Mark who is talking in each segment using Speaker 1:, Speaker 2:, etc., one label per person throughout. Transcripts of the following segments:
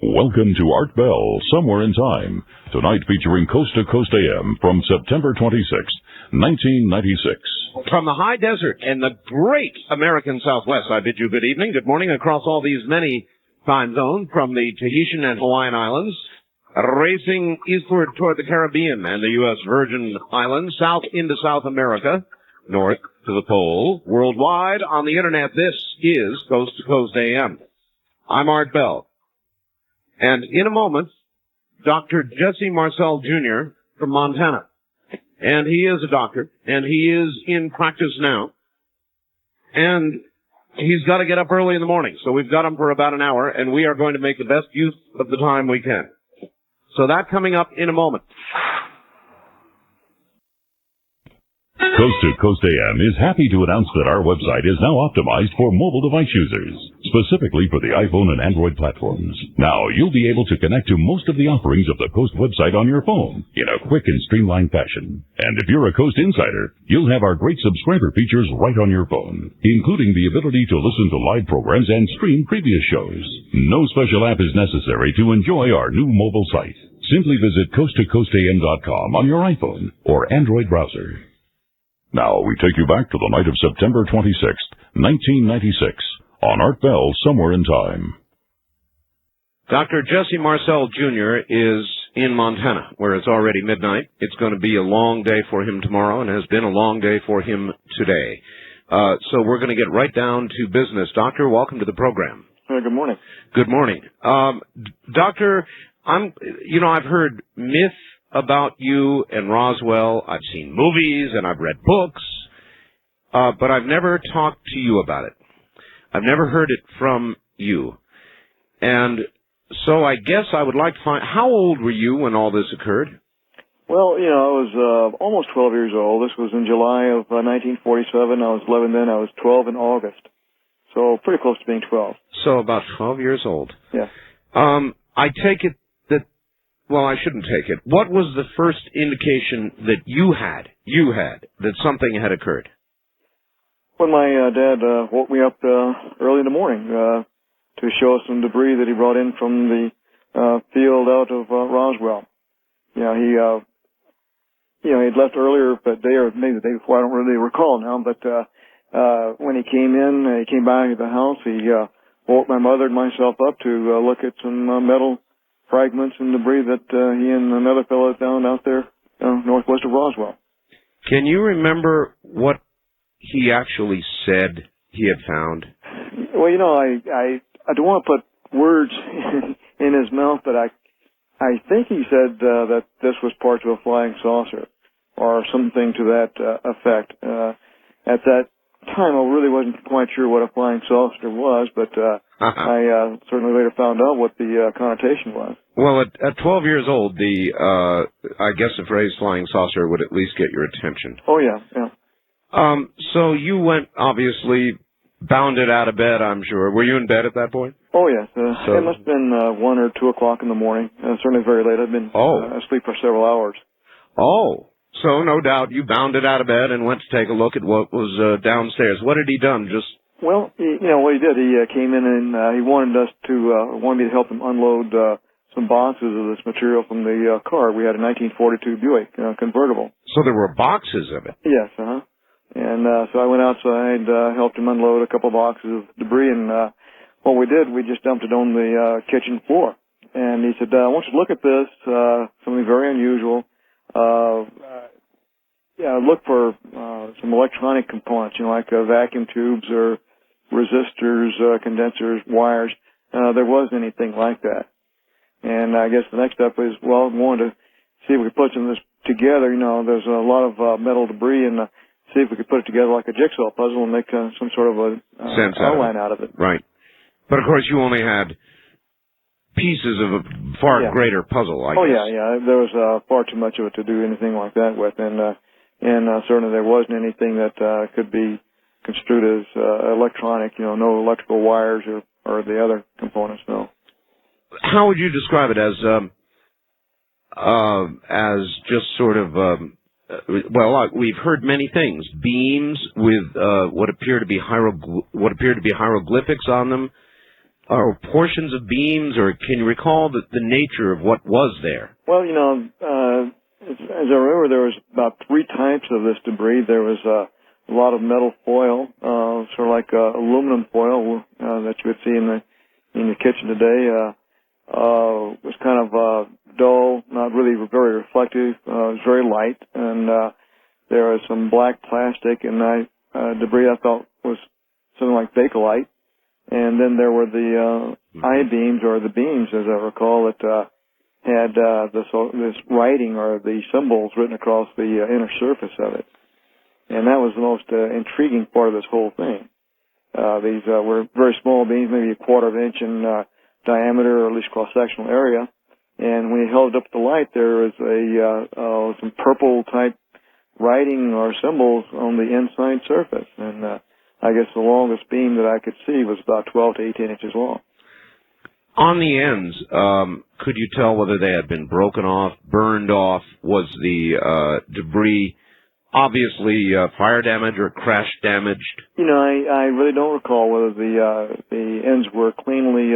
Speaker 1: Welcome to Art Bell, Somewhere in Time, tonight featuring Coast to Coast AM from September 26th, 1996.
Speaker 2: From the high desert and the great American Southwest, I bid you good evening, good morning across all these many time zones, from the Tahitian and Hawaiian Islands, racing eastward toward the Caribbean and the U.S. Virgin Islands, south into South America, north to the pole, worldwide on the Internet. This is Coast to Coast AM. I'm Art Bell. And in a moment, Dr. Jesse Marcel Jr. from Montana. And he is a doctor, and he is in practice now. And he's got to get up early in the morning, so we've got him for about an hour, and we are going to make the best use of the time we can. So that coming up in a moment.
Speaker 1: Coast to Coast AM is happy to announce that our website is now optimized for mobile device users, specifically for the iPhone and Android platforms. Now you'll be able to connect to most of the offerings of the Coast website on your phone in a quick and streamlined fashion. And if you're a Coast insider, you'll have our great subscriber features right on your phone, including the ability to listen to live programs and stream previous shows. No special app is necessary to enjoy our new mobile site. Simply visit coasttocoastam.com on your iPhone or Android browser. Now we take you back to the night of September 26th, 1996, on Art Bell, Somewhere in Time.
Speaker 2: Dr. Jesse Marcel Jr. is in Montana, where it's already midnight. It's going to be a long day for him tomorrow, and has been a long day for him today. So we're going to get right down to business. Doctor, welcome to the program.
Speaker 3: Good morning.
Speaker 2: Good morning. Doctor, I've heard myth about you and Roswell. I've seen movies and I've read books, but I've never talked to you about it. I've never heard it from you. And so I guess I would like to find, how old were you when all this occurred?
Speaker 3: Well, I was almost 12 years old. This was in July of 1947. I was 11 then. I was 12 in August. So pretty close to being 12.
Speaker 2: So about 12 years old.
Speaker 3: Yeah.
Speaker 2: I take it that, well, I shouldn't take it. What was the first indication that you had that something had occurred?
Speaker 3: When my dad woke me up early in the morning to show us some debris that he brought in from the field out of Roswell. He'd left earlier that day or maybe the day before. I don't really recall now, but when he came in, he came by to the house. He woke my mother and myself up to look at some metal fragments and debris that he and another fellow found out there northwest of Roswell.
Speaker 2: Can you remember what he actually said he had found?
Speaker 3: Well, I don't want to put words in his mouth, but I think he said that this was part of a flying saucer or something to that effect. At that time, I really wasn't quite sure what a flying saucer was, but I certainly later found out what the connotation was.
Speaker 2: Well, at 12 years old, I guess the phrase flying saucer would at least get your attention.
Speaker 3: Oh, yeah.
Speaker 2: So you went, obviously, bounded out of bed, I'm sure. Were you in bed at that point?
Speaker 3: Oh, yes. It must have been 1 or 2 o'clock in the morning. Certainly very late. I'd been asleep for several hours.
Speaker 2: Oh. So, no doubt, you bounded out of bed and went to take a look at what was downstairs. What had he done?
Speaker 3: Well, what he did, he came in and he wanted me to help him unload some boxes of this material from the car. We had a 1942 Buick convertible.
Speaker 2: So there were boxes of it?
Speaker 3: Yes, And so I went outside, helped him unload a couple boxes of debris, and what we did, we just dumped it on the kitchen floor. And he said, I want you to look at this, something very unusual. Look for some electronic components, like vacuum tubes or resistors, condensers, wires. There wasn't anything like that. And I guess the next step is, we wanted to see if we could put some of this together. There's a lot of metal debris, and see if we could put it together like a jigsaw puzzle and make some sort of a outline out of it.
Speaker 2: Right. But, of course, you only had pieces of a far greater puzzle, I guess.
Speaker 3: Oh, yeah. There was far too much of it to do anything like that with, and certainly there wasn't anything that could be construed as electronic, no electrical wires or the other components, no.
Speaker 2: How would you describe it as just sort of, we've heard many things. Beams with what appear to be hieroglyphics on them. or portions of beams, or can you recall the nature of what was there?
Speaker 3: Well, as I remember, there was about 3 types of this debris. There was a lot of metal foil, sort of like aluminum foil that you would see in your kitchen today. It was kind of dull, not really very reflective. It was very light, and there was some black plastic and debris I thought was something like bakelite. And then there were the I-beams, or the beams, as I recall, that had this writing or the symbols written across the inner surface of it. And that was the most intriguing part of this whole thing. These were very small beams, maybe a quarter of an inch in diameter, or at least cross-sectional area. And when you held it up to the light, there was some purple-type writing or symbols on the inside surface. And I guess the longest beam that I could see was about 12 to 18 inches long.
Speaker 2: On the ends, could you tell whether they had been broken off, burned off? Was the debris obviously fire damage or crash damaged?
Speaker 3: I really don't recall whether the ends were cleanly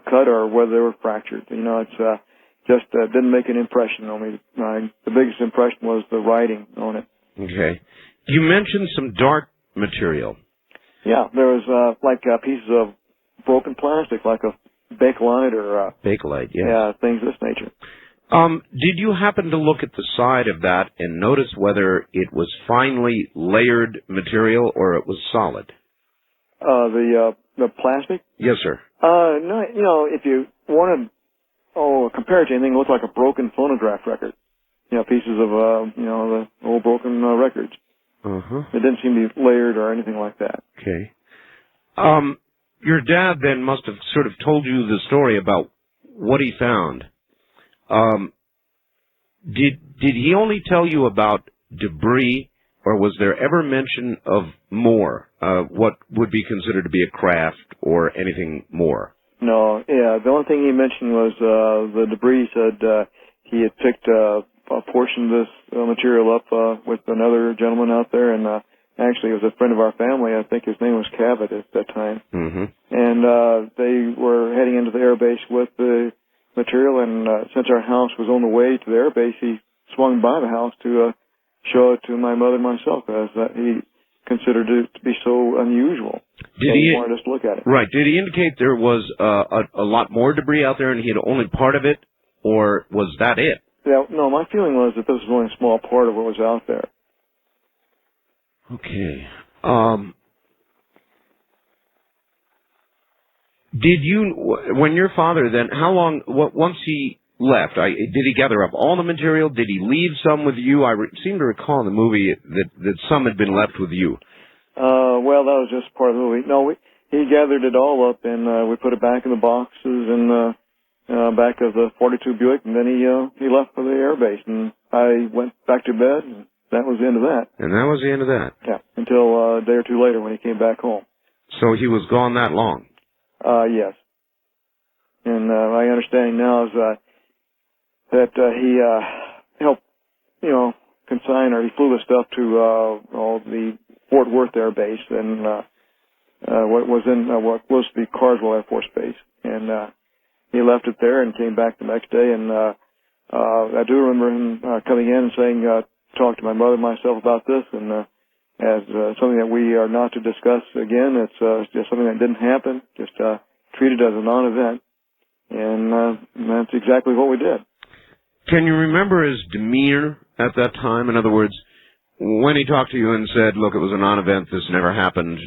Speaker 3: cut or whether they were fractured. It's just didn't make an impression on me. The biggest impression was the writing on it. Okay.
Speaker 2: You mentioned some dark material.
Speaker 3: Yeah, there was like pieces of broken plastic, like a bakelite or
Speaker 2: bakelite, yes.
Speaker 3: Yeah, things of this nature.
Speaker 2: Did you happen to look at the side of that and notice whether it was finely layered material or it was solid?
Speaker 3: The plastic?
Speaker 2: Yes, sir.
Speaker 3: No, if you wanted compare it to anything, it looked like a broken phonograph record. Pieces of the old broken records.
Speaker 2: Uh-huh.
Speaker 3: It didn't seem to be layered or anything like that.
Speaker 2: Okay. Your dad then must have sort of told you the story about what he found. Did he only tell you about debris, or was there ever mention of more, what would be considered to be a craft or anything more?
Speaker 3: No, yeah. The only thing he mentioned was the debris. He said he had picked a portion of this material up with another gentleman out there, and actually it was a friend of our family. I think his name was Cabot at that time.
Speaker 2: Mm-hmm.
Speaker 3: And they were heading into the air base with the material, and since our house was on the way to the air base, he swung by the house to show it to my mother and myself, as he considered it to be so unusual. He wanted us to look at it.
Speaker 2: Right. Did he indicate there was a lot more debris out there and he had only part of it, or was that it?
Speaker 3: Yeah, no, my feeling was that this was only a small part of what was out there.
Speaker 2: Okay. Did you, when your father then, how long, once he left, did he gather up all the material? Did he leave some with you? I seem to recall in the movie that some had been left with you.
Speaker 3: Well, that was just part of the movie. No, he gathered it all up, and we put it back in the boxes in back of the 42 Buick, and then he left for the air base, and I went back to bed, and that was the end of that.
Speaker 2: And that was the end of that?
Speaker 3: Yeah, until a day or two later when he came back home.
Speaker 2: So he was gone that long?
Speaker 3: Yes. And my understanding now is that he helped, consign, or he flew the stuff to the Fort Worth Air Base, and what was to be Carswell Air Force Base. And he left it there and came back the next day. And I do remember him coming in and saying, talk to my mother and myself about this, and as something that we are not to discuss again. It's just something that didn't happen, just treated as a non-event. And that's exactly what we did.
Speaker 2: Can you remember his demeanor at that time? In other words, when he talked to you and said, look, it was a non-event, this never happened,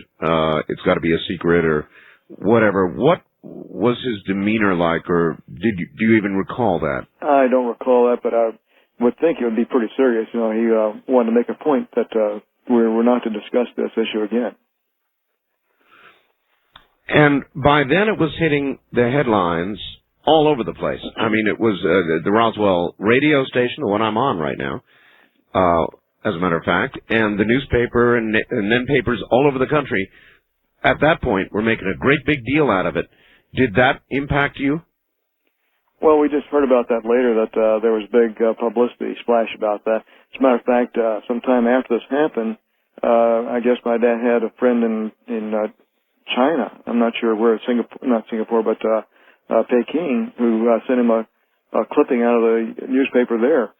Speaker 2: it's got to be a secret or whatever, what was his demeanor like, or do you even recall that?
Speaker 3: I don't recall that, but I would think it would be pretty serious. He wanted to make a point that we're not to discuss this issue again.
Speaker 2: And by then it was hitting the headlines all over the place. I mean, it was the Roswell radio station, the one I'm on right now, as a matter of fact, and the newspaper and then papers all over the country. At that point, were making a great big deal out of it. Did that impact you?
Speaker 3: Well, we just heard about that later, that there was big publicity splash about that. As a matter of fact, sometime after this happened, I guess my dad had a friend in China. I'm not sure where, not Singapore, but Peking, who sent him a clipping out of the newspaper there.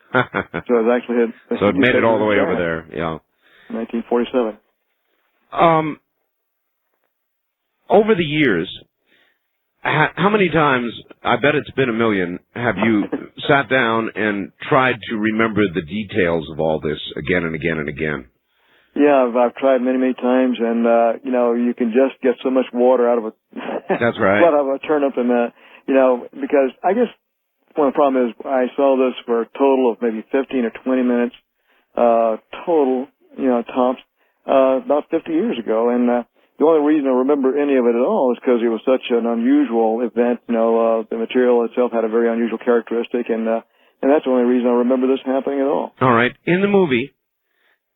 Speaker 3: So it actually had.
Speaker 2: So it made it all the way over there. Yeah.
Speaker 3: 1947.
Speaker 2: Over the years, how many times, I bet it's been a million, have you sat down and tried to remember the details of all this again and again and again?
Speaker 3: Yeah, I've tried many, many times, and, you can just get so much water out of a...
Speaker 2: That's right.
Speaker 3: out of a turnip, and, because I guess one of the problem is I saw this for a total of maybe 15 or 20 minutes, total, tops, about 50 years ago, and, the only reason I remember any of it at all is because it was such an unusual event. The material itself had a very unusual characteristic, and that's the only reason I remember this happening at all.
Speaker 2: All right. In the movie,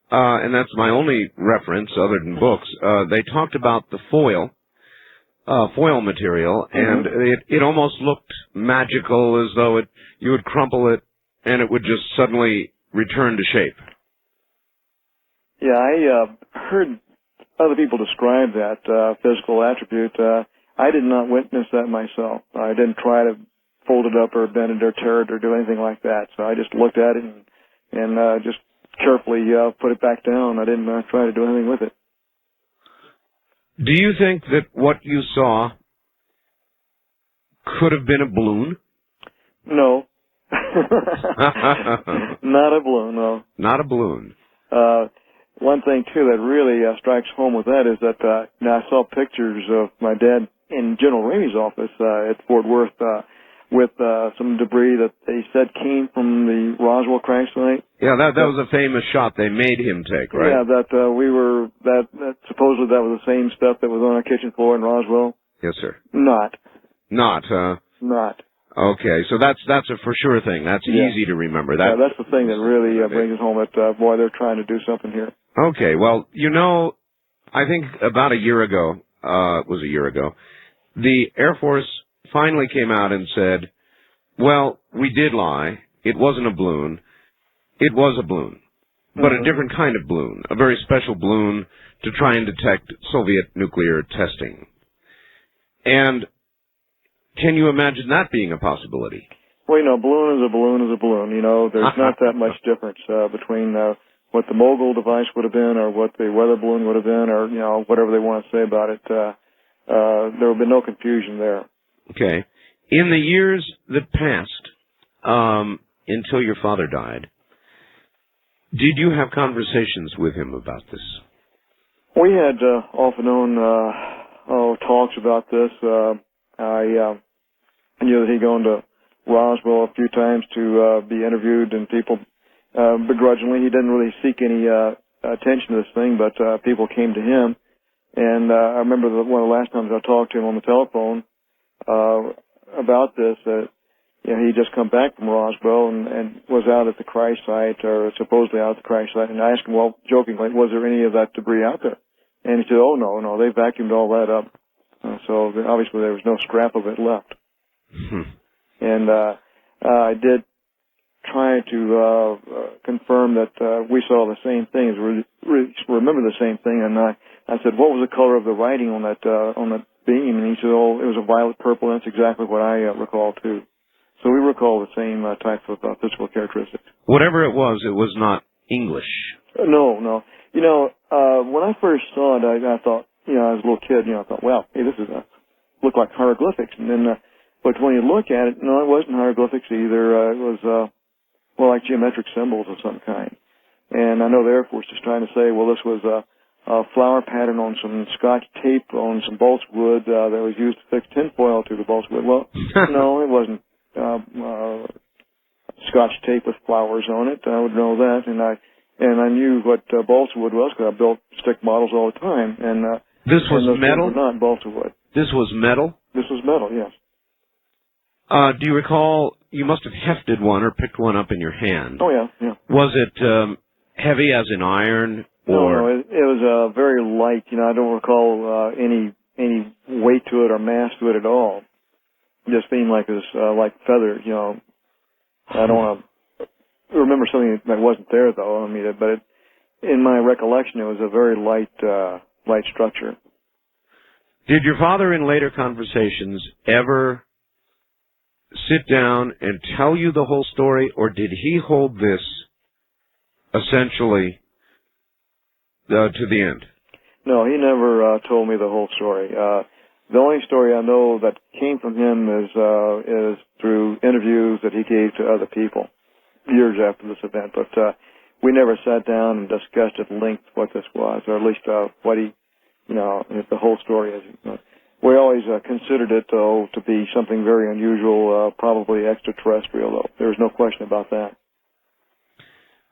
Speaker 2: and that's my only reference other than books, they talked about the foil material, and it almost looked magical, as though you would crumple it and it would just suddenly return to shape.
Speaker 3: Yeah, I heard other people describe that physical attribute. I did not witness that myself. I didn't try to fold it up or bend it or tear it or do anything like that. So I just looked at it and just carefully put it back down. I didn't try to do anything with it.
Speaker 2: Do you think that what you saw could have been a balloon?
Speaker 3: No. Not a balloon, no.
Speaker 2: Not a balloon.
Speaker 3: One thing, too, that really strikes home with that is that I saw pictures of my dad in General Ramey's office at Fort Worth with some debris that they said came from the Roswell Crash site.
Speaker 2: Yeah, that was a famous shot they made him take, right?
Speaker 3: Yeah, that supposedly that was the same stuff that was on our kitchen floor in Roswell.
Speaker 2: Yes, sir.
Speaker 3: Not.
Speaker 2: Not. Okay, so that's a for sure thing. That's easy to remember.
Speaker 3: That's the thing that really brings it home that, boy, they're trying to do something here.
Speaker 2: Okay, well, I think about a year ago, it was a year ago, the Air Force finally came out and said, well, we did lie. It wasn't a balloon. It was a balloon, but a different kind of balloon, a very special balloon to try and detect Soviet nuclear testing. And can you imagine that being a possibility?
Speaker 3: Well, balloon is a balloon is a balloon. There's not that much difference between what the mogul device would have been or what the weather balloon would have been or, whatever they want to say about it. There would be no confusion there.
Speaker 2: Okay. In the years that passed, until your father died, did you have conversations with him about this?
Speaker 3: We had off and on talks about this. I knew that he'd gone to Roswell a few times to be interviewed, and people begrudgingly, he didn't really seek any attention to this thing, but people came to him. And I remember one of the last times I talked to him on the telephone about this, he'd just come back from Roswell and was out at the crash site, or supposedly out at the crash site, and I asked him, well, jokingly, was there any of that debris out there? And he said, oh, no, they vacuumed all that up. So obviously there was no scrap of it left. And I did try to confirm that we saw the same thing, remember the same thing, and I said, what was the color of the writing on that beam? And he said, oh, it was a violet purple, and that's exactly what I recall too. So we recall the same type of physical characteristics.
Speaker 2: Whatever it was not English.
Speaker 3: No. When I first saw it, I thought, as a little kid, I thought, well, hey, this look like hieroglyphics. And then, but when you look at it, no, it wasn't hieroglyphics either. It was, like geometric symbols of some kind. And I know the Air Force is trying to say, well, this was a flower pattern on some Scotch tape on some balsa wood that was used to fix tinfoil to the balsa wood. Well, no, it wasn't Scotch tape with flowers on it. I would know that, and I knew what balsa wood was because I built stick models all the time. And
Speaker 2: this was metal?
Speaker 3: Were not balsa wood.
Speaker 2: This was metal?
Speaker 3: This was metal, yes.
Speaker 2: Do you recall, you must have hefted one or picked one up in your hand.
Speaker 3: Oh, yeah.
Speaker 2: Was it heavy as in iron? Or?
Speaker 3: No, it was very light. I don't recall any weight to it or mass to it at all. It just seemed like it was like feather, I don't want to remember something that wasn't there, though. In my recollection, it was a very light structure.
Speaker 2: Did your father in later conversations ever sit down and tell you the whole story, or did he hold this essentially to the end?
Speaker 3: No, he never told me the whole story. The only story I know that came from him is through interviews that he gave to other people years after this event. But we never sat down and discussed at length what this was, or at least what he, the whole story is. We always considered it, though, to be something very unusual, probably extraterrestrial, though. There's no question about that.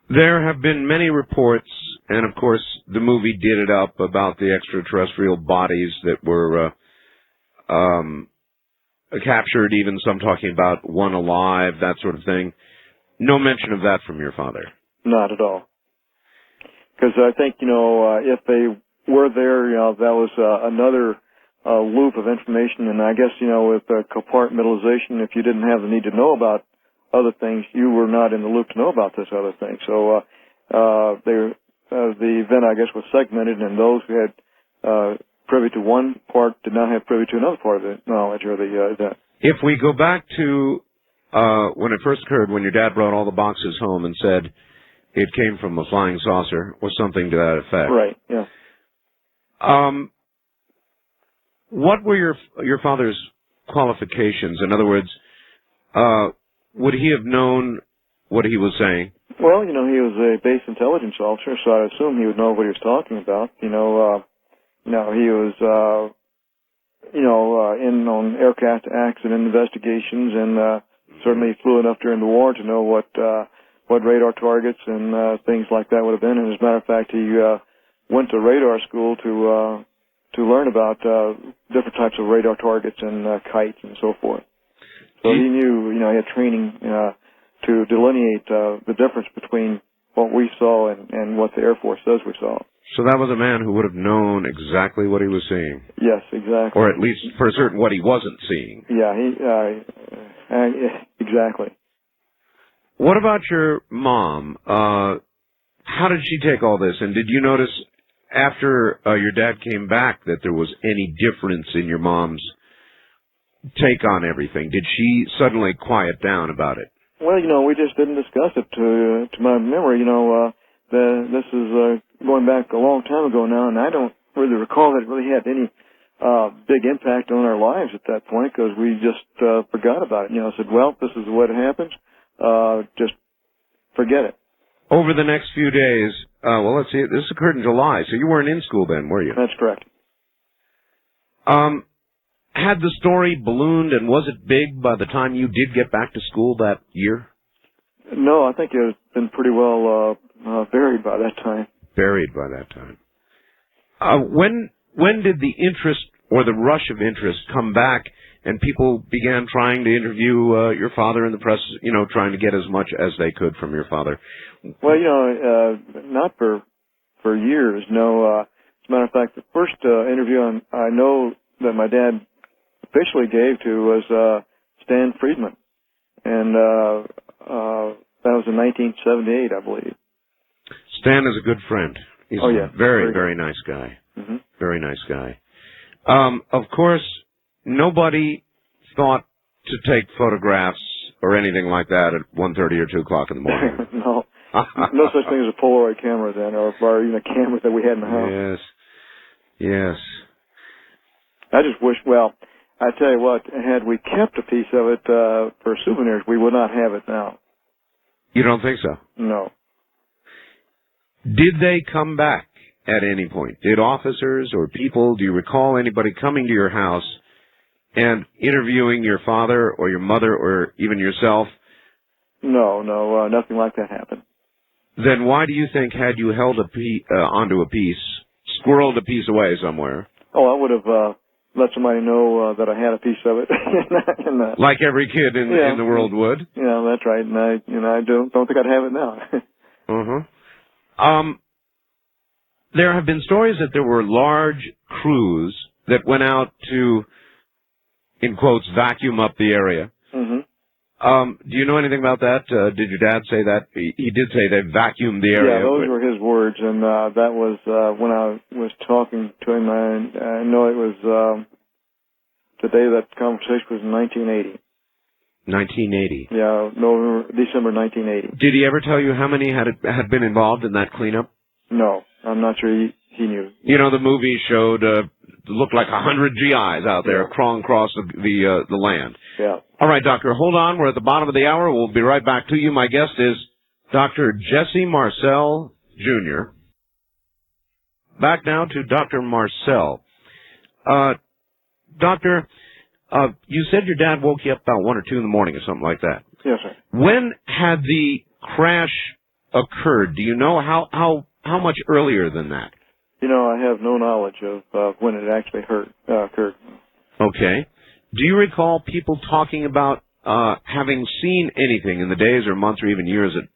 Speaker 2: There have been many reports, and of course the movie did it up, about the extraterrestrial bodies that were captured, even some talking about one alive, that sort of thing. No mention of that from your father.
Speaker 3: Not at all. Because I think, if they were there, that was another loop of information, and I guess, with compartmentalization, if you didn't have the need to know about other things, you were not in the loop to know about this other thing. So the event, I guess, was segmented, and those who had privy to one part did not have privy to another part of the knowledge or the event.
Speaker 2: If we go back to when it first occurred, when your dad brought all the boxes home and said it came from a flying saucer or something to that effect.
Speaker 3: Right, yeah.
Speaker 2: What were your father's qualifications? In other words, would he have known what he was saying?
Speaker 3: Well, he was a base intelligence officer, so I assume he would know what he was talking about. He was, in on aircraft accident investigations, and certainly flew enough during the war to know what radar targets and things like that would have been. And as a matter of fact, he went to radar school to learn about different types of radar targets and kites and so forth. So he knew, he had training to delineate the difference between what we saw and what the Air Force says we saw.
Speaker 2: So that was a man who would have known exactly what he was seeing.
Speaker 3: Yes, exactly.
Speaker 2: Or at least for certain what he wasn't seeing.
Speaker 3: Yeah, exactly.
Speaker 2: What about your mom? How did she take all this? And did you notice after your dad came back that there was any difference in your mom's take on everything? Did she suddenly quiet down about it?
Speaker 3: Well, we just didn't discuss it to my memory. This is going back a long time ago now, and I don't really recall that it really had any big impact on our lives at that point, because we just forgot about it. I said, well, this is what happens. Just forget it.
Speaker 2: Over the next few days, well, let's see, this occurred in July, so you weren't in school then, were you?
Speaker 3: That's correct.
Speaker 2: Had the story ballooned, and was it big by the time you did get back to school that year?
Speaker 3: No, I think it had been pretty well buried by that time.
Speaker 2: Buried by that time. When did the interest or the rush of interest come back, and people began trying to interview your father in the press, trying to get as much as they could from your father?
Speaker 3: Well, not for years, no. As a matter of fact, the first interview I know that my dad officially gave to was Stan Friedman, and that was in 1978, I believe.
Speaker 2: Stan is a good friend. He's a very, very nice guy.
Speaker 3: Mm-hmm.
Speaker 2: Very nice guy. Of course, nobody thought to take photographs or anything like that at 1:30 or 2 o'clock in the morning.
Speaker 3: No. No such thing as a Polaroid camera then, or even a camera that we had in the house.
Speaker 2: Yes.
Speaker 3: I just wish, I tell you what, had we kept a piece of it for souvenirs, we would not have it now.
Speaker 2: You don't think so?
Speaker 3: No.
Speaker 2: Did they come back at any point? Did officers or people, do you recall anybody coming to your house and interviewing your father or your mother or even yourself?
Speaker 3: No, nothing like that happened.
Speaker 2: Then why do you think, had you held onto a piece, squirreled a piece away somewhere?
Speaker 3: Oh, I would have let somebody know that I had a piece of it.
Speaker 2: Like every kid in the world would.
Speaker 3: Yeah, that's right. And I don't think I'd have it now.
Speaker 2: There have been stories that there were large crews that went out to, in quotes, vacuum up the area.
Speaker 3: Mm-hmm.
Speaker 2: Do you know anything about that? Did your dad say that? He did say they vacuumed the area.
Speaker 3: Yeah, those were his words, and that was when I was talking to him. I know it was the day that conversation was in 1980.
Speaker 2: 1980.
Speaker 3: Yeah, December 1980.
Speaker 2: Did he ever tell you how many had been involved in that cleanup?
Speaker 3: No, I'm not sure he knew.
Speaker 2: You know, the movie showed looked like 100 GIs out there crawling across the land.
Speaker 3: Yeah.
Speaker 2: All right, Doctor, hold on. We're at the bottom of the hour. We'll be right back to you. My guest is Dr. Jesse Marcel, Jr. Back now to Dr. Marcel. Doctor, you said your dad woke you up about 1 or 2 in the morning or something like that.
Speaker 3: Yes, sir.
Speaker 2: When had the crash occurred? Do you know how much earlier than that?
Speaker 3: You know, I have no knowledge of when it actually occurred.
Speaker 2: Okay. Do you recall people talking about having seen anything in the days or months or even years that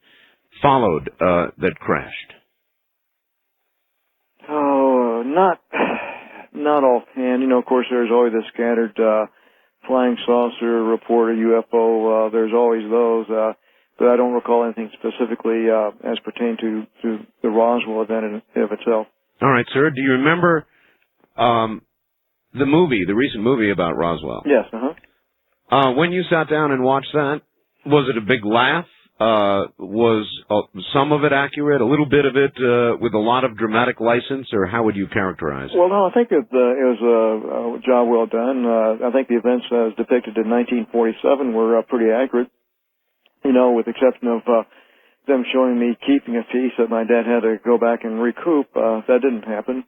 Speaker 2: followed that crashed?
Speaker 3: Oh, not offhand. You know, of course, there's always the scattered flying saucer report, a UFO. There's always those, but I don't recall anything specifically as pertained to the Roswell event in of itself.
Speaker 2: All right, sir. Do you remember the recent movie about Roswell?
Speaker 3: Yes.
Speaker 2: When you sat down and watched that, was it a big laugh? Was some of it accurate, a little bit of it with a lot of dramatic license, or how would you characterize it?
Speaker 3: Well, no, I think it was a job well done. I think the events as depicted in 1947 were pretty accurate, you know, with the exception of them showing me keeping a piece that my dad had to go back and recoup. That didn't happen.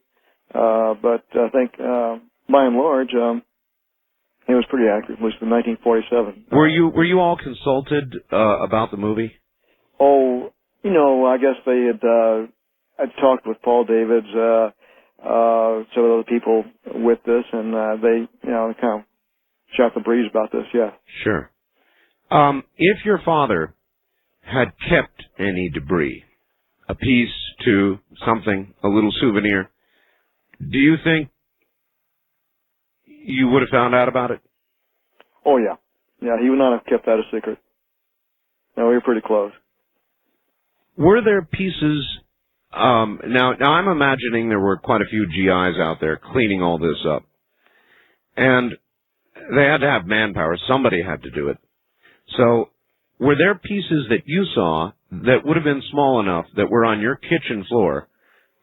Speaker 3: But I think, by and large, it was pretty accurate. It was in 1947.
Speaker 2: Were you all consulted about the movie?
Speaker 3: Oh, you know, I guess they had. I'd talked with Paul Davids, several other people with this, and they, you know, kind of shot the breeze about this. Yeah.
Speaker 2: Sure. If your father had kept any debris, a piece to something, a little souvenir, do you think you would have found out about it?
Speaker 3: Oh, yeah. Yeah, he would not have kept that a secret. No, we were pretty close.
Speaker 2: Were there pieces, now I'm imagining there were quite a few GIs out there cleaning all this up. And they had to have manpower. Somebody had to do it. So, were there pieces that you saw that would have been small enough that were on your kitchen floor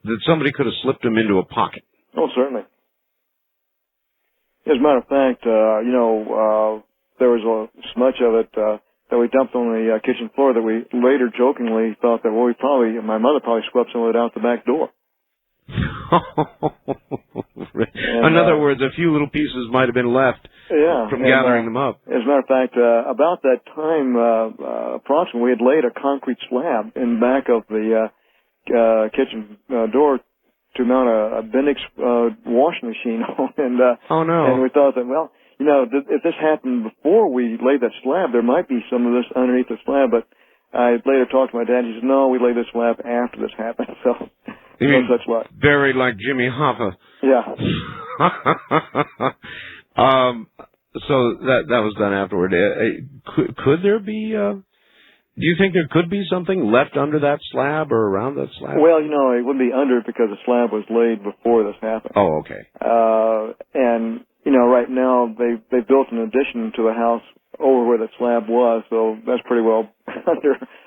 Speaker 2: that somebody could have slipped them into a pocket?
Speaker 3: Oh, certainly. As a matter of fact, you know, there was so much of it that we dumped on the kitchen floor that we later jokingly thought that, well, my mother probably swept some of it out the back door.
Speaker 2: In other words, a few little pieces might have been left from gathering them up.
Speaker 3: As a matter of fact, about that time, approximately, we had laid a concrete slab in back of the kitchen door to mount a Bendix washing machine on, and
Speaker 2: oh no!
Speaker 3: And we thought that, well, you know, if this happened before we laid that slab, there might be some of this underneath the slab. But I later talked to my dad. He said, "No, we laid the slab after this happened." So no such luck.
Speaker 2: Very like Jimmy Hoffa.
Speaker 3: Yeah.
Speaker 2: So that was done afterward. Could there be? Do you think there could be something left under that slab or around that slab?
Speaker 3: Well, you know, it wouldn't be under it because the slab was laid before this happened.
Speaker 2: Oh, okay.
Speaker 3: And, you know, right now they built an addition to the house over where the slab was, so that's pretty well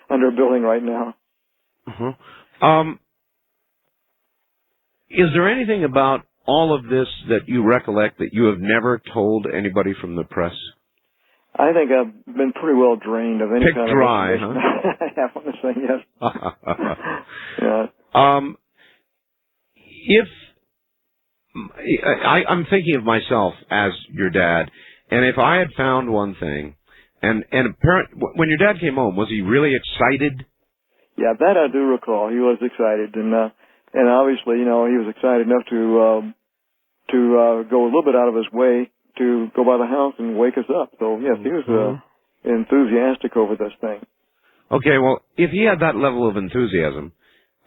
Speaker 3: under a building right now.
Speaker 2: Uh-huh. Is there anything about all of this that you recollect that you have never told anybody from the press?
Speaker 3: I think I've been pretty well drained of any
Speaker 2: Picked
Speaker 3: kind of
Speaker 2: dry,
Speaker 3: information.
Speaker 2: huh?
Speaker 3: I have to say yes. Yeah.
Speaker 2: If I'm thinking of myself as your dad, and if I had found one thing, and when your dad came home, was he really excited?
Speaker 3: Yeah, that I do recall. He was excited, and obviously, you know, he was excited enough to go a little bit out of his way to go by the house and wake us up. So, yes, he was enthusiastic over this thing.
Speaker 2: Okay, well, if he had that level of enthusiasm,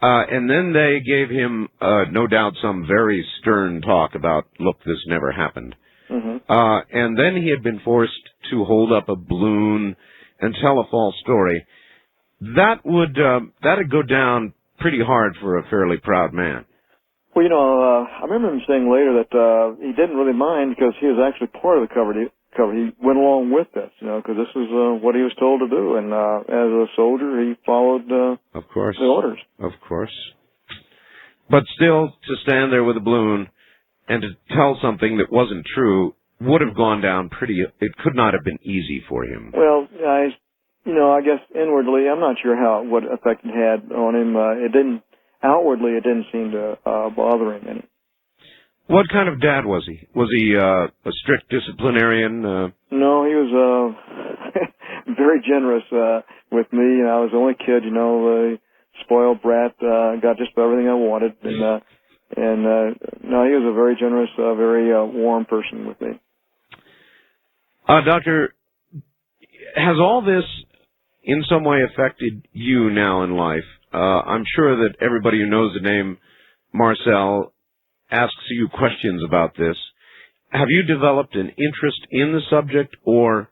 Speaker 2: and then they gave him, no doubt, some very stern talk about, look, this never happened. Mm-hmm. And then he had been forced to hold up a balloon and tell a false story, that'd go down pretty hard for a fairly proud man.
Speaker 3: Well, I remember him saying later that he didn't really mind because he was actually part of the cover. He went along with this, because this is what he was told to do, and as a soldier, he followed
Speaker 2: of course,
Speaker 3: the orders.
Speaker 2: Of course. But still, to stand there with a balloon and to tell something that wasn't true would have gone down it could not have been easy for him.
Speaker 3: Well, I guess inwardly, I'm not sure what effect it had on him. Outwardly, it didn't seem to bother him any.
Speaker 2: What kind of dad was he? Was he a strict disciplinarian?
Speaker 3: No, he was very generous with me. I was the only kid, spoiled brat. Got just about everything I wanted, and no, he was a very generous, very warm person with me.
Speaker 2: Doctor, has all this in some way affected you now in life? I'm sure that everybody who knows the name Marcel asks you questions about this. Have you developed an interest in the subject, or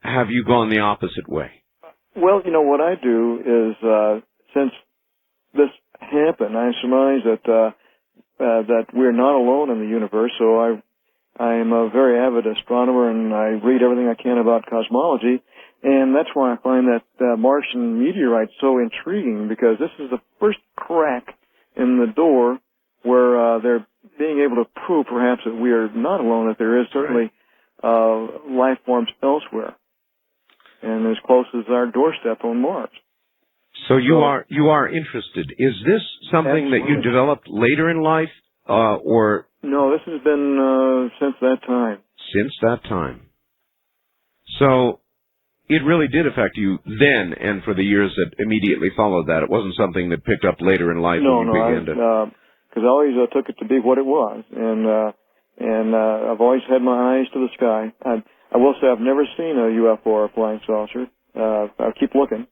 Speaker 2: have you gone the opposite way? Well,
Speaker 3: what I do is, since this happened, I surmise that we're not alone in the universe, so I am a very avid astronomer, and I read everything I can about cosmology, and that's why I find that Martian meteorite so intriguing, because this is the first crack in the door where they're being able to prove perhaps that we are not alone, that there is certainly life forms elsewhere, and as close as our doorstep on Mars.
Speaker 2: So you are interested. Is this something that you developed later in life, or?
Speaker 3: No, this has been since that time.
Speaker 2: Since that time. So it really did affect you then and for the years that immediately followed that. It wasn't something that picked up later in life when you began to...
Speaker 3: because I always took it to be what it was, and I've always had my eyes to the sky. I will say I've never seen a UFO or a flying saucer. I'll keep looking.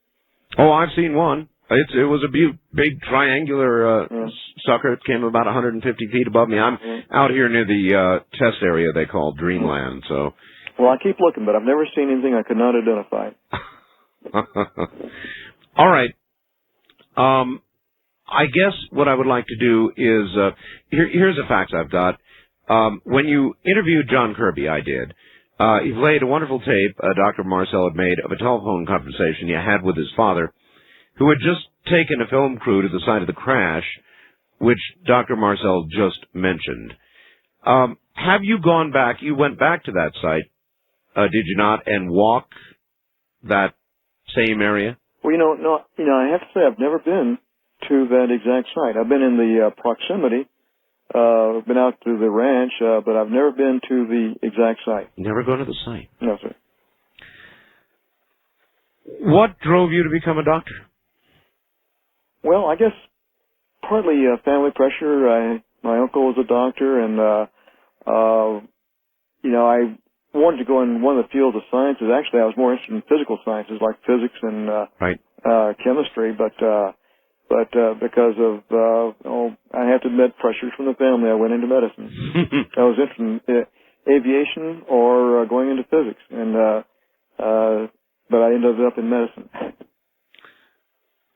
Speaker 2: Oh, I've seen one. It was a big triangular sucker. It came about 150 feet above me. I'm out here near the test area they call Dreamland. So.
Speaker 3: Well, I keep looking, but I've never seen anything I could not identify.
Speaker 2: All right. I guess what I would like to do is, here's the facts I've got. When you interviewed John Kirby, I did, he played a wonderful tape Dr. Marcel had made of a telephone conversation he had with his father, who had just taken a film crew to the site of the crash, which Dr. Marcel just mentioned. Have you gone back? You went back to that site, did you not, and walk that same area?
Speaker 3: Well, I have to say I've never been to that exact site. I've been in the proximity. I've been out to the ranch, but I've never been to the exact site.
Speaker 2: Never gone to the site?
Speaker 3: No, sir.
Speaker 2: What drove you to become a doctor?
Speaker 3: Well, I guess partly family pressure. My uncle was a doctor, and I wanted to go in one of the fields of sciences. Actually, I was more interested in physical sciences like physics and chemistry, but because of I have to admit pressures from the family, I went into medicine. I was interested in aviation or going into physics, and but I ended up in medicine.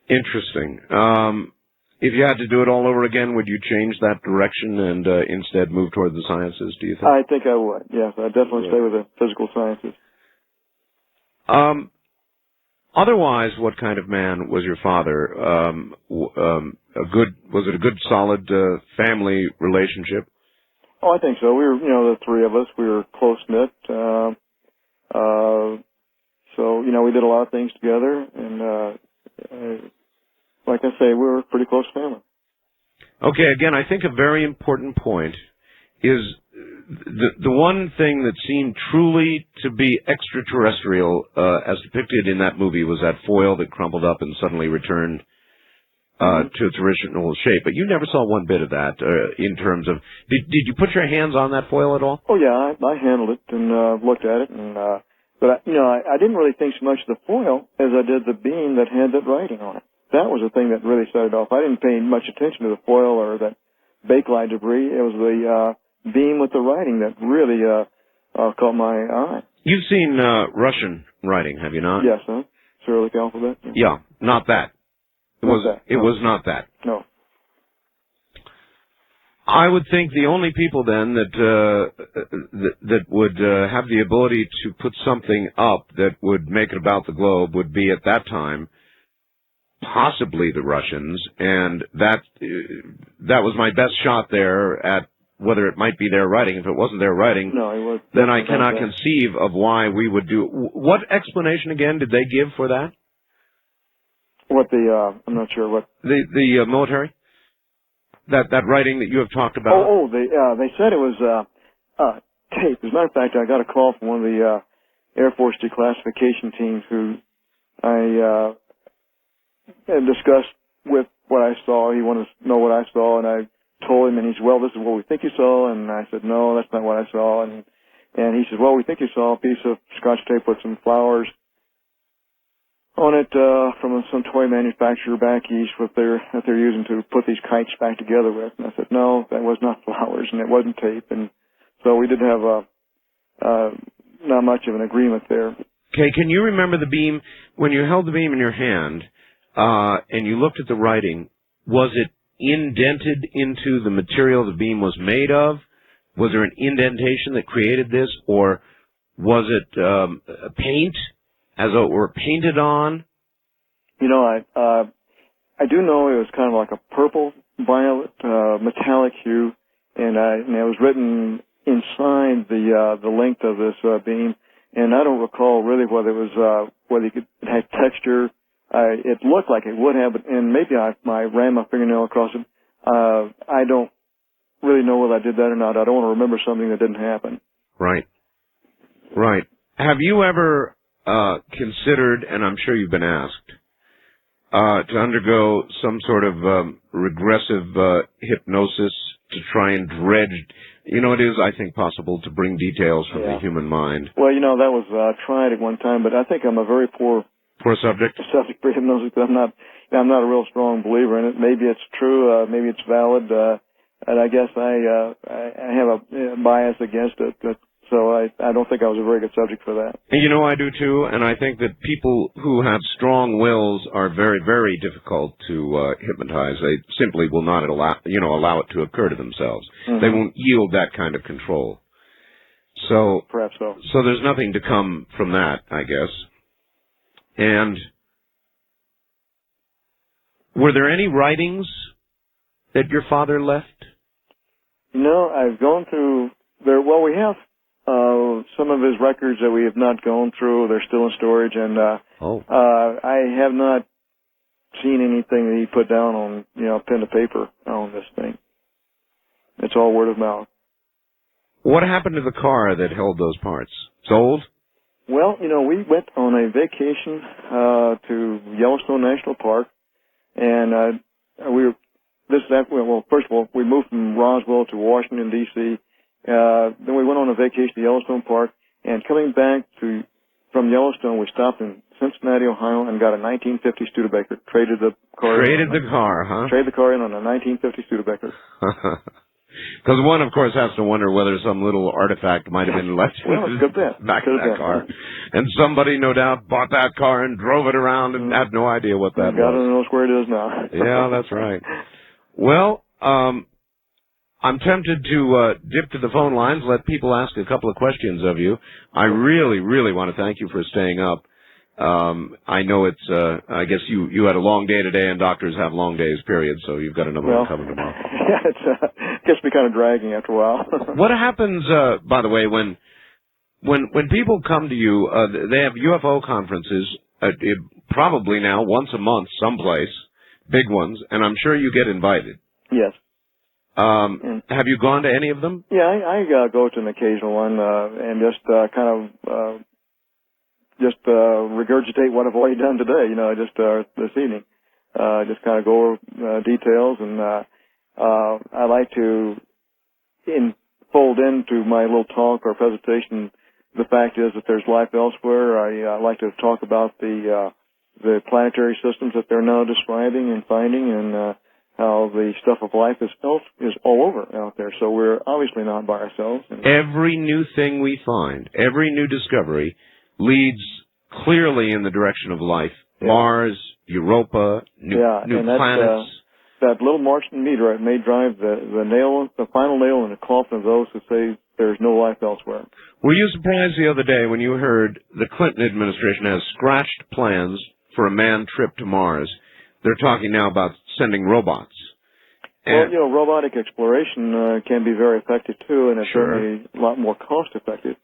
Speaker 2: Interesting. If you had to do it all over again, would you change that direction and instead move toward the sciences, do you think?
Speaker 3: I think I would, yes. I'd definitely stay with the physical sciences.
Speaker 2: Otherwise, what kind of man was your father? Was it a good, solid family relationship?
Speaker 3: Oh, I think so. We were, the three of us, we were close-knit. So, we did a lot of things together, and like I say, we were a pretty close family.
Speaker 2: Okay, again, I think a very important point is the one thing that seemed truly to be extraterrestrial, as depicted in that movie, was that foil that crumpled up and suddenly returned to its original shape. But you never saw one bit of that in terms of... Did you put your hands on that foil at all?
Speaker 3: Oh, yeah, I handled it and looked at it. But I didn't really think so much of the foil as I did the beam that had that writing on it. That was the thing that really set it off. I didn't pay much attention to the foil or that bakelite debris. It was the beam with the writing that really caught my eye.
Speaker 2: You've seen Russian writing, have you not?
Speaker 3: Yes, huh? Cyrillic alphabet?
Speaker 2: Yeah, not that. It was not that.
Speaker 3: No.
Speaker 2: I would think the only people then that would have the ability to put something up that would make it about the globe would be at that time possibly the Russians, and that was my best shot there at whether it might be their writing. If it wasn't their writing, then I cannot conceive of why we would do. What explanation again did they give for that?
Speaker 3: What I'm not sure what
Speaker 2: the military. That writing that you have talked about?
Speaker 3: They said it was tape. As a matter of fact, I got a call from one of the Air Force declassification teams who I had discussed with what I saw. He wanted to know what I saw, and I told him, and he said, well, this is what we think you saw, and I said, no, that's not what I saw, and he said, well, we think you saw a piece of Scotch tape with some flowers on it from some toy manufacturer back east that they're using to put these kites back together with. And I said, no, that was not flowers, and it wasn't tape. And so we did have not much of an agreement there.
Speaker 2: Okay, can you remember the beam, when you held the beam in your hand and you looked at the writing, was it indented into the material the beam was made of? Was there an indentation that created this, or was it paint? As though it were painted on?
Speaker 3: You know, I do know it was kind of like a purple, violet, metallic hue, and it was written inside the length of this beam. And I don't recall really whether it was whether it had texture. It looked like it would have, and maybe I ran my fingernail across it. I don't really know whether I did that or not. I don't want to remember something that didn't happen.
Speaker 2: Right. Have you ever considered, and I'm sure you've been asked, to undergo some sort of regressive hypnosis to try and dredge? You know, it is, I think, possible to bring details from the human mind.
Speaker 3: Well, you know, that was tried at one time, but I think I'm a very poor subject for hypnosis. I'm not a real strong believer in it. Maybe it's true, maybe it's valid, and I guess I have a bias against it. But so I don't think I was a very good subject for that.
Speaker 2: And you know, I do too, and I think that people who have strong wills are very, very difficult to hypnotize. They simply will not allow it to occur to themselves. Mm-hmm. They won't yield that kind of control. So
Speaker 3: perhaps so.
Speaker 2: So there's nothing to come from that, I guess. And were there any writings that your father left?
Speaker 3: No, I've gone through there. Well, we have some of his records that we have not gone through. They're still in storage, and I have not seen anything that he put down on, pen to paper on this thing. It's all word of mouth.
Speaker 2: What happened to the car that held those parts? Sold?
Speaker 3: Well, we went on a vacation to Yellowstone National Park, and first of all, we moved from Roswell to Washington, D.C., then we went on a vacation to Yellowstone Park, and coming back from Yellowstone, we stopped in Cincinnati, Ohio, and got a 1950 Studebaker. Traded the car, huh? Traded the car in on a 1950 Studebaker.
Speaker 2: Because one, of course, has to wonder whether some little artifact might have been left back in that car. And somebody, no doubt, bought that car and drove it around and had no idea what that was.
Speaker 3: God only knows where it is now.
Speaker 2: Yeah, that's right. Well, I'm tempted to dip to the phone lines, let people ask a couple of questions of you. I really, really want to thank you for staying up. I know it's, I guess you had a long day today, and doctors have long days, period, so you've got another one coming tomorrow.
Speaker 3: Yeah, it gets me kind of dragging after a while.
Speaker 2: What happens, by the way, when people come to you, they have UFO conferences, probably now once a month someplace, big ones, and I'm sure you get invited.
Speaker 3: Yes.
Speaker 2: Have you gone to any of them?
Speaker 3: Yeah, I go to an occasional one, and just regurgitate what I've already done today, just this evening. Just kind of go over details, and I like to fold into my little talk or presentation the fact is that there's life elsewhere. I like to talk about the planetary systems that they're now describing and finding, and how the stuff of life is all over out there. So we're obviously not by ourselves.
Speaker 2: Every new thing we find, every new discovery leads clearly in the direction of life. Yeah. Mars, Europa, new planets.
Speaker 3: That little Martian meteorite may drive the final nail in the coffin of those who say there's no life elsewhere.
Speaker 2: Were you surprised the other day when you heard the Clinton administration has scratched plans for a manned trip to Mars? They're talking now about sending robots.
Speaker 3: Well, robotic exploration can be very effective, too, and it's certainly a lot more cost-effective.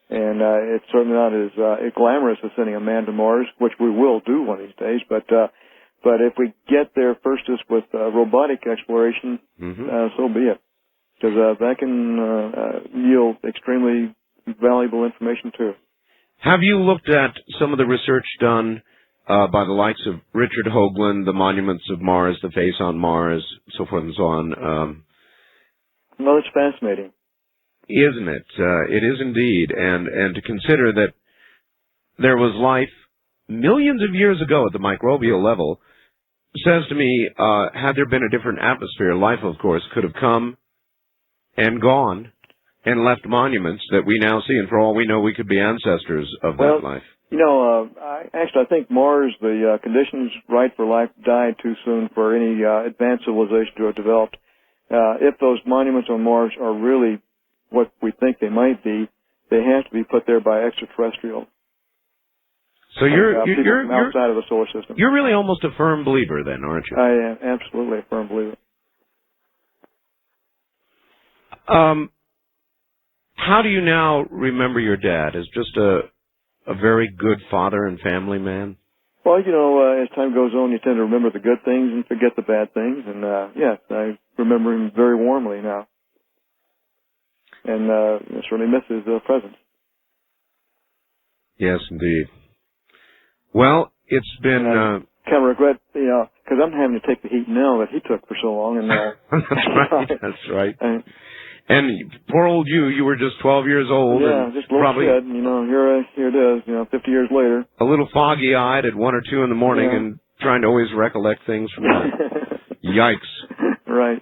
Speaker 3: And it's certainly not as glamorous as sending a man to Mars, which we will do one of these days. But if we get there first just with robotic exploration, so be it. Because that can yield extremely valuable information, too.
Speaker 2: Have you looked at some of the research done by the likes of Richard Hoagland, the monuments of Mars, the face on Mars, so forth and so on?
Speaker 3: Well, it's fascinating.
Speaker 2: Isn't it? It is indeed. And to consider that there was life millions of years ago at the microbial level says to me, had there been a different atmosphere, life, of course, could have come and gone and left monuments that we now see. And for all we know, we could be ancestors of that life.
Speaker 3: I think Mars, the conditions right for life died too soon for any advanced civilization to have developed. If those monuments on Mars are really what we think they might be, they have to be put there by extraterrestrial.
Speaker 2: So you're
Speaker 3: outside of the solar system.
Speaker 2: You're really almost a firm believer, then, aren't you?
Speaker 3: I am absolutely a firm believer.
Speaker 2: How do you now remember your dad? As just a very good father and family man?
Speaker 3: Well, as time goes on, you tend to remember the good things and forget the bad things. And, yes, I remember him very warmly now. And I certainly miss his presence.
Speaker 2: Yes, indeed. Well, it's been...
Speaker 3: kind of regret, because I'm having to take the heat now that he took for so long. And
Speaker 2: That's right. And poor old you were just 12 years old.
Speaker 3: Yeah, just a little kid. Here it is, 50 years later.
Speaker 2: A little foggy-eyed at 1 or 2 in the morning and trying to always recollect things from that. Yikes.
Speaker 3: Right.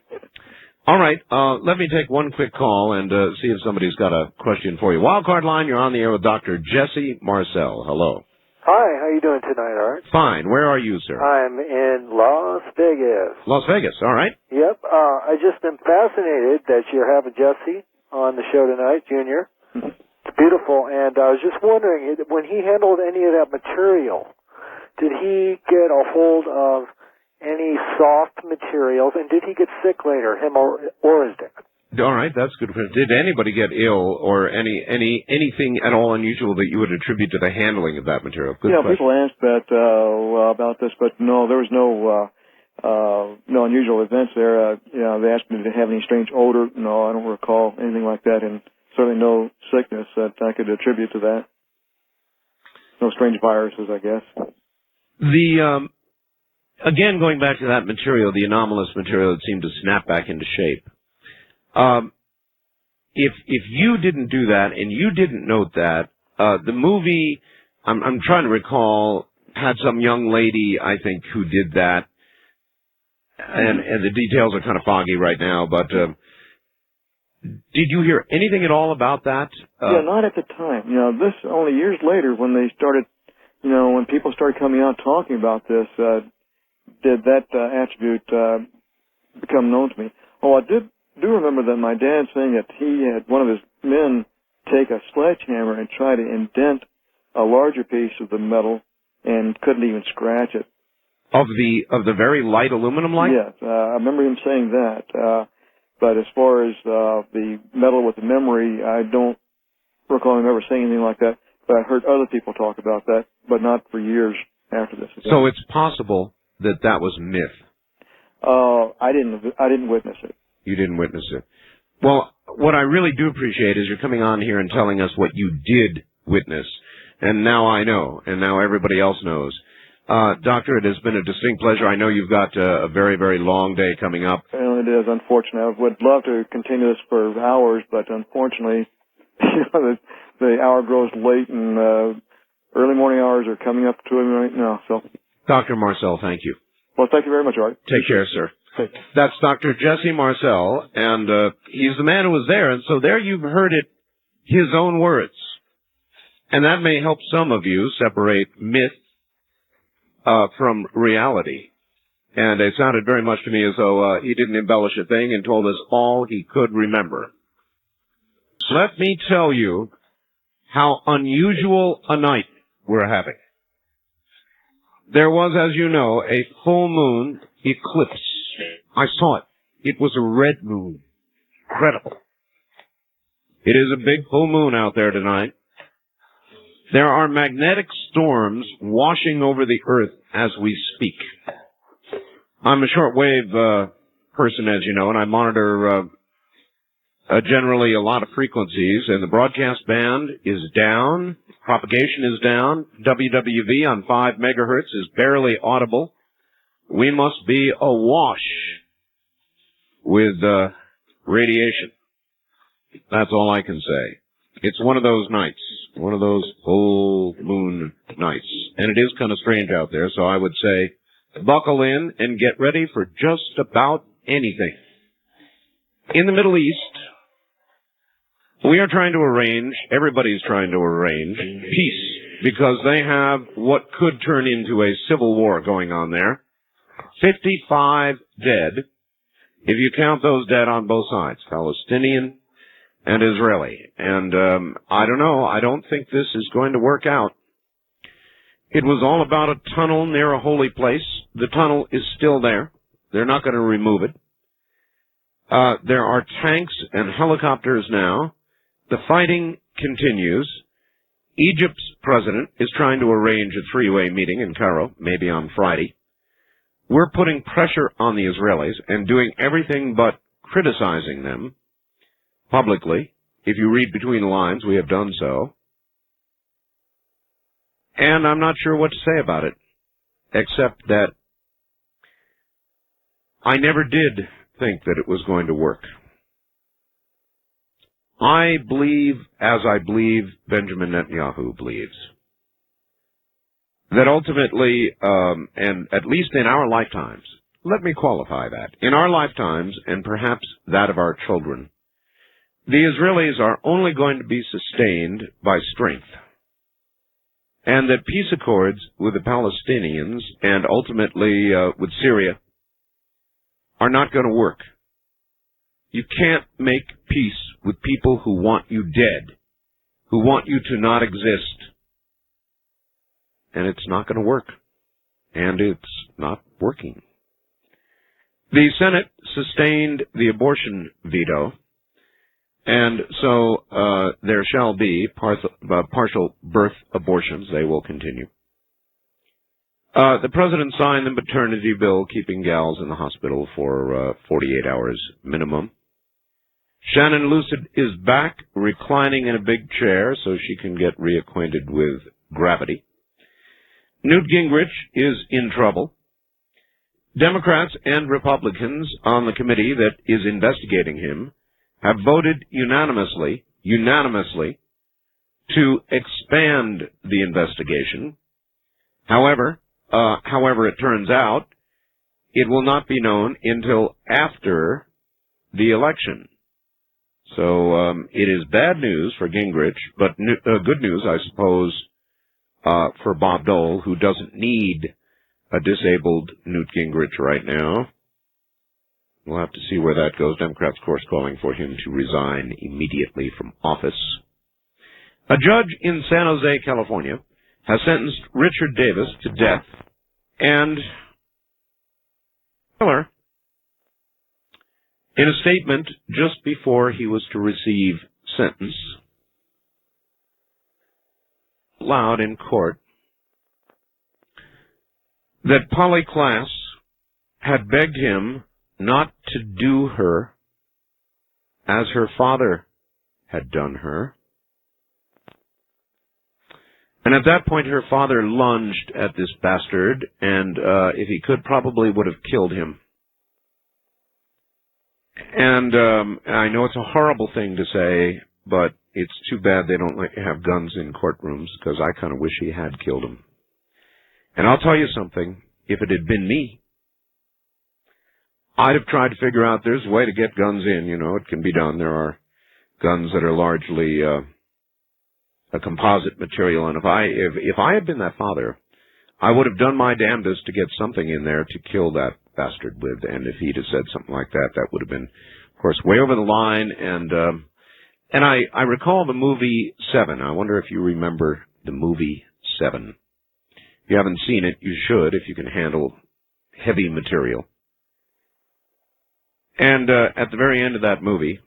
Speaker 2: All right, let me take one quick call and see if somebody's got a question for you. Wildcard line, you're on the air with Dr. Jesse Marcel. Hello.
Speaker 4: Hi, how you doing tonight, Art?
Speaker 2: Fine. Where are you, sir?
Speaker 4: I'm in Las Vegas.
Speaker 2: Las Vegas, all right.
Speaker 4: Yep. I just am fascinated that you're having Jesse on the show tonight, Junior. It's beautiful, and I was just wondering, when he handled any of that material, did he get a hold of any soft materials, and did he get sick later, him or his dad?
Speaker 2: All right, that's good. Did anybody get ill or anything at all unusual that you would attribute to the handling of that material? Good question.
Speaker 3: People asked that about this, but no, there was no unusual events there. They asked me, did it have any strange odor? No, I don't recall anything like that, and certainly no sickness that I could attribute to that. No strange viruses, I guess.
Speaker 2: Again, going back to that material, the anomalous material that seemed to snap back into shape. If you didn't do that and you didn't note that, the movie, I'm trying to recall, had some young lady, I think, who did that, and the details are kind of foggy right now, but did you hear anything at all about that?
Speaker 3: Not at the time. This only years later when they started, when people started coming out talking about this, did that attribute become known to me. Oh, I do remember that my dad saying that he had one of his men take a sledgehammer and try to indent a larger piece of the metal and couldn't even scratch it.
Speaker 2: Of the very light aluminum light?
Speaker 3: Yes, I remember him saying that. But as far as the metal with the memory, I don't recall him ever saying anything like that. But I heard other people talk about that, but not for years after this.
Speaker 2: So it's possible that was myth.
Speaker 3: I didn't witness it.
Speaker 2: You didn't witness it. Well, what I really do appreciate is you're coming on here and telling us what you did witness. And now I know, and now everybody else knows. Doctor, it has been a distinct pleasure. I know you've got a very, very long day coming up.
Speaker 3: Well, it is, unfortunately. I would love to continue this for hours, but unfortunately, the hour grows late, and early morning hours are coming up to me right now. So,
Speaker 2: Dr. Marcel, thank you.
Speaker 3: Well, thank you very much, Art.
Speaker 2: Take care, sir. That's Dr. Jesse Marcel, and he's the man who was there. And so there you've heard it, his own words. And that may help some of you separate myth from reality. And it sounded very much to me as though he didn't embellish a thing and told us all he could remember. Let me tell you how unusual a night we're having. There was, as you know, a full moon eclipse. I saw it. It was a red moon. Incredible. It is a big full moon out there tonight. There are magnetic storms washing over the earth as we speak. I'm a shortwave person, as you know, and I monitor generally a lot of frequencies, and the broadcast band is down, propagation is down, WWV on 5 megahertz is barely audible. We must be awash with radiation. That's all I can say. It's one of those nights, one of those full moon nights, and it is kind of strange out there, so I would say buckle in and get ready for just about anything. In the Middle East, we are trying to arrange, everybody's trying to arrange peace, because they have what could turn into a civil war going on there. 55 dead, if you count those dead on both sides, Palestinian and Israeli. And I don't know, I don't think this is going to work out. It was all about a tunnel near a holy place. The tunnel is still there. They're not going to remove it. There are tanks and helicopters now. The fighting continues. Egypt's president is trying to arrange a three-way meeting in Cairo, maybe on Friday. We're putting pressure on the Israelis and doing everything but criticizing them publicly. If you read between the lines, we have done so. And I'm not sure what to say about it, except that I never did think that it was going to work. I believe, as I believe Benjamin Netanyahu believes, that ultimately, and at least in our lifetimes, let me qualify that, in our lifetimes, and perhaps that of our children, the Israelis are only going to be sustained by strength, and that peace accords with the Palestinians and ultimately with Syria are not going to work. You can't make peace with people who want you dead, who want you to not exist. And it's not going to work. And it's not working. The Senate sustained the abortion veto, and so there shall be partial birth abortions. They will continue. The president signed the maternity bill, keeping gals in the hospital for 48 hours minimum. Shannon Lucid is back, reclining in a big chair so she can get reacquainted with gravity. Newt Gingrich is in trouble. Democrats and Republicans on the committee that is investigating him have voted unanimously to expand the investigation. However, it turns out, it will not be known until after the election. So it is bad news for Gingrich, but good news, I suppose, for Bob Dole, who doesn't need a disabled Newt Gingrich right now. We'll have to see where that goes. Democrats, of course, calling for him to resign immediately from office. A judge in San Jose, California, has sentenced Richard Davis to death, and Miller, in a statement just before he was to receive sentence, loud in court, that Polly Klaas had begged him not to do her as her father had done her. And at that point, her father lunged at this bastard, and if he could, probably would have killed him. And I know it's a horrible thing to say, but it's too bad they don't have guns in courtrooms, because I kind of wish he had killed him. And I'll tell you something, if it had been me, I'd have tried to figure out there's a way to get guns in, you know, it can be done. There are guns that are largely a composite material. And if I had been that father, I would have done my damnedest to get something in there to kill that bastard with. And if he'd have said something like that, that would have been, of course, way over the line. And I recall the movie Seven. I wonder if you remember the movie Seven. If you haven't seen it, you should, if you can handle heavy material. And at the very end of that movie,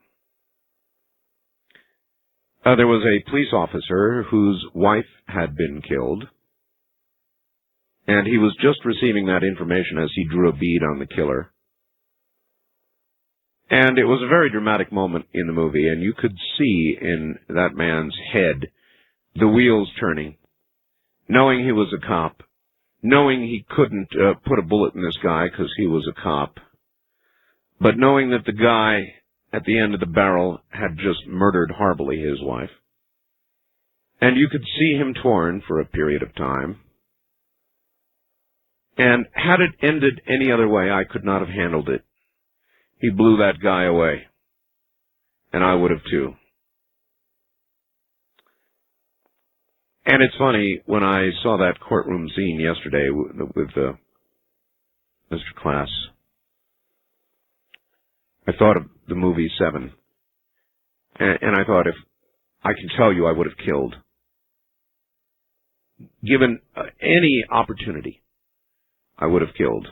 Speaker 2: there was a police officer whose wife had been killed, and he was just receiving that information as he drew a bead on the killer. And it was a very dramatic moment in the movie, and you could see in that man's head the wheels turning, knowing he was a cop, knowing he couldn't put a bullet in this guy because he was a cop, but knowing that the guy at the end of the barrel had just murdered horribly his wife. And you could see him torn for a period of time. And had it ended any other way, I could not have handled it. He blew that guy away. And I would have too. And it's funny, when I saw that courtroom scene yesterday with Mr. Class, I thought of the movie Seven. And I thought, if I can tell you, I would have killed. Given any opportunity, I would have killed.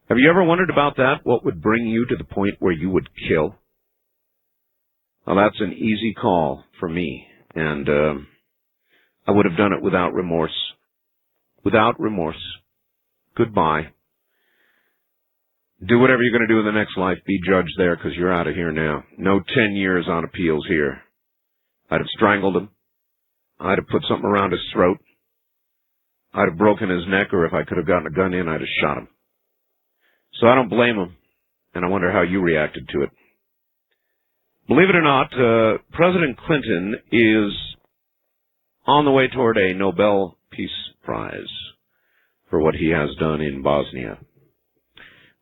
Speaker 2: Have you ever wondered about that? What would bring you to the point where you would kill? Well, that's an easy call for me. And I would have done it without remorse. Without remorse. Goodbye. Do whatever you're going to do in the next life. Be judged there, because you're out of here now. No 10 years on appeals here. I'd have strangled him. I'd have put something around his throat. I'd have broken his neck, or if I could have gotten a gun in, I'd have shot him. So I don't blame him, and I wonder how you reacted to it. Believe it or not, President Clinton is on the way toward a Nobel Peace Prize for what he has done in Bosnia.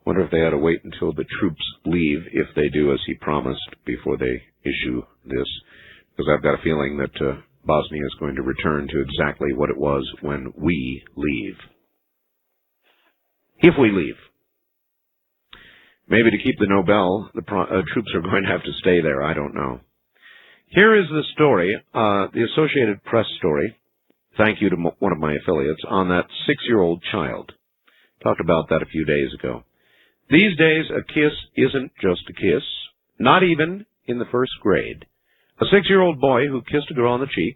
Speaker 2: Wonder if they ought to wait until the troops leave, if they do as he promised, before they issue this. Because I've got a feeling that Bosnia is going to return to exactly what it was when we leave. If we leave. Maybe to keep the Nobel, the troops are going to have to stay there. I don't know. Here is the story, the Associated Press story. Thank you to one of my affiliates, on that 6-year-old child. Talked about that a few days ago. These days, a kiss isn't just a kiss, not even in the first grade. A 6-year-old boy who kissed a girl on the cheek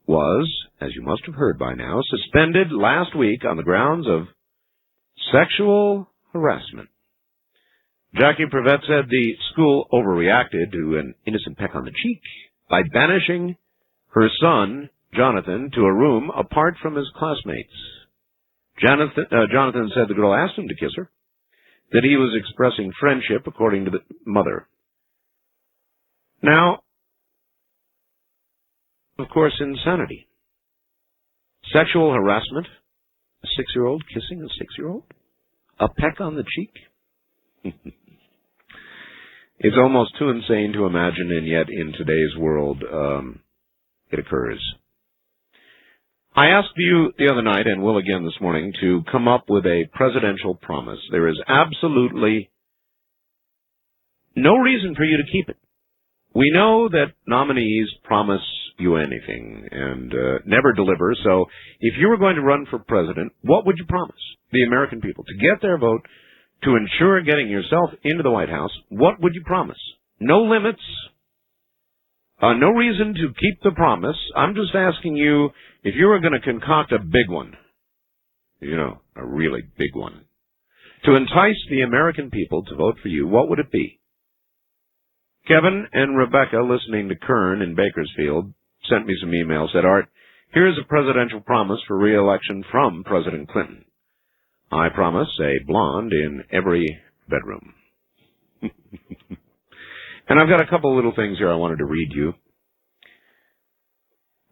Speaker 2: was, as you must have heard by now, suspended last week on the grounds of sexual harassment. Jackie Prevet said the school overreacted to an innocent peck on the cheek by banishing her son, Jonathan, to a room apart from his classmates. Jonathan said the girl asked him to kiss her, that he was expressing friendship, according to the mother. Now, of course, insanity. Sexual harassment? A 6-year-old kissing a 6-year-old? A peck on the cheek? It's almost too insane to imagine, and yet in today's world, it occurs. I asked you the other night, and will again this morning, to come up with a presidential promise. There is absolutely no reason for you to keep it. We know that nominees promise you anything and never deliver, so if you were going to run for president, what would you promise the American people to get their vote, to ensure getting yourself into the White House? What would you promise? No limits. No reason to keep the promise. I'm just asking you, if you were going to concoct a big one, you know, a really big one, to entice the American people to vote for you, what would it be? Kevin and Rebecca, listening to Kern in Bakersfield, sent me some emails, said, Art, here's a presidential promise for re-election from President Clinton. I promise a blonde in every bedroom. And I've got a couple little things here I wanted to read you.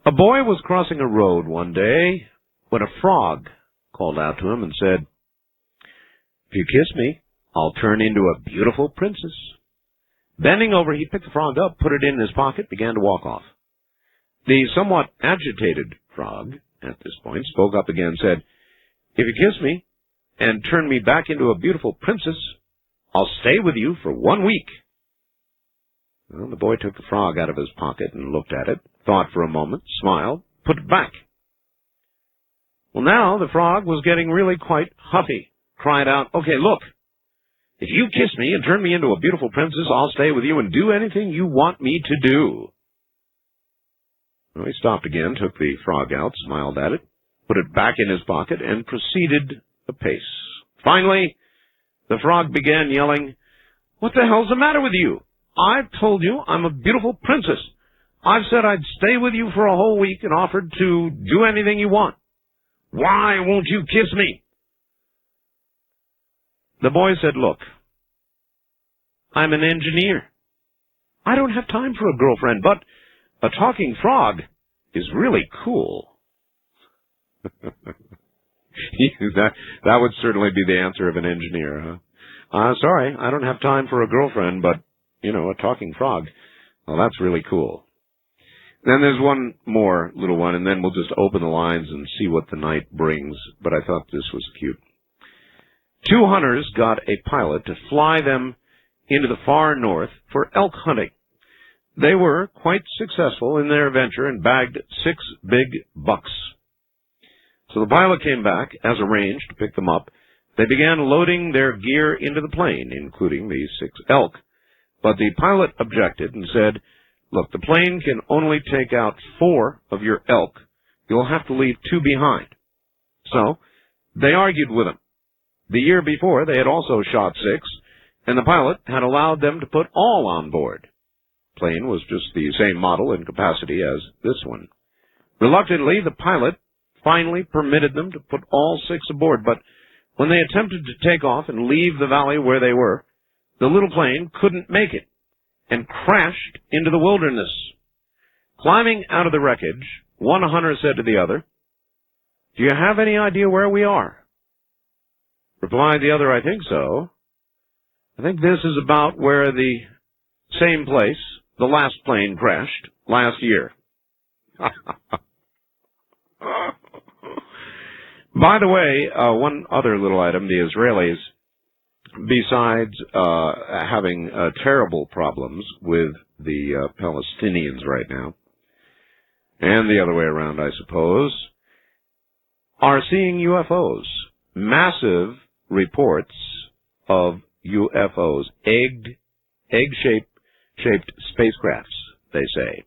Speaker 2: A boy was crossing a road one day when a frog called out to him and said, if you kiss me, I'll turn into a beautiful princess. Bending over, he picked the frog up, put it in his pocket, began to walk off. The somewhat agitated frog, at this point, spoke up again and said, "If you kiss me and turn me back into a beautiful princess, I'll stay with you for 1 week." Well, the boy took the frog out of his pocket and looked at it, thought for a moment, smiled, put it back. Well, now the frog was getting really quite huffy, cried out, "Okay, look, if you kiss me and turn me into a beautiful princess, I'll stay with you and do anything you want me to do." Well, he stopped again, took the frog out, smiled at it, put it back in his pocket, and proceeded apace. Finally, the frog began yelling, "What the hell's the matter with you? I've told you I'm a beautiful princess. I've said I'd stay with you for a whole week and offered to do anything you want. Why won't you kiss me?" The boy said, "Look, I'm an engineer. I don't have time for a girlfriend, but a talking frog is really cool." That would certainly be the answer of an engineer, huh? Sorry, I don't have time for a girlfriend, but, a talking frog. Well, that's really cool. Then there's one more little one, and then we'll just open the lines and see what the night brings, but I thought this was cute. 2 hunters got a pilot to fly them into the far north for elk hunting. They were quite successful in their venture and bagged 6 big bucks. So the pilot came back, as arranged, to pick them up. They began loading their gear into the plane, including the 6 elk. But the pilot objected and said, "Look, the plane can only take out 4 of your elk. You'll have to leave 2 behind." So they argued with him. The year before, they had also shot 6, and the pilot had allowed them to put all on board. The plane was just the same model and capacity as this one. Reluctantly, the pilot finally permitted them to put all 6 aboard, but when they attempted to take off and leave the valley where they were, the little plane couldn't make it and crashed into the wilderness. Climbing out of the wreckage, one hunter said to the other, "Do you have any idea where we are?" Replied the other, "I think so. I think this is about where the same place the last plane crashed last year." By the way, one other little item, the Israelis, besides having terrible problems with the Palestinians right now, and the other way around, I suppose, are seeing UFOs. Massive reports of UFOs, egg-shaped spacecrafts, they say.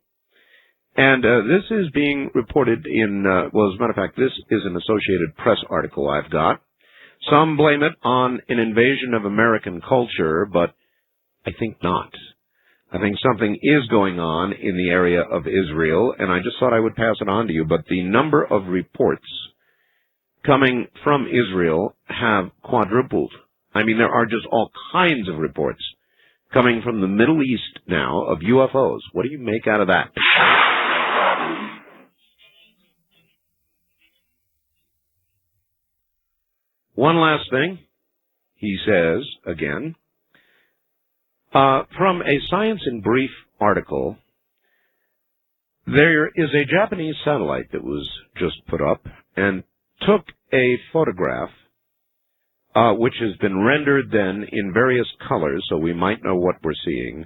Speaker 2: And this is being reported in, well, as a matter of fact, this is an Associated Press article I've got. Some blame it on an invasion of American culture, but I think not. I think something is going on in the area of Israel, and I just thought I would pass it on to you. But the number of reports coming from Israel have quadrupled. I mean, there are just all kinds of reports coming from the Middle East now of UFOs. What do you make out of that? One last thing, he says, again, from a Science in Brief article, there is a Japanese satellite that was just put up and took a photograph, which has been rendered then in various colors, so we might know what we're seeing,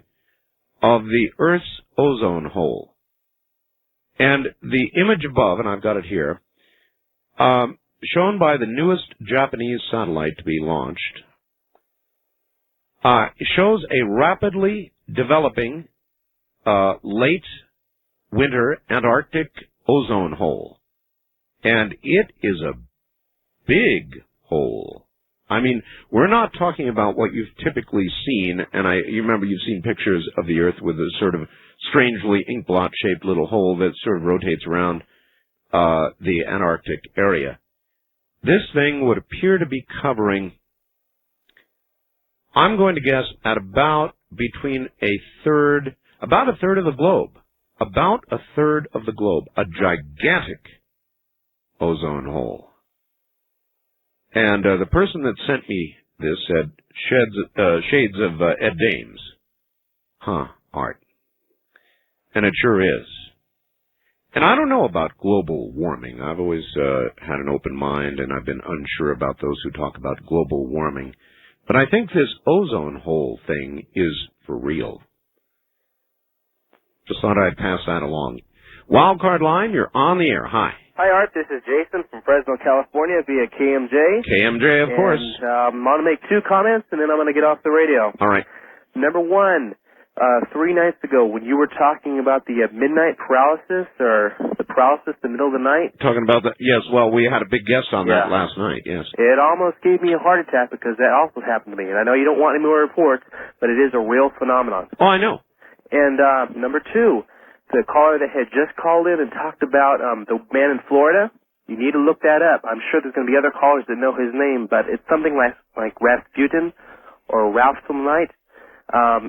Speaker 2: of the Earth's ozone hole. And the image above, and I've got it here, shown by the newest Japanese satellite to be launched, shows a rapidly developing late winter Antarctic ozone hole. And it is a big hole. I mean, we're not talking about what you've typically seen, and you remember you've seen pictures of the Earth with a sort of strangely inkblot-shaped little hole that sort of rotates around the Antarctic area. This thing would appear to be covering, I'm going to guess, at about between about a third of the globe. About a third of the globe. A gigantic ozone hole. And the person that sent me this said, shades of Ed Dames. Huh, Art. And it sure is. And I don't know about global warming. I've always had an open mind, and I've been unsure about those who talk about global warming. But I think this ozone hole thing is for real. Just thought I'd pass that along. Wildcard line, you're on the air. Hi.
Speaker 5: Hi, Art. This is Jason from Fresno, California via KMJ.
Speaker 2: KMJ, of course.
Speaker 5: I want to make 2 comments, and then I'm going to get off the radio.
Speaker 2: All right.
Speaker 5: Number 1, 3 nights ago, when you were talking about the midnight paralysis, or the paralysis in the middle of the night.
Speaker 2: Talking about that? Yes, well, we had a big guest on that last night, yes.
Speaker 5: It almost gave me a heart attack because that also happened to me. And I know you don't want any more reports, but it is a real phenomenon.
Speaker 2: Oh, I know.
Speaker 5: And number 2, the caller that had just called in and talked about the man in Florida, you need to look that up. I'm sure there's going to be other callers that know his name, but it's something like Rasputin or Ralph some night.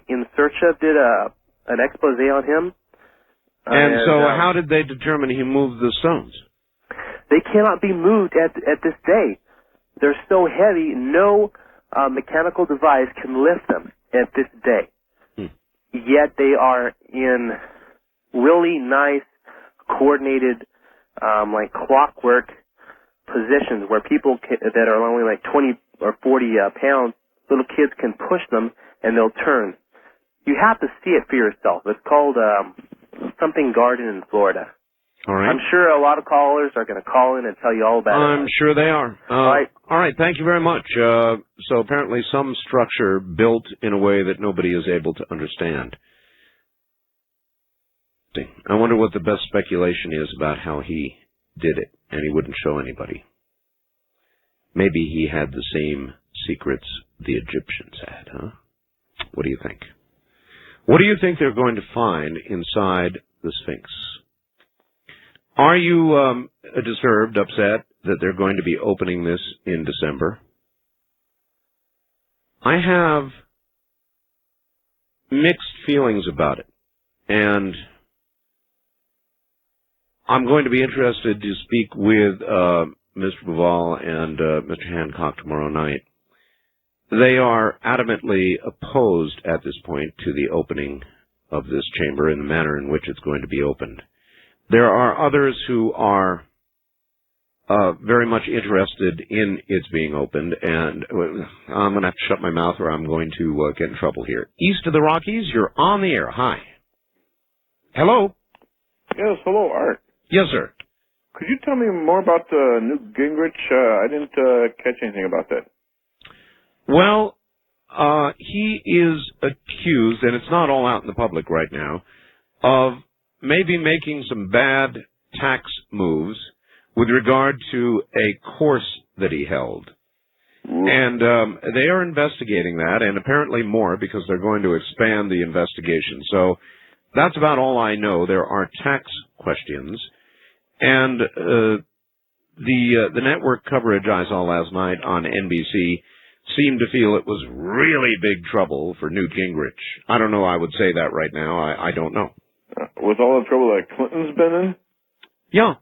Speaker 5: In Search Of did an expose on him.
Speaker 2: And so how did they determine he moved the stones?
Speaker 5: They cannot be moved at this day. They're so heavy, no mechanical device can lift them at this day. Yet they are in really nice, coordinated, like clockwork positions where people that are only like 20 or 40 pounds, little kids can push them and they'll turn. You have to see it for yourself. It's called something garden in Florida.
Speaker 2: All right.
Speaker 5: I'm sure a lot of callers are going to call in and tell you all about it.
Speaker 2: I'm sure they are.
Speaker 5: All
Speaker 2: right. Thank you very much. So apparently some structure built in a way that nobody is able to understand. I wonder what the best speculation is about how he did it, and he wouldn't show anybody. Maybe he had the same secrets the Egyptians had, huh? What do you think? What do you think they're going to find inside the Sphinx? Are you disturbed, upset that they're going to be opening this in December? I have mixed feelings about it, and I'm going to be interested to speak with Mr. Buvall and Mr. Hancock tomorrow night. They are adamantly opposed at this point to the opening of this chamber in the manner in which it's going to be opened. There are others who are very much interested in its being opened, and I'm going to have to shut my mouth or I'm going to get in trouble here. East of the Rockies, you're on the air. Hi. Hello?
Speaker 6: Yes, hello, Art.
Speaker 2: Yes, sir.
Speaker 6: Could you tell me more about Newt Gingrich? I didn't catch anything about that.
Speaker 2: Well, he is accused, and it's not all out in the public right now, of maybe making some bad tax moves with regard to a course that he held. And they are investigating that, and apparently more, because they're going to expand the investigation. So that's about all I know. There are tax questions. And the network coverage I saw last night on NBC seemed to feel it was really big trouble for Newt Gingrich. I don't know I would say that right now. I don't know.
Speaker 6: With all the trouble that Clinton's been in?
Speaker 2: Yeah.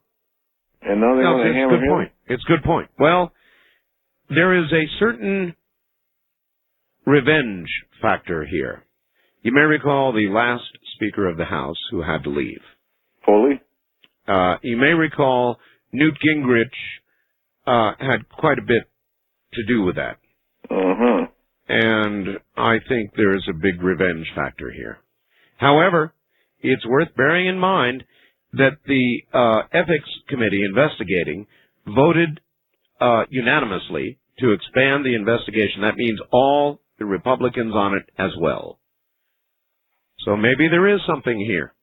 Speaker 6: And now they want to hammer him?
Speaker 2: It's a good point. Well, there is a certain revenge factor here. You may recall the last Speaker of the House who had to leave.
Speaker 6: Foley?
Speaker 2: You may recall Newt Gingrich had quite a bit to do with that.
Speaker 6: Uh-huh.
Speaker 2: And I think there is a big revenge factor here. However, it's worth bearing in mind that the ethics committee investigating voted unanimously to expand the investigation. That means all the Republicans on it as well. So maybe there is something here.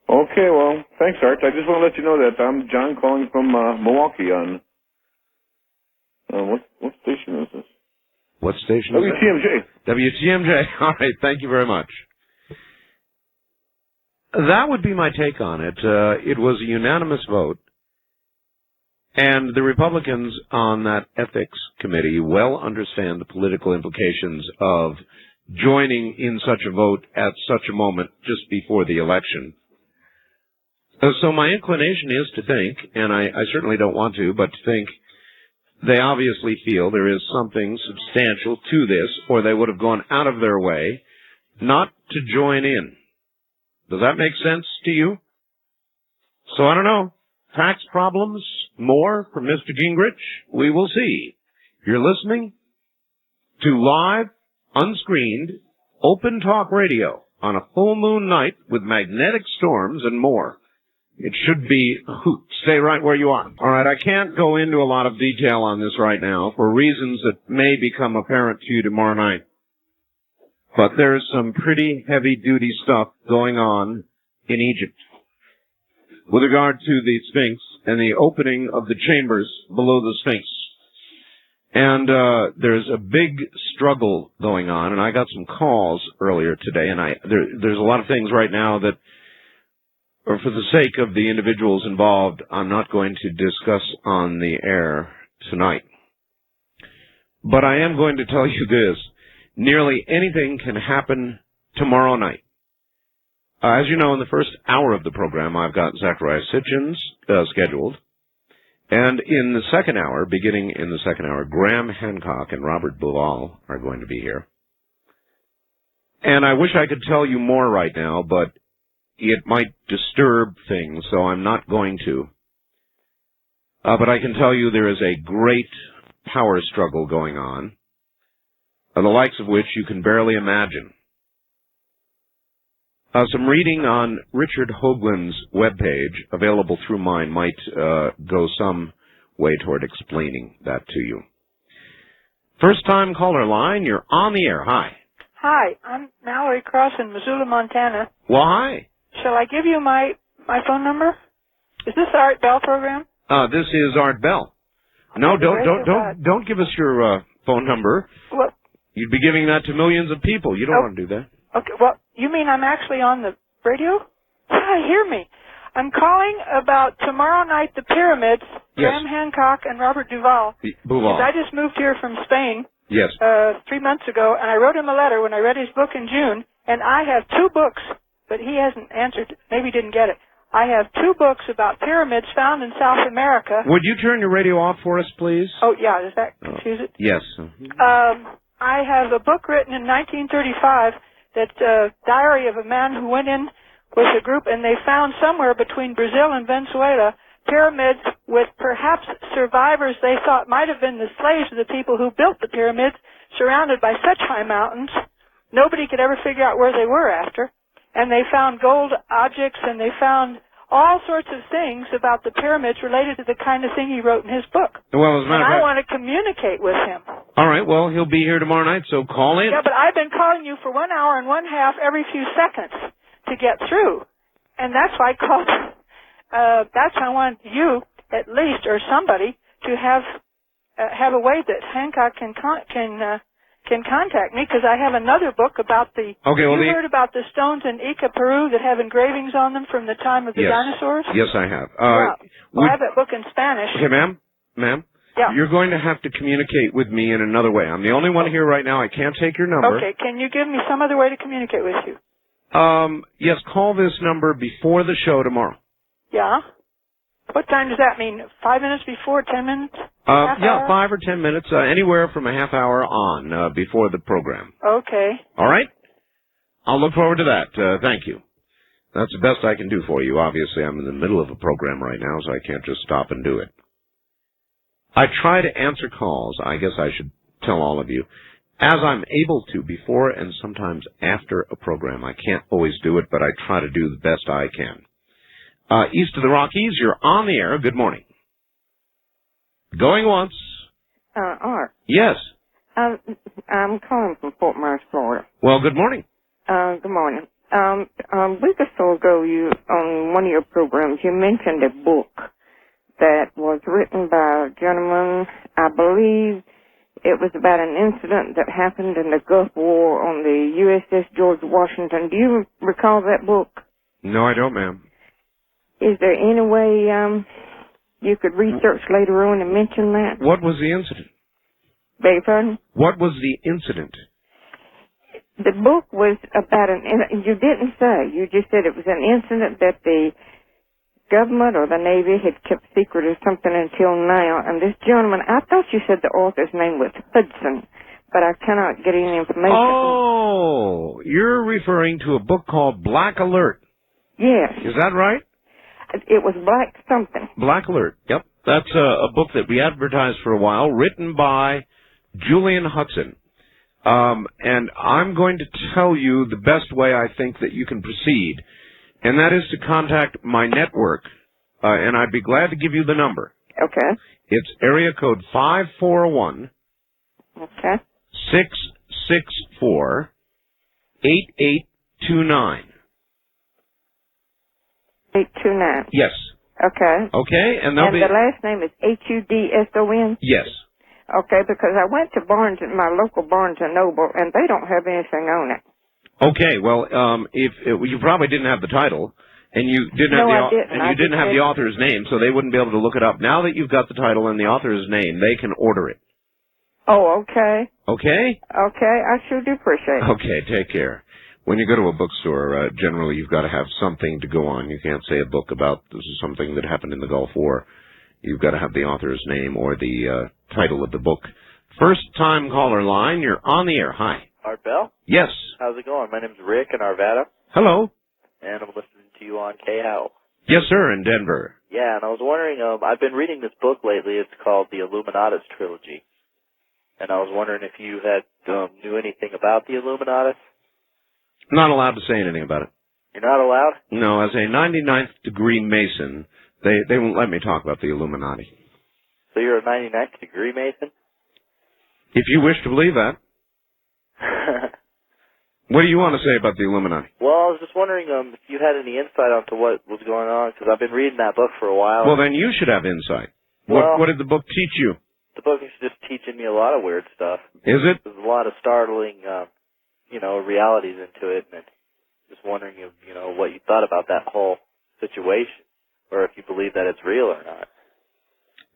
Speaker 6: Okay, well, thanks, Art. I just want to let you know that I'm John calling from Milwaukee on... what station is this?
Speaker 2: What station is
Speaker 6: WTMJ.
Speaker 2: WTMJ. All right, thank you very much. That would be my take on it. It was a unanimous vote, and the Republicans on that ethics committee well understand the political implications of joining in such a vote at such a moment just before the election. So my inclination is to think, and I certainly don't want to, but to think they obviously feel there is something substantial to this, or they would have gone out of their way not to join in. Does that make sense to you? So I don't know. Tax problems? More from Mr. Gingrich? We will see. You're listening to live, unscreened, open talk radio on a full moon night with magnetic storms and more. It should be a hoot. Stay right where you are. All right, I can't go into a lot of detail on this right now for reasons that may become apparent to you tomorrow night. But there's some pretty heavy-duty stuff going on in Egypt with regard to the Sphinx and the opening of the chambers below the Sphinx. And there's a big struggle going on, and I got some calls earlier today, and there's a lot of things right now that, or for the sake of the individuals involved, I'm not going to discuss on the air tonight. But I am going to tell you this. Nearly anything can happen tomorrow night. As you know, in the first hour of the program, I've got Zachariah Sitchin's scheduled. And in the second hour, beginning in the second hour, Graham Hancock and Robert Boval are going to be here. And I wish I could tell you more right now, but it might disturb things, so I'm not going to. But I can tell you there is a great power struggle going on, the likes of which you can barely imagine. Some reading on Richard Hoagland's webpage, available through mine, might go some way toward explaining that to you. First-time caller line, you're on the air. Hi.
Speaker 7: Hi, I'm Mallory Cross in Missoula, Montana.
Speaker 2: Well, hi.
Speaker 7: Shall I give you my phone number? Is this the Art Bell program?
Speaker 2: This is Art Bell. No, don't give us your phone number.
Speaker 7: What?
Speaker 2: You'd be giving that to millions of people. You don't want to do that.
Speaker 7: Okay, well, you mean I'm actually on the radio? Yeah, hear me. I'm calling about tomorrow night, the pyramids,
Speaker 2: yes.
Speaker 7: Graham Hancock and Robert Duvall.
Speaker 2: Because
Speaker 7: I just moved here from Spain.
Speaker 2: Yes.
Speaker 7: 3 months ago, and I wrote him a letter when I read his book in June, and I have 2 books, but he hasn't answered. Maybe he didn't get it. I have 2 books about pyramids found in South America.
Speaker 2: Would you turn your radio off for us, please?
Speaker 7: Oh, yeah. Does that confuse it?
Speaker 2: Yes.
Speaker 7: I have a book written in 1935 that's a diary of a man who went in with a group, and they found somewhere between Brazil and Venezuela pyramids with perhaps survivors they thought might have been the slaves of the people who built the pyramids, surrounded by such high mountains. Nobody could ever figure out where they were after. And they found gold objects, and they found all sorts of things about the pyramids related to the kind of thing he wrote in his book.
Speaker 2: Well, as a matter of fact,
Speaker 7: I want to communicate with him.
Speaker 2: All right, well, he'll be here tomorrow night, so call in.
Speaker 7: Yeah, but I've been calling you for 1 hour and 1/2 every few seconds to get through. And that's why I called. That's why I want you, at least, or somebody, to have a way that Hancock can contact me, because I have another book about the...
Speaker 2: Okay, well,
Speaker 7: you heard about the stones in Ica, Peru that have engravings on them from the time of the dinosaurs?
Speaker 2: Yes, I have.
Speaker 7: I have that book in Spanish.
Speaker 2: Okay, ma'am.
Speaker 7: Yeah.
Speaker 2: You're going to have to communicate with me in another way. I'm the only one here right now. I can't take your number.
Speaker 7: Okay, can you give me some other way to communicate with you?
Speaker 2: Yes, call this number before the show tomorrow.
Speaker 7: Yeah? What time does that mean? 5 minutes before, 10 minutes?
Speaker 2: Yeah, 5 or 10 minutes, anywhere from a half hour on before the program.
Speaker 7: Okay.
Speaker 2: All right? I'll look forward to that. Thank you. That's the best I can do for you. Obviously, I'm in the middle of a program right now, so I can't just stop and do it. I try to answer calls, I guess I should tell all of you, as I'm able to before and sometimes after a program. I can't always do it, but I try to do the best I can. East of the Rockies, you're on the air. Good morning. Going once.
Speaker 8: Art.
Speaker 2: Yes.
Speaker 8: I'm calling from Fort Myers, Florida.
Speaker 2: Well, good morning.
Speaker 8: Good morning. A week or so ago, on one of your programs, you mentioned a book that was written by a gentleman. I believe it was about an incident that happened in the Gulf War on the USS George Washington. Do you recall that book?
Speaker 2: No, I don't, ma'am.
Speaker 8: Is there any way you could research later on and mention that?
Speaker 2: What was the incident?
Speaker 8: Beg your pardon?
Speaker 2: What was the incident?
Speaker 8: The book was about you didn't say. You just said it was an incident that the government or the Navy had kept secret or something until now. And this gentleman, I thought you said the author's name was Hudson, but I cannot get any information.
Speaker 2: Oh, you're referring to a book called Black Alert.
Speaker 8: Yes.
Speaker 2: Is that right?
Speaker 8: It was Black something.
Speaker 2: Black Alert. Yep. That's a book that we advertised for a while, written by Julian Hudson. And I'm going to tell you the best way I think that you can proceed, and that is to contact my network, and I'd be glad to give you the number.
Speaker 8: Okay.
Speaker 2: It's area code 5401
Speaker 8: Okay.
Speaker 2: 664 8829.
Speaker 8: 829.
Speaker 2: Yes.
Speaker 8: Okay.
Speaker 2: Okay, and
Speaker 8: And the last name is Hudson?
Speaker 2: Yes.
Speaker 8: Okay, because I went to my local Barnes and Noble, and they don't have anything on it.
Speaker 2: Okay, well, if you probably didn't have the title, and you didn't have the author's name, so they wouldn't be able to look it up. Now that you've got the title and the author's name, they can order it.
Speaker 8: Oh, okay.
Speaker 2: Okay?
Speaker 8: Okay, I sure do appreciate it.
Speaker 2: Okay, take care. When you go to a bookstore, generally you've got to have something to go on. You can't say a book about this is something that happened in the Gulf War. You've got to have the author's name or the title of the book. First-time caller line, you're on the air. Hi.
Speaker 9: Art Bell?
Speaker 2: Yes.
Speaker 9: How's it going? My name's Rick in Arvada,
Speaker 2: Hello.
Speaker 9: and I'm listening to you on KHOW.
Speaker 2: Yes, sir, in Denver.
Speaker 9: Yeah, and I was wondering, I've been reading this book lately. It's called The Illuminatus Trilogy. And I was wondering if you had knew anything about the Illuminatus.
Speaker 2: Not allowed to say anything about it.
Speaker 9: You're not allowed?
Speaker 2: No, as a 99th degree Mason, they won't let me talk about the Illuminati.
Speaker 9: So you're a 99th degree Mason?
Speaker 2: If you wish to believe that. What do you want to say about the Illuminati?
Speaker 9: Well, I was just wondering if you had any insight onto what was going on, because I've been reading that book for a while.
Speaker 2: Well, then you should have insight.
Speaker 9: Well,
Speaker 2: what did the book teach you?
Speaker 9: The book is just teaching me a lot of weird stuff.
Speaker 2: Is it?
Speaker 9: There's a lot of startling, realities into it, and just wondering if, what you thought about that whole situation, or if you believe that it's real or not.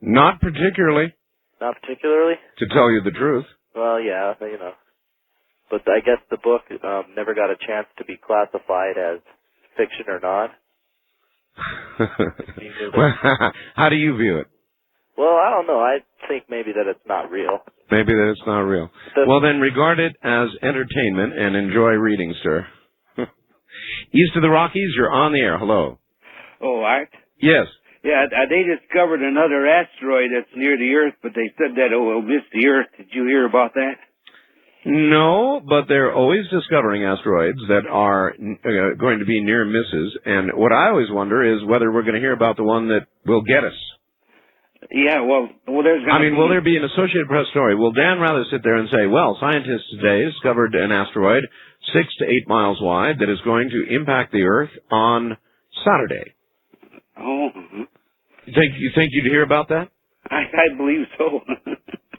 Speaker 2: Not particularly.
Speaker 9: Not particularly?
Speaker 2: To tell you the truth.
Speaker 9: Well, yeah, But I guess the book never got a chance to be classified as fiction or not.
Speaker 2: Well, how do you view it?
Speaker 9: Well, I don't know. I think maybe that it's not real.
Speaker 2: Maybe that it's not real. Well, then regard it as entertainment and enjoy reading, sir. East of the Rockies, you're on the air. Hello.
Speaker 10: Oh, Art?
Speaker 2: Yes.
Speaker 10: Yeah, they discovered another asteroid that's near the Earth, but they said that it'll miss the Earth. Did you hear about that?
Speaker 2: No, but they're always discovering asteroids that are going to be near misses, and what I always wonder is whether we're going to hear about the one that will get us.
Speaker 10: Yeah, well there's going to
Speaker 2: will there be an Associated Press story? Will Dan rather sit there and say, well, scientists today discovered an asteroid 6 to 8 miles wide that is going to impact the Earth on Saturday?
Speaker 10: Oh.
Speaker 2: You think you'd hear about that?
Speaker 10: I believe so.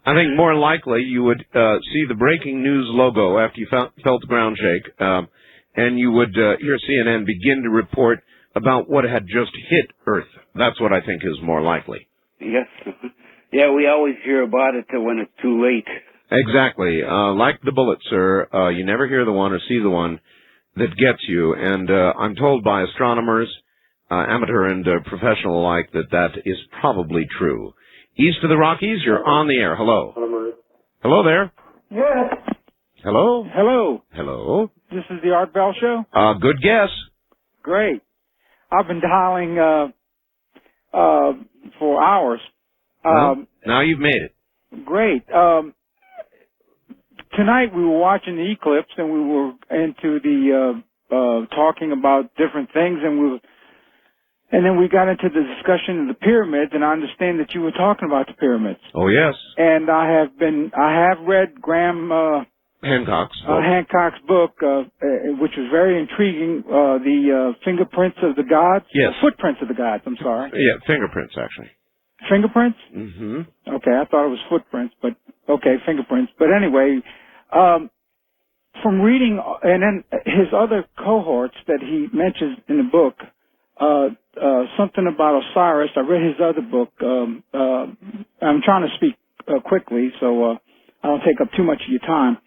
Speaker 2: I think more likely you would see the breaking news logo after you felt the ground shake, and you would hear CNN begin to report about what had just hit Earth. That's what I think is more likely.
Speaker 10: Yes. Yeah, we always hear about it when it's too late.
Speaker 2: Exactly. Like the bullet, sir, you never hear the one or see the one that gets you, and I'm told by astronomers, amateur and professional alike, that is probably true. East of the Rockies, you're on the air. Hello. Hello there.
Speaker 11: Yes.
Speaker 2: Hello.
Speaker 11: Hello.
Speaker 2: Hello.
Speaker 11: This is the Art Bell Show?
Speaker 2: Good guess.
Speaker 11: Great. I've been dialing for hours.
Speaker 2: Well, now you've made it.
Speaker 11: Great. Tonight we were watching the eclipse, and we were into the talking about different things, and then we got into the discussion of the pyramids, and I understand that you were talking about the pyramids.
Speaker 2: Oh, yes.
Speaker 11: And I have read Graham
Speaker 2: Hancock's
Speaker 11: book, which was very intriguing, the fingerprints of the gods?
Speaker 2: Yes.
Speaker 11: Footprints of the gods, I'm sorry.
Speaker 2: Yeah, fingerprints, actually.
Speaker 11: Fingerprints?
Speaker 2: Mm-hmm.
Speaker 11: Okay, I thought it was footprints, but okay, fingerprints. But anyway, from reading, and then his other cohorts that he mentions in the book, something about Osiris. I read his other book. I'm trying to speak quickly, so I don't take up too much of your time.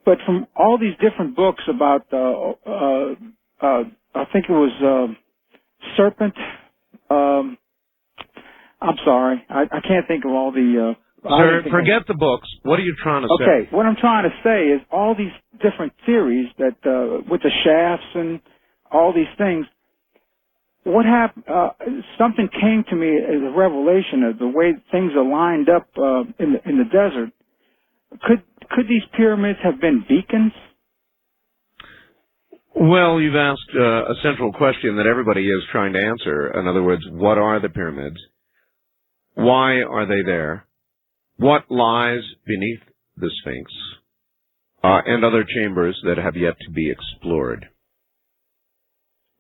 Speaker 11: But from all these different books about, I think it was Serpent. I'm sorry, I can't think of all the.
Speaker 2: Sir, forget the books. What are you trying to say?
Speaker 11: Okay, what I'm trying to say is all these different theories that with the shafts and all these things. what happened? Something came to me as a revelation of the way things are lined up in the desert. Could these pyramids have been beacons?
Speaker 2: Well, you've asked a central question that everybody is trying to answer. In other words, what are the pyramids? Why are they there? What lies beneath the Sphinx? And other chambers that have yet to be explored.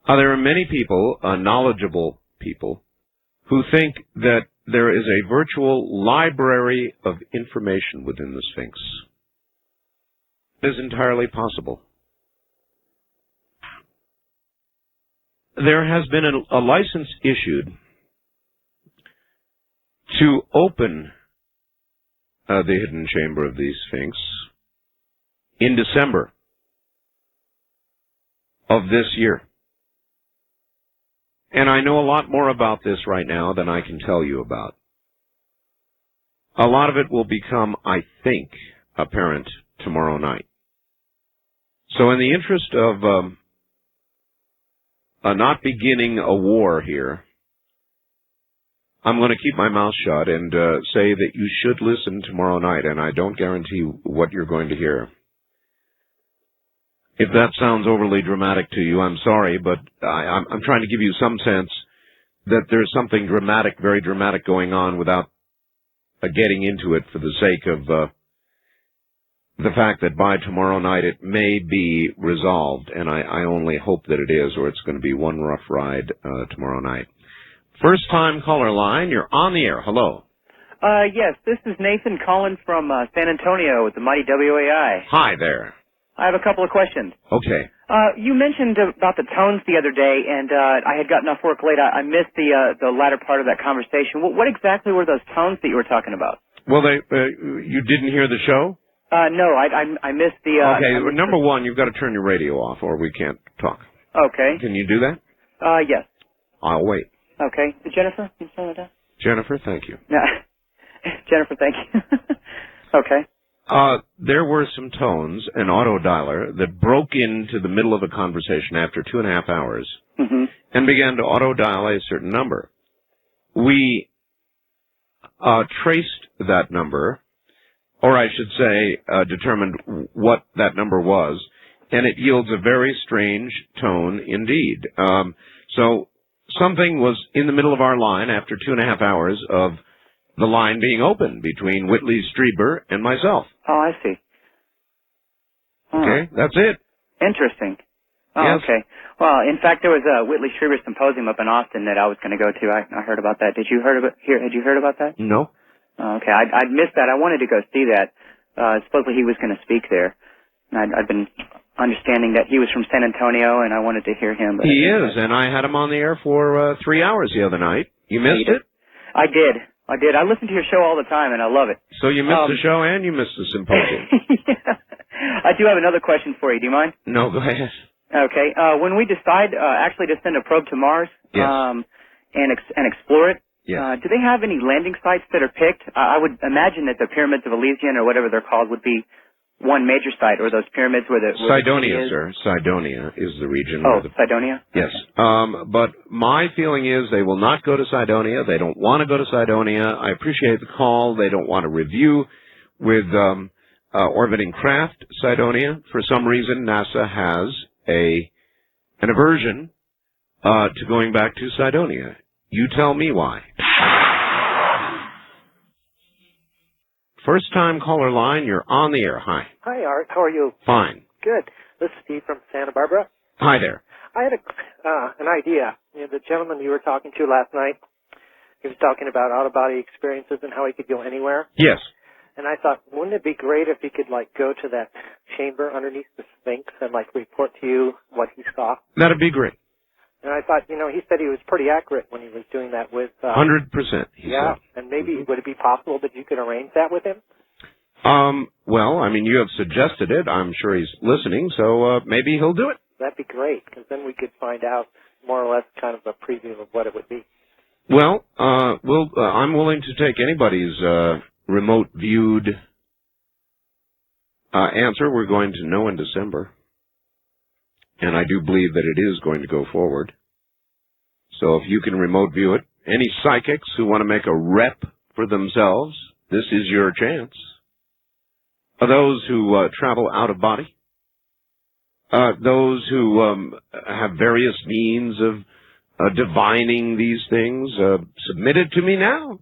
Speaker 2: There are many people, knowledgeable people, who think that there is a virtual library of information within the Sphinx. It is entirely possible. There has been a license issued to open the hidden chamber of the Sphinx in December of this year. And I know a lot more about this right now than I can tell you about. A lot of it will become, I think, apparent tomorrow night. So in the interest of not beginning a war here, I'm going to keep my mouth shut and say that you should listen tomorrow night, and I don't guarantee what you're going to hear. If that sounds overly dramatic to you, I'm sorry, but I'm trying to give you some sense that there's something dramatic, very dramatic going on without getting into it for the sake of the fact that by tomorrow night it may be resolved, and I only hope that it is, or it's going to be one rough ride tomorrow night. First time caller line, you're on the air. Hello.
Speaker 12: Yes, this is Nathan calling from San Antonio with the mighty WAI.
Speaker 2: Hi there.
Speaker 12: I have a couple of questions.
Speaker 2: Okay.
Speaker 12: You mentioned about the tones the other day, and I had gotten off work late. I missed the latter part of that conversation. What exactly were those tones that you were talking about?
Speaker 2: Well, you didn't hear the show?
Speaker 12: No, I missed the...
Speaker 2: okay, number one, you've got to turn your radio off or we can't talk.
Speaker 12: Okay.
Speaker 2: Can you do that?
Speaker 12: Yes.
Speaker 2: I'll wait.
Speaker 12: Okay. Jennifer, can you turn that down?
Speaker 2: Jennifer, thank you.
Speaker 12: Jennifer, thank you. Okay.
Speaker 2: There were some tones, an auto dialer, that broke into the middle of a conversation after 2.5 hours and began to auto dial a certain number. We traced that number, or I should say determined what that number was, and it yields a very strange tone indeed. So something was in the middle of our line after 2.5 hours of the line being open between Whitley Strieber and myself.
Speaker 12: Oh, I see.
Speaker 2: Okay, that's it.
Speaker 12: Interesting. Oh,
Speaker 2: yes.
Speaker 12: Okay. Well, in fact, there was a Whitley Strieber symposium up in Austin that I was going to go to. I heard about that. Had you heard about that?
Speaker 2: No.
Speaker 12: Oh, okay. I'd missed that. I wanted to go see that. Supposedly he was going to speak there. And I'd been understanding that he was from San Antonio, and I wanted to hear him. But
Speaker 2: he is, and I had him on the air for 3 hours the other night. You missed it?
Speaker 12: I did. I listen to your show all the time, and I love it.
Speaker 2: So you missed the show and you missed the symposium.
Speaker 12: Yeah. I do have another question for you. Do you mind?
Speaker 2: No, go ahead.
Speaker 12: Okay. When we decide actually to send a probe to Mars and explore it, do they have any landing sites that are picked? I would imagine that the Pyramids of Elysium, or whatever they're called, would be one major site, or those pyramids where the...
Speaker 2: Cydonia, sir. Cydonia is the region.
Speaker 12: Oh, Cydonia?
Speaker 2: Yes. But my feeling is they will not go to Cydonia. They don't want to go to Cydonia. I appreciate the call. They don't want to review with orbiting craft Cydonia. For some reason, NASA has an aversion to going back to Cydonia. You tell me why. First time caller line, you're on the air. Hi.
Speaker 13: Hi, Art. How are you?
Speaker 2: Fine.
Speaker 13: Good. This is Steve from Santa Barbara.
Speaker 2: Hi there.
Speaker 13: I had an idea. The gentleman you were talking to last night, he was talking about out-of-body experiences and how he could go anywhere.
Speaker 2: Yes.
Speaker 13: And I thought, wouldn't it be great if he could, go to that chamber underneath the Sphinx and, report to you what he saw?
Speaker 2: That'd be great.
Speaker 13: And I thought, he said he was pretty accurate when he was doing that with...
Speaker 2: 100%, he
Speaker 13: yeah,
Speaker 2: said.
Speaker 13: and maybe would it be possible that you could arrange that with him?
Speaker 2: Well, I mean, you have suggested it. I'm sure he's listening, so maybe he'll do it.
Speaker 13: That'd be great, because then we could find out more or less kind of a preview of what it would be.
Speaker 2: Well, I'm willing to take anybody's remote-viewed answer. We're going to know in December. And I do believe that it is going to go forward. So if you can remote view it, any psychics who want to make a rep for themselves, this is your chance. Those who travel out of body, those who have various means of divining these things, submit it to me now.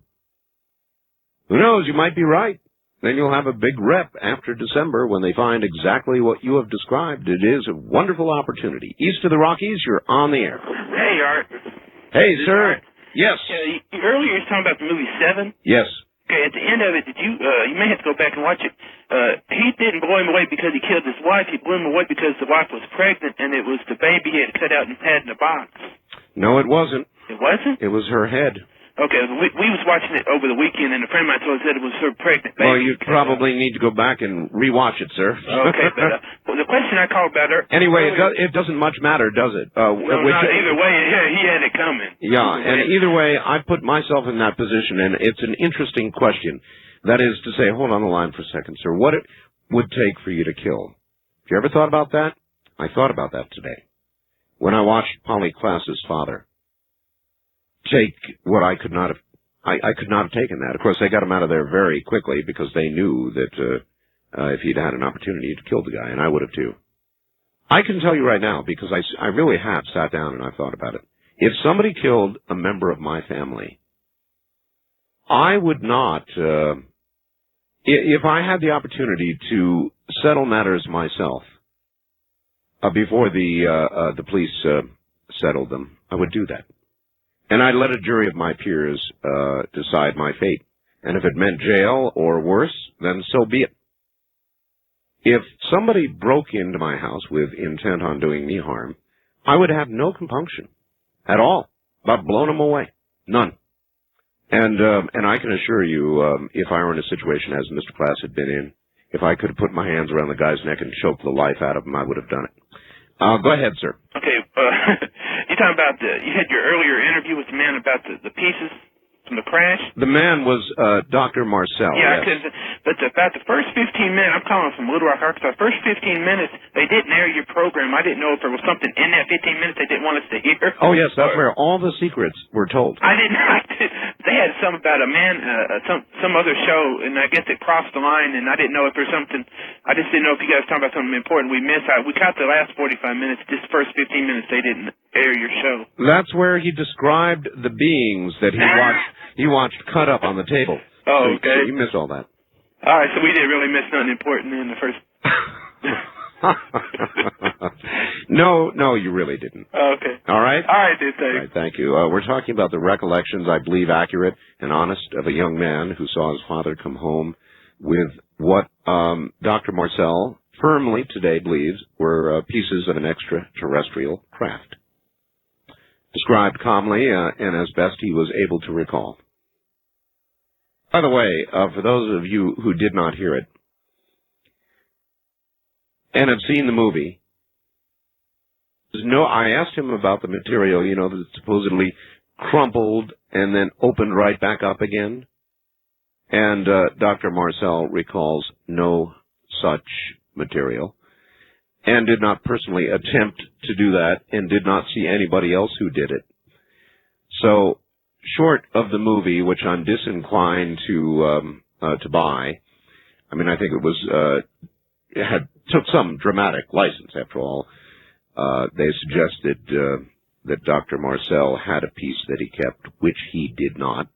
Speaker 2: Who knows, you might be right. Then you'll have a big rep after December when they find exactly what you have described. It is a wonderful opportunity. East of the Rockies, you're on the air.
Speaker 14: Hey, Art.
Speaker 2: Hey, sir.
Speaker 14: Art?
Speaker 2: Yes.
Speaker 14: Earlier you were talking about the movie Seven.
Speaker 2: Yes.
Speaker 14: Okay, at the end of it, did you may have to go back and watch it. He didn't blow him away because he killed his wife. He blew him away because the wife was pregnant and it was the baby he had cut out and had in a box.
Speaker 2: No, it wasn't.
Speaker 14: It wasn't?
Speaker 2: It was her head.
Speaker 14: Okay, we was watching it over the weekend, and a friend of mine told us that it was her pregnant baby.
Speaker 2: Well, you probably need to go back and rewatch it, sir.
Speaker 14: Okay, but well, the question I called about her...
Speaker 2: Anyway, it doesn't much matter, does it?
Speaker 14: Not either way, he had it coming.
Speaker 2: Yeah, and either way, I put myself in that position, and it's an interesting question. That is to say, hold on the line for a second, sir. What it would take for you to kill? Have you ever thought about that? I thought about that today. When I watched Polly Klass's father take what I could not have, I could not have taken that. Of course, they got him out of there very quickly because they knew that if he'd had an opportunity, he'd killed the guy, and I would have too. I can tell you right now, because I really have sat down and I thought about it. If somebody killed a member of my family, I would not, if I had the opportunity to settle matters myself before the police settled them, I would do that. And I'd let a jury of my peers decide my fate. And if it meant jail or worse, then so be it. If somebody broke into my house with intent on doing me harm, I would have no compunction at all about blowing them away. None. And I can assure you, if I were in a situation as Mr. Klass had been in, if I could have put my hands around the guy's neck and choked the life out of him, I would have done it. Go ahead, sir.
Speaker 14: Okay, you talking about you had your earlier interview with the man about the pieces from the crash?
Speaker 2: The man was Dr. Marcel.
Speaker 14: Yeah,
Speaker 2: yes.
Speaker 14: But about the first 15 minutes, I'm calling from Little Rock, Arkansas. First 15 minutes, they didn't air your program. I didn't know if there was something in that 15 minutes they didn't want us to hear.
Speaker 2: Oh, yes, that's where all the secrets were told.
Speaker 14: I didn't. They had some about a man, some other show, and I guess it crossed the line, and I didn't know if there's something. I just didn't know if you guys were talking about something important we missed. We caught the last 45 minutes. Just the first 15 minutes, they didn't air your show.
Speaker 2: That's where he described the beings that he watched cut up on the table.
Speaker 14: Oh, okay.
Speaker 2: So you missed all that.
Speaker 14: All right, so we didn't really miss nothing important in the first.
Speaker 2: No, you really didn't.
Speaker 14: Okay.
Speaker 2: All right?
Speaker 14: All right, dude, thanks.
Speaker 2: All right, thank you. We're talking about the recollections, I believe accurate and honest, of a young man who saw his father come home with what Dr. Marcel firmly today believes were pieces of an extraterrestrial craft. Described calmly and as best he was able to recall. By the way, for those of you who did not hear it and have seen the movie, I asked him about the material, that supposedly crumpled and then opened right back up again. And Dr. Marcel recalls no such material and did not personally attempt to do that and did not see anybody else who did it. So, short of the movie, which I'm disinclined to buy, I mean, I think it was, took some dramatic license after all. They suggested that Dr. Marcel had a piece that he kept, which he did not.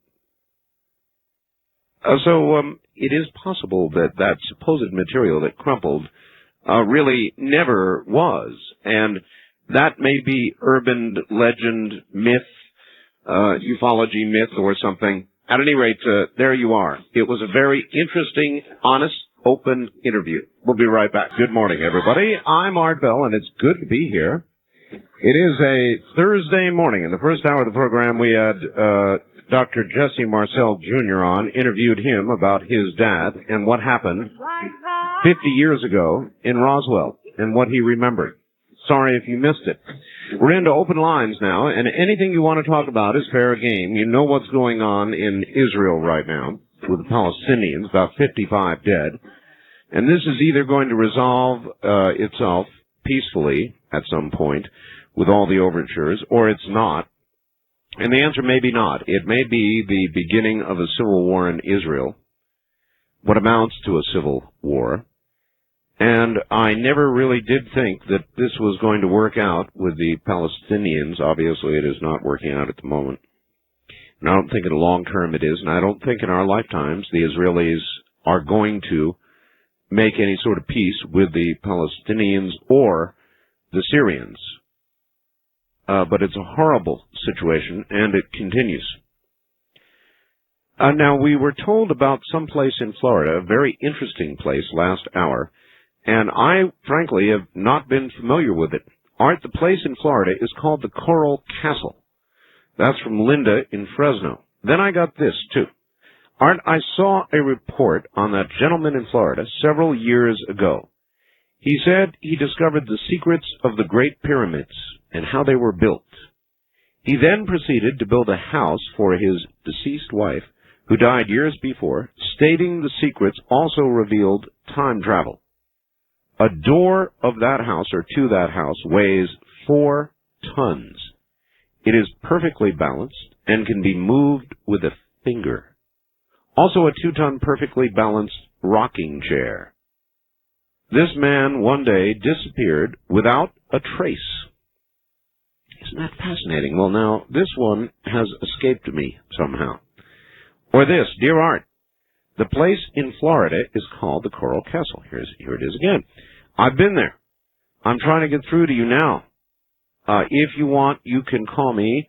Speaker 2: So it is possible that supposed material that crumpled really never was, and that may be urban legend, myth, ufology myth or something. At any rate, there you are. It was a very interesting, honest, open interview. We'll be right back. Good morning, everybody. I'm Art Bell, and it's good to be here. It is a Thursday morning. In the first hour of the program, we had Dr. Jesse Marcel Jr. on, interviewed him about his dad and what happened 50 years ago in Roswell and what he remembered. Sorry if you missed it. We're into open lines now, and anything you want to talk about is fair game. You know what's going on in Israel right now with the Palestinians, about 55 dead. And this is either going to resolve itself peacefully at some point with all the overtures, or it's not. And the answer may be not. It may be the beginning of a civil war in Israel, what amounts to a civil war. And I never really did think that this was going to work out with the Palestinians. Obviously, it is not working out at the moment. And I don't think in the long term it is, and I don't think in our lifetimes the Israelis are going to make any sort of peace with the Palestinians or the Syrians. But it's a horrible situation, and it continues. Now, we were told about some place in Florida, a very interesting place, last hour, and I, frankly, have not been familiar with it. Art, the place in Florida is called the Coral Castle. That's from Linda in Fresno. Then I got this, too. Art, I saw a report on that gentleman in Florida several years ago. He said he discovered the secrets of the Great Pyramids and how they were built. He then proceeded to build a house for his deceased wife, who died years before, stating the secrets also revealed time travel. A door of that house, or to that house, weighs 4 tons. It is perfectly balanced and can be moved with a finger. Also a 2-ton perfectly balanced rocking chair. This man one day disappeared without a trace. Isn't that fascinating? Well, now, this one has escaped me somehow. Or this, Dear Art, the place in Florida is called the Coral Castle. Here it is again. I've been there. I'm trying to get through to you now. If you want, you can call me,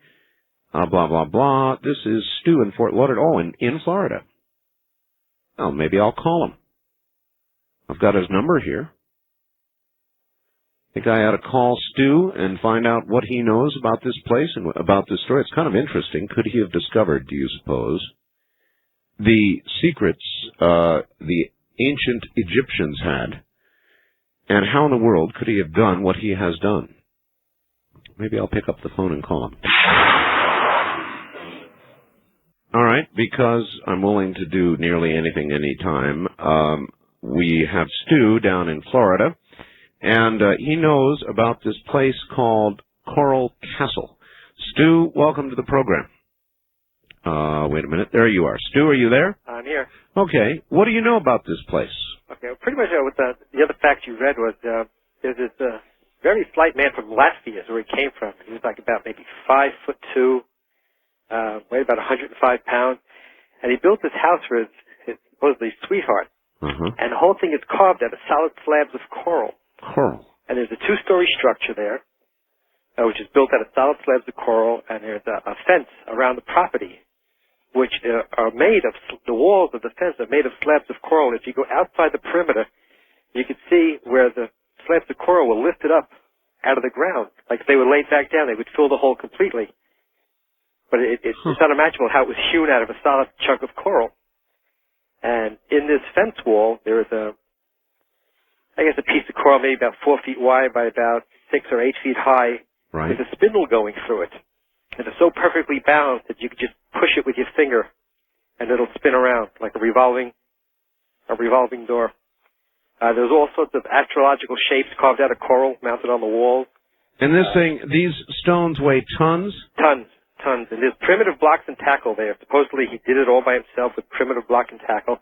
Speaker 2: blah, blah, blah. This is Stu in Fort Lauderdale, in Florida. Well, maybe I'll call him. I've got his number here. I think I ought to call Stu and find out what he knows about this place and about this story. It's kind of interesting. Could he have discovered, do you suppose, the secrets the ancient Egyptians had, and how in the world could he have done what he has done? Maybe I'll pick up the phone and call him. All right, because I'm willing to do nearly anything anytime, we have Stu down in Florida, and he knows about this place called Coral Castle. Stu, welcome to the program. Wait a minute. There you are. Stu, are you there?
Speaker 13: I'm here.
Speaker 2: Okay. What do you know about this place?
Speaker 13: Okay. Well, pretty much what the other fact you read was there's this very slight man from Latvia is where he came from. He was like about maybe 5'2", weighed about 105 pounds, and he built this house for his supposedly sweetheart. And the whole thing is carved out of solid slabs of coral.
Speaker 2: Coral.
Speaker 13: And there's a 2-story structure there, which is built out of solid slabs of coral, and there's a fence around the property, which are made of, the walls of the fence are made of slabs of coral. If you go outside the perimeter, you can see where the slabs of coral were lifted up out of the ground. Like if they were laid back down, they would fill the hole completely. But it's unimaginable how it was hewn out of a solid chunk of coral. And in this fence wall, there is a piece of coral maybe about 4 feet wide by about 6 or 8 feet high, with a spindle going through it. And it's so perfectly balanced that you could just push it with your finger, and it'll spin around like a revolving door. There's all sorts of astrological shapes carved out of coral mounted on the walls.
Speaker 2: And these stones weigh tons?
Speaker 13: Tons. And there's primitive blocks and tackle there. Supposedly he did it all by himself with primitive block and tackle.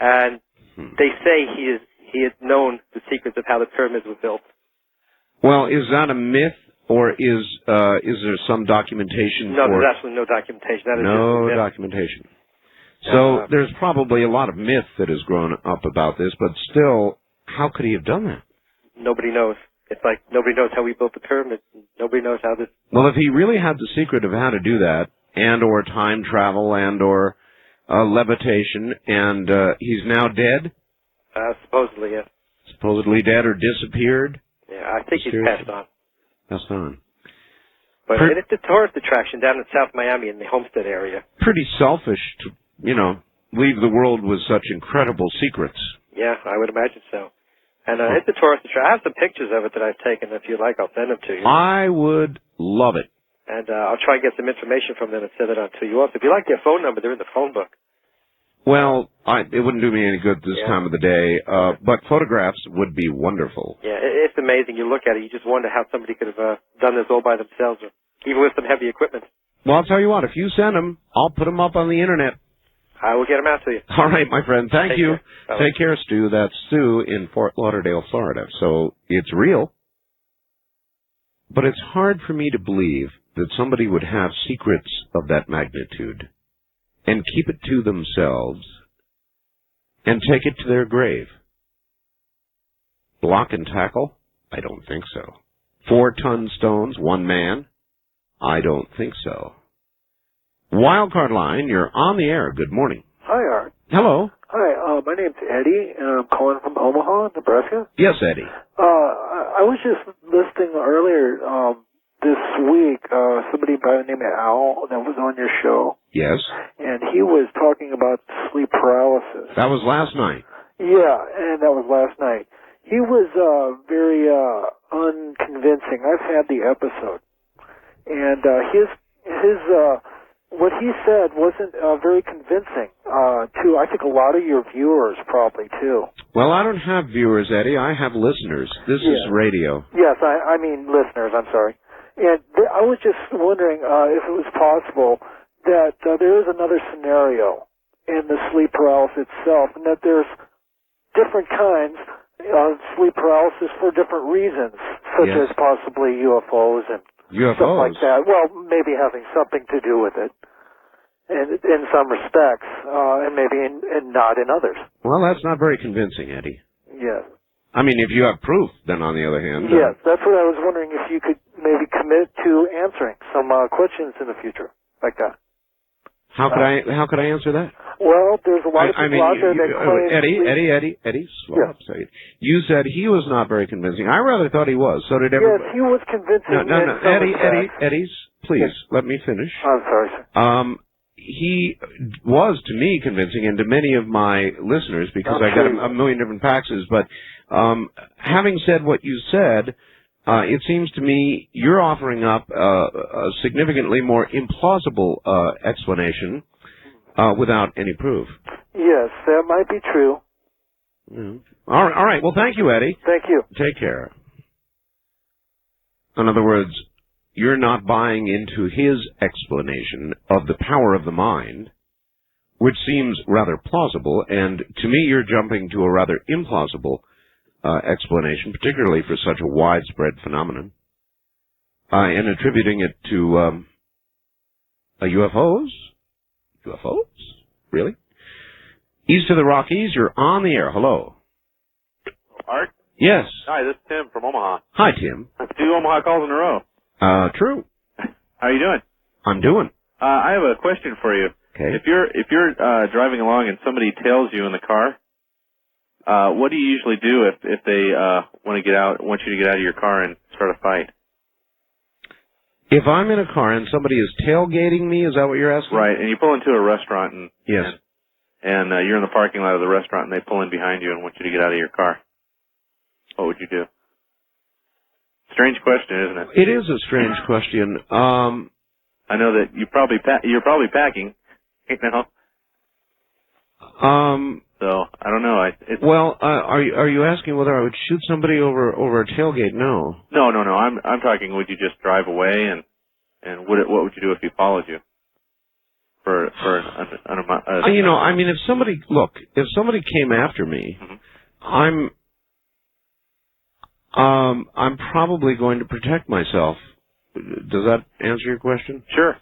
Speaker 13: And they say he has known the secrets of how the pyramids were built.
Speaker 2: Well, is that a myth, or is there some documentation?
Speaker 13: No, there's absolutely no documentation. That is
Speaker 2: no documentation. So there's probably a lot of myth that has grown up about this, but still, how could he have done that?
Speaker 13: Nobody knows. It's like nobody knows how he built the pyramids. Nobody knows how this...
Speaker 2: Well, if he really had the secret of how to do that, and or time travel, and or levitation, and he's now dead?
Speaker 13: Supposedly, yes.
Speaker 2: Supposedly dead or disappeared?
Speaker 13: Yeah, I think he's passed on.
Speaker 2: Passed on.
Speaker 13: But it's a tourist attraction down in South Miami in the Homestead area.
Speaker 2: Pretty selfish to, leave the world with such incredible secrets.
Speaker 13: Yeah, I would imagine so. And it's a tourist attraction. I have some pictures of it that I've taken. If you'd like, I'll send them to you.
Speaker 2: I would love it.
Speaker 13: And I'll try and get some information from them and send it on to you. Also, if you like their phone number, they're in the phone book.
Speaker 2: Well, it wouldn't do me any good this time of the day, but photographs would be wonderful.
Speaker 13: Yeah, it's amazing. You look at it, you just wonder how somebody could have done this all by themselves, or even with some heavy equipment.
Speaker 2: Well, I'll tell you what, if you send them, I'll put them up on the internet.
Speaker 13: I will get them out to you.
Speaker 2: All right, my friend. Thank you.
Speaker 13: Care.
Speaker 2: Take care, Stu. That's Stu in Fort Lauderdale, Florida. So it's real. But it's hard for me to believe that somebody would have secrets of that magnitude and keep it to themselves and take it to their grave. Block and tackle? I don't think so. 4-ton stones, one man? I don't think so. Wildcard line, you're on the air. Good morning.
Speaker 4: Hi, Art.
Speaker 2: Hello.
Speaker 4: Hi, my name's Eddie, and I'm calling from Omaha, Nebraska.
Speaker 2: Yes, Eddie.
Speaker 4: I was just listening earlier this week, somebody by the name of Al that was on your show.
Speaker 2: Yes.
Speaker 4: And he was talking about sleep paralysis.
Speaker 2: That was last night.
Speaker 4: Yeah, and that was last night. He was very unconvincing. I've had the episode. And his what he said wasn't very convincing to, I think, a lot of your viewers probably, too.
Speaker 2: Well, I don't have viewers, Eddie. I have listeners. This is radio.
Speaker 4: Yes, I mean listeners, I'm sorry. And I was just wondering if it was possible that there is another scenario in the sleep paralysis itself, and that there's different kinds of sleep paralysis for different reasons, such as possibly UFOs and stuff like that. Well, maybe having something to do with it, and in some respects, and maybe and not in others.
Speaker 2: Well, that's not very convincing, Eddie.
Speaker 4: Yes.
Speaker 2: I mean, if you have proof, then on the other hand...
Speaker 4: Yes, that's what I was wondering, if you could maybe commit to answering some questions in the future, like that.
Speaker 2: How could I answer that?
Speaker 4: Well, there's a lot of people out there that claim...
Speaker 2: Eddie, slow up a second. You said he was not very convincing. I rather thought he was. So did everybody.
Speaker 4: Yes, he was convincing.
Speaker 2: No. Eddie, please, let me finish.
Speaker 4: I'm sorry, sir.
Speaker 2: He was, to me, convincing, and to many of my listeners, because I got a million different faxes. But having said what you said, it seems to me you're offering up a significantly more implausible explanation without any proof.
Speaker 4: Yes, that might be true.
Speaker 2: Yeah. All right. Well, thank you, Eddie.
Speaker 4: Thank you.
Speaker 2: Take care. In other words, you're not buying into his explanation of the power of the mind, which seems rather plausible, and to me you're jumping to a rather implausible explanation, particularly for such a widespread phenomenon, and attributing it to UFOs? UFOs? Really? East of the Rockies, you're on the air. Hello.
Speaker 15: Art?
Speaker 2: Yes.
Speaker 15: Hi, this is Tim from Omaha.
Speaker 2: Hi, Tim.
Speaker 15: 2 Omaha calls in a row.
Speaker 2: True.
Speaker 15: How are you doing?
Speaker 2: I'm doing.
Speaker 15: I have a question for you.
Speaker 2: Okay.
Speaker 15: If you're driving along and somebody tails you in the car, what do you usually do if they want you to get out of your car and start a fight?
Speaker 2: If I'm in a car and somebody is tailgating me, is that what you're asking?
Speaker 15: Right, and you pull into a restaurant and
Speaker 2: yes,
Speaker 15: and you're in the parking lot of the restaurant and they pull in behind you and want you to get out of your car. What would you do? Strange question, isn't it?
Speaker 2: It is a strange question.
Speaker 15: I know that you're probably packing, you know. So I don't know.
Speaker 2: Are you asking whether I would shoot somebody over a tailgate? No.
Speaker 15: No. I'm talking. Would you just drive away and what would you do if he followed you?
Speaker 2: If somebody came after me,
Speaker 15: mm-hmm.
Speaker 2: I'm probably going to protect myself. Does that answer your question?
Speaker 15: Sure.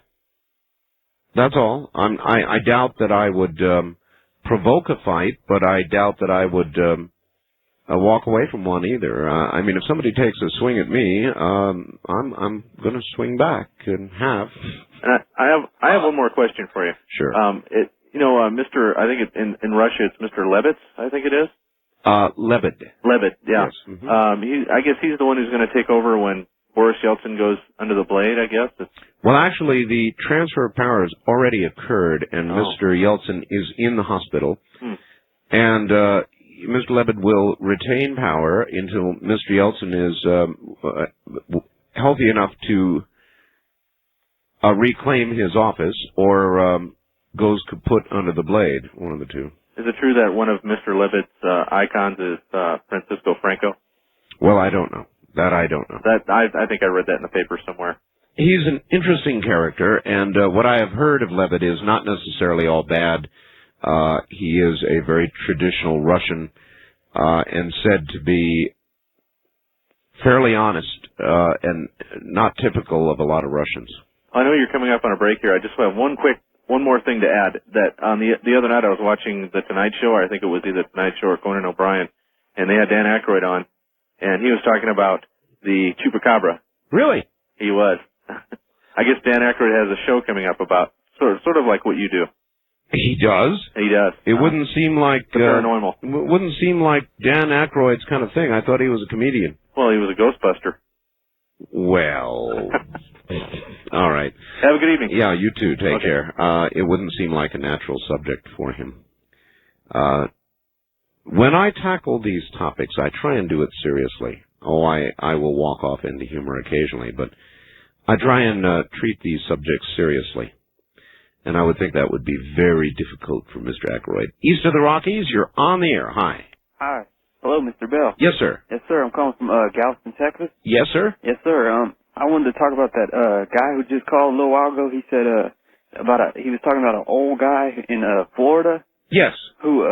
Speaker 2: That's all. I doubt that I would provoke a fight, but I doubt that I would walk away from one either. If somebody takes a swing at me, I'm going to swing back and have.
Speaker 15: I have one more question for you.
Speaker 2: Sure.
Speaker 15: Mr. I think in Russia it's Mr. Lebed. I think it is.
Speaker 2: Lebed.
Speaker 15: Lebed, yeah.
Speaker 2: Yes. Mm-hmm.
Speaker 15: I guess he's the one who's going to take over when Boris Yeltsin goes under the blade, I guess.
Speaker 2: Well, actually, the transfer of power has already occurred, and Mr. Yeltsin is in the hospital. And Mr. Lebed will retain power until Mr. Yeltsin is healthy enough to reclaim his office or goes kaput under the blade, one of the two.
Speaker 15: Is it true that one of Mr. Lebed's icons is Francisco Franco?
Speaker 2: Well, I don't know. That I don't know.
Speaker 15: I think I read that in the paper somewhere.
Speaker 2: He's an interesting character, and what I have heard of Levitt is not necessarily all bad. He is a very traditional Russian, and said to be fairly honest, and not typical of a lot of Russians.
Speaker 15: I know you're coming up on a break here. I just have one more thing to add. That on the other night I was watching The Tonight Show, or I think it was either The Tonight Show or Conan O'Brien, and they had Dan Aykroyd on, and he was talking about the chupacabra.
Speaker 2: Really?
Speaker 15: He was. I guess Dan Aykroyd has a show coming up about sort of like what you do.
Speaker 2: He does?
Speaker 15: He does.
Speaker 2: It wouldn't seem like
Speaker 15: paranormal.
Speaker 2: Wouldn't seem like Dan Aykroyd's kind of thing. I thought he was a comedian.
Speaker 15: Well, he was a Ghostbuster.
Speaker 2: Well, all right.
Speaker 15: Have a good evening.
Speaker 2: Yeah, you too. Take care. It wouldn't seem like a natural subject for him. When I tackle these topics, I try and do it seriously. Oh, I will walk off into humor occasionally, but I try and treat these subjects seriously. And I would think that would be very difficult for Mr. Aykroyd. East of the Rockies, you're on the air. Hi.
Speaker 16: Hi. Hello, Mr. Bell.
Speaker 2: Yes, sir.
Speaker 16: Yes, sir. I'm calling from Galveston, Texas.
Speaker 2: Yes, sir.
Speaker 16: Yes, sir. I wanted to talk about that guy who just called a little while ago. He said he was talking about an old guy in Florida.
Speaker 2: Yes.
Speaker 16: Who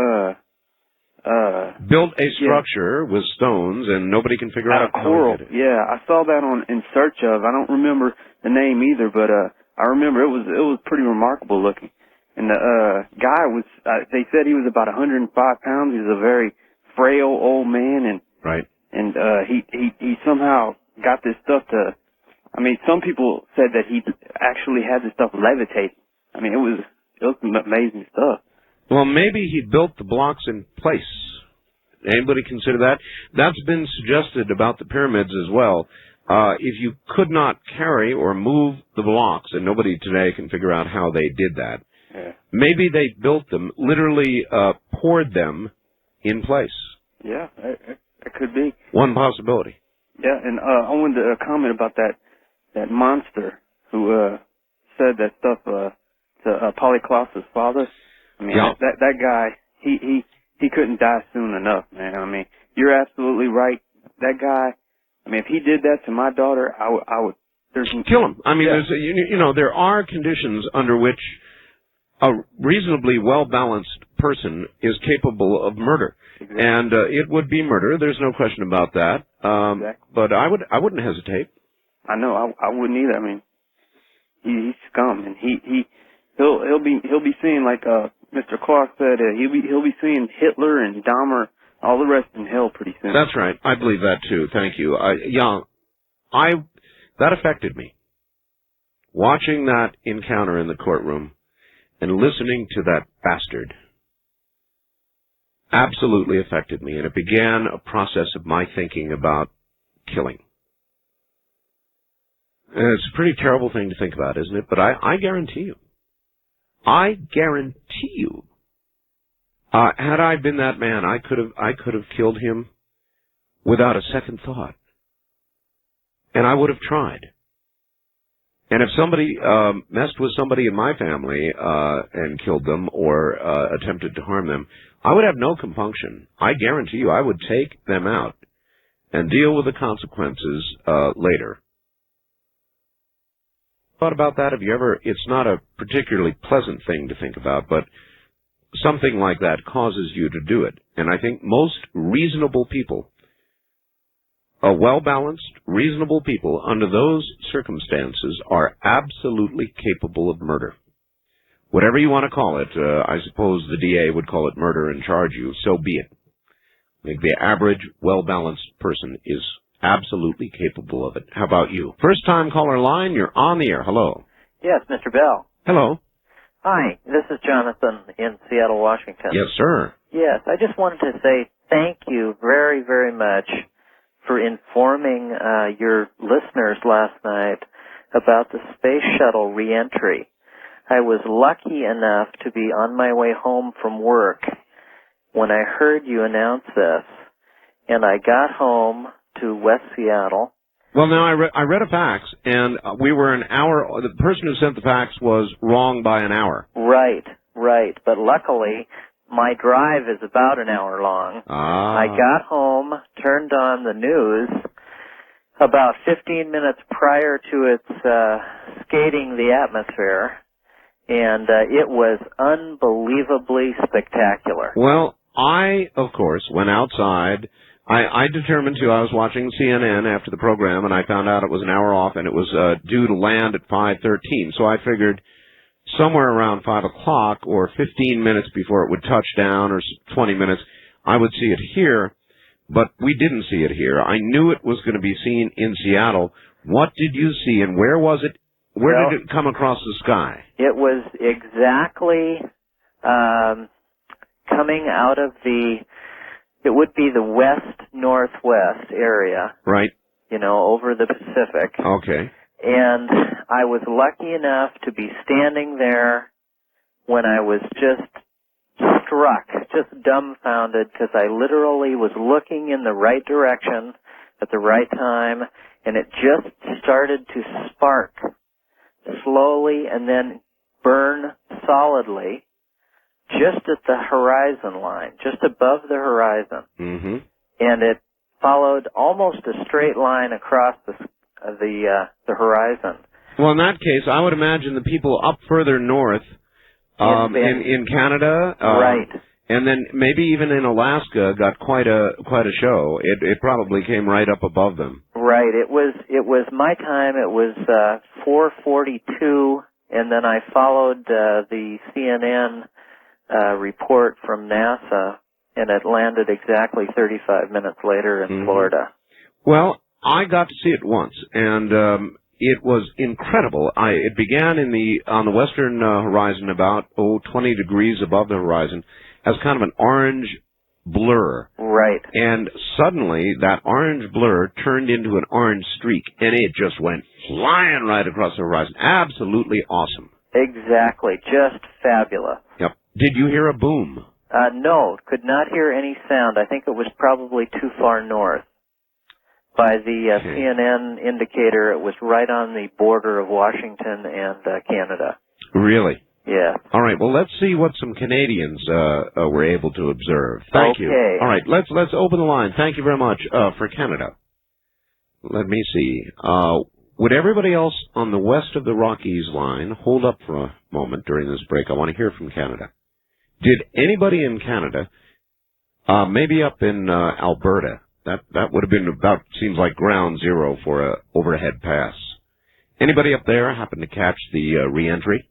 Speaker 2: built a structure with stones, and nobody can figure out how
Speaker 16: coral.
Speaker 2: he did it.
Speaker 16: Yeah, I saw that on In Search Of. I don't remember the name either, but I remember it was pretty remarkable looking. And the guy was they said he was about 105 pounds. He was a very frail old man, and
Speaker 2: right. And
Speaker 16: he somehow got this stuff to. I mean, some people said that he actually had this stuff levitate. I mean, it was some amazing stuff.
Speaker 2: Well, maybe he built the blocks in place. Anybody consider that? That's been suggested about the pyramids as well. If you could not carry or move the blocks, and nobody today can figure out how they did that, maybe they built them, literally poured them in place.
Speaker 16: Yeah, it could be.
Speaker 2: One possibility.
Speaker 16: Yeah, and I wanted to comment about that monster who said that stuff to Polyklaus's father. I mean, that guy, he couldn't die soon enough, man. I mean, you're absolutely right. That guy, I mean, if he did that to my daughter, I would
Speaker 2: kill him. I mean, there are conditions under which a reasonably well-balanced person is capable of murder. Exactly. And it would be murder. There's no question about that. Exactly. But I wouldn't hesitate.
Speaker 16: I know. I wouldn't either. I mean, he's scum, and he'll be seeing, like Mr. Clark said, he'll be seeing Hitler and Dahmer, all the rest in hell pretty soon.
Speaker 2: That's right. I believe that too. Thank you. That affected me. Watching that encounter in the courtroom and listening to that bastard absolutely affected me, and it began a process of my thinking about killing. And it's a pretty terrible thing to think about, isn't it? But I guarantee you, had I been that man, I could have killed him without a second thought. And I would have tried. And if somebody messed with somebody in my family and killed them or attempted to harm them, I would have no compunction. I guarantee you I would take them out and deal with the consequences later. Thought about that? Have you ever? It's not a particularly pleasant thing to think about, but something like that causes you to do it. And I think most reasonable people, well-balanced, reasonable people, under those circumstances, are absolutely capable of murder. Whatever you want to call it, I suppose the DA would call it murder and charge you, so be it. I think the average, well-balanced person is absolutely capable of it. How about you? First-time caller line, you're on the air. Hello.
Speaker 17: Yes, Mr. Bell.
Speaker 2: Hello.
Speaker 17: Hi, this is Jonathan in Seattle, Washington.
Speaker 2: Yes, sir.
Speaker 17: Yes, I just wanted to say thank you very, very much for informing your listeners last night about the space shuttle reentry. I was lucky enough to be on my way home from work when I heard you announce this, and I got home to West Seattle.
Speaker 2: Well, now, I read a fax, and we were an hour. The person who sent the fax was wrong by an hour.
Speaker 17: Right. But luckily, my drive is about an hour long. I got home, turned on the news. about 15 minutes prior to its skating the atmosphere, and it was unbelievably spectacular.
Speaker 2: Well, I, of course, went outside. I determined to. I was watching CNN after the program, and I found out it was an hour off, and it was due to land at 5:13. So I figured somewhere around 5 o'clock or 15 minutes before it would touch down, or 20 minutes, I would see it here. But we didn't see it here. I knew it was going to be seen in Seattle. What did you see, and where was it? Where did it come across the sky?
Speaker 17: It was exactly coming out of it would be the west-northwest area.
Speaker 2: Right.
Speaker 17: You know, over the Pacific.
Speaker 2: Okay.
Speaker 17: And I was lucky enough to be standing there when I was just struck, just dumbfounded, because I literally was looking in the right direction at the right time, and it just started to spark slowly and then burn solidly just at the horizon line, just above the horizon.
Speaker 2: Mm-hmm.
Speaker 17: And it followed almost a straight line across the horizon.
Speaker 2: Well, in that case, I would imagine the people up further north in Canada,
Speaker 17: right,
Speaker 2: and then maybe even in Alaska, got quite a show. It probably came right up above them.
Speaker 17: Right. It was my time. It was 4:42, and then I followed the CNN report from NASA, and it landed exactly 35 minutes later in Florida.
Speaker 2: Well, I got to see it once, and it was incredible. It began on the western horizon, about 20 degrees above the horizon, as kind of an orange blur.
Speaker 17: Right.
Speaker 2: And suddenly, that orange blur turned into an orange streak, and it just went flying right across the horizon. Absolutely awesome.
Speaker 17: Exactly. Just fabulous.
Speaker 2: Yep. Did you hear a boom?
Speaker 17: No, could not hear any sound. I think it was probably too far north. By the CNN indicator, it was right on the border of Washington and Canada.
Speaker 2: Really?
Speaker 17: Yeah.
Speaker 2: All right. Well, let's see what some Canadians were able to observe. Thank you. All right. Let's open the line. Thank you very much for Canada. Let me see. Would everybody else on the west of the Rockies line hold up for a moment during this break? I want to hear from Canada. Did anybody in Canada, maybe up in Alberta, that would have been about, seems like ground zero for a overhead pass. Anybody up there happen to catch the re-entry?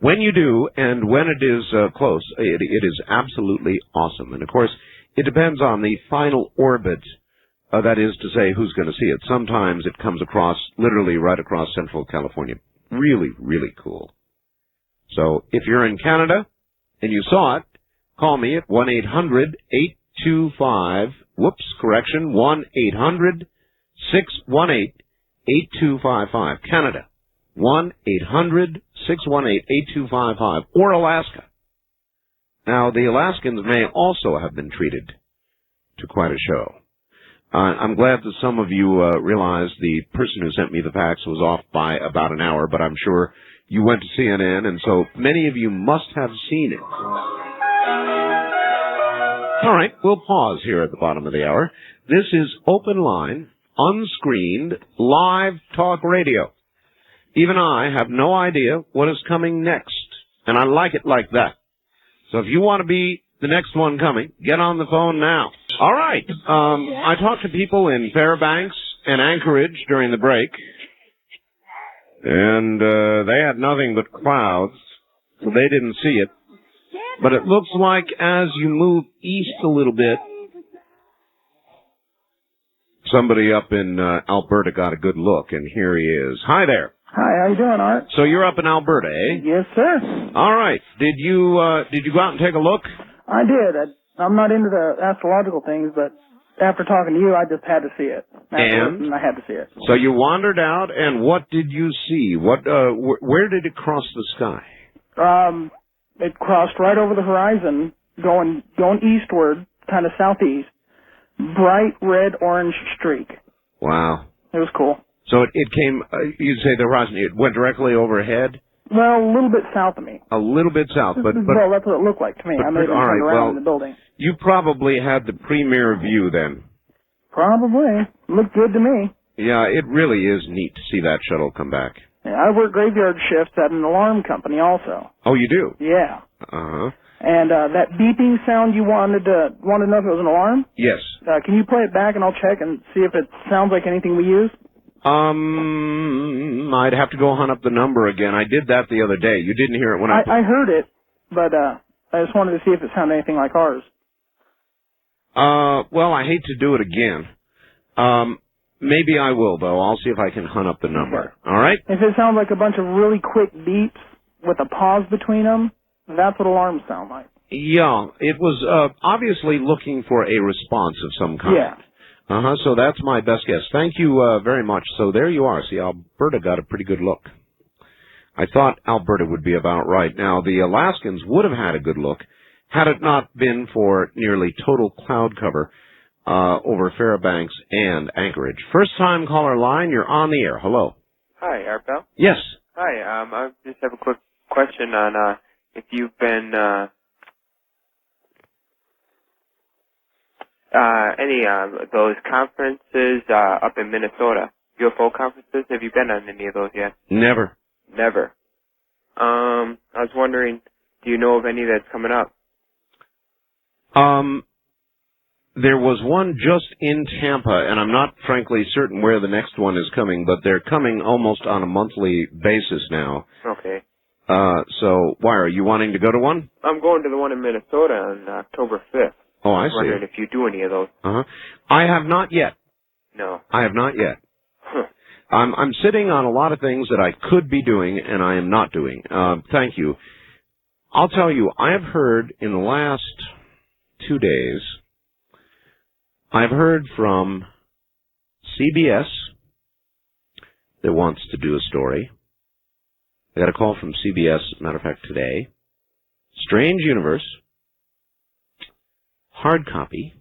Speaker 2: When you do, and when it is close, it is absolutely awesome. And of course, it depends on the final orbit, that is to say, who's going to see it. Sometimes it comes across, literally right across Central California. Really, really cool. So, if you're in Canada, and you saw it, call me at 1-800-825, 1-800-618-8255. Canada. 1-800-618-8255. Or Alaska. Now, the Alaskans may also have been treated to quite a show. I'm glad that some of you realized the person who sent me the fax was off by about an hour, but I'm sure you went to CNN, and so many of you must have seen it. All right, we'll pause here at the bottom of the hour. This is Open Line, unscreened, live talk radio. Even I have no idea what is coming next, and I like it like that. So if you want to be the next one coming, get on the phone now. All right, I talked to people in Fairbanks and Anchorage during the break, and they had nothing but clouds, so they didn't see it. But it looks like as you move east a little bit, somebody up in Alberta got a good look, and here he is. Hi there.
Speaker 18: Hi, how you doing, Art?
Speaker 2: So you're up in Alberta, eh?
Speaker 18: Yes, sir.
Speaker 2: All right. Did you go out and take a look?
Speaker 18: I did. I'm not into the astrological things, but after talking to you, I just had to see it.
Speaker 2: And
Speaker 18: I had to see it.
Speaker 2: So you wandered out, and what did you see? Where did it cross the sky?
Speaker 18: It crossed right over the horizon, going eastward, kind of southeast. Bright red-orange streak.
Speaker 2: Wow.
Speaker 18: It was cool.
Speaker 2: So it came, you'd say the horizon, it went directly overhead?
Speaker 18: Well, a little bit south of me.
Speaker 2: A little bit south, but
Speaker 18: well, that's what it looked like to me. I made it turned around in the building.
Speaker 2: You probably had the premier view then.
Speaker 18: Probably. Looked good to me.
Speaker 2: Yeah, it really is neat to see that shuttle come back.
Speaker 18: Yeah, I work graveyard shifts at an alarm company also.
Speaker 2: Oh, you do?
Speaker 18: Yeah.
Speaker 2: Uh-huh.
Speaker 18: And that beeping sound you wanted to know if it was an alarm?
Speaker 2: Yes.
Speaker 18: Can you play it back and I'll check and see if it sounds like anything we use?
Speaker 2: I'd have to go hunt up the number again. I did that the other day. You didn't hear it when
Speaker 18: I heard it, but I just wanted to see if it sounded anything like ours.
Speaker 2: Well, I hate to do it again. Maybe I will, though. I'll see if I can hunt up the number.
Speaker 18: Okay.
Speaker 2: All right?
Speaker 18: If it sounds like a bunch of really quick beeps with a pause between them, that's what alarms sound like.
Speaker 2: Yeah, it was obviously looking for a response of some kind.
Speaker 18: Yeah.
Speaker 2: Uh-huh, so that's my best guess. Thank you very much. So there you are. See, Alberta got a pretty good look. I thought Alberta would be about right. Now, the Alaskans would have had a good look had it not been for nearly total cloud cover over Fairbanks and Anchorage. First-time caller line, you're on the air. Hello.
Speaker 19: Hi, Art Bell.
Speaker 2: Yes.
Speaker 19: Hi, I just have a quick question on if you've been any those conferences up in Minnesota, UFO conferences. Have you been on any of those yet?
Speaker 2: Never.
Speaker 19: Never. I was wondering, do you know of any that's coming up?
Speaker 2: There was one just in Tampa, and I'm not frankly certain where the next one is coming, but they're coming almost on a monthly basis now.
Speaker 19: Okay.
Speaker 2: So why are you wanting to go to one?
Speaker 19: I'm going to the one in Minnesota on October 5th.
Speaker 2: Oh, I
Speaker 19: was
Speaker 2: see.
Speaker 19: wondering if you do any of those.
Speaker 2: Uh-huh. I have not yet.
Speaker 19: No.
Speaker 2: I have not yet.
Speaker 19: Huh.
Speaker 2: I'm sitting on a lot of things that I could be doing and I am not doing. Thank you. I'll tell you, I have heard in the last 2 days, I've heard from CBS that wants to do a story. I got a call from CBS, matter of fact, today. Strange Universe. Hard copy.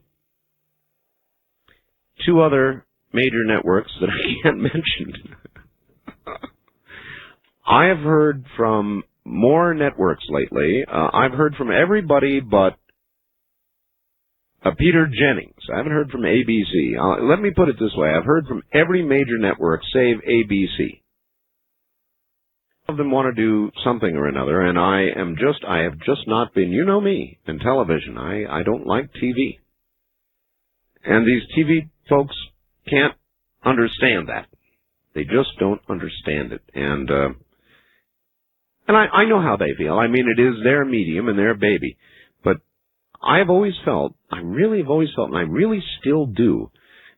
Speaker 2: 2 other major networks that I can't mention. I have heard from more networks lately. I've heard from everybody but Peter Jennings. I haven't heard from ABC. Let me put it this way. I've heard from every major network save ABC. All of them want to do something or another, and I have just not been, you know me, in television. I don't like TV. And these TV folks can't understand that. They just don't understand it. And I know how they feel. I mean, it is their medium and their baby. But I've always felt, I really have always felt, and I really still do,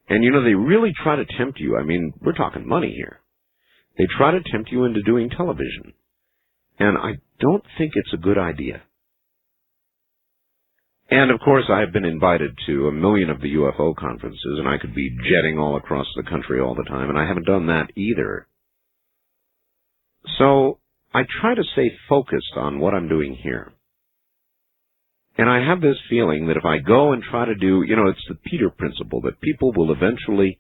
Speaker 2: and you know, they really try to tempt you. I mean, we're talking money here. They try to tempt you into doing television. And I don't think it's a good idea. And, of course, I've been invited to a million of the UFO conferences, and I could be jetting all across the country all the time, and I haven't done that either. So I try to stay focused on what I'm doing here. And I have this feeling that if I go and try to do, you know, it's the Peter principle, that people will eventually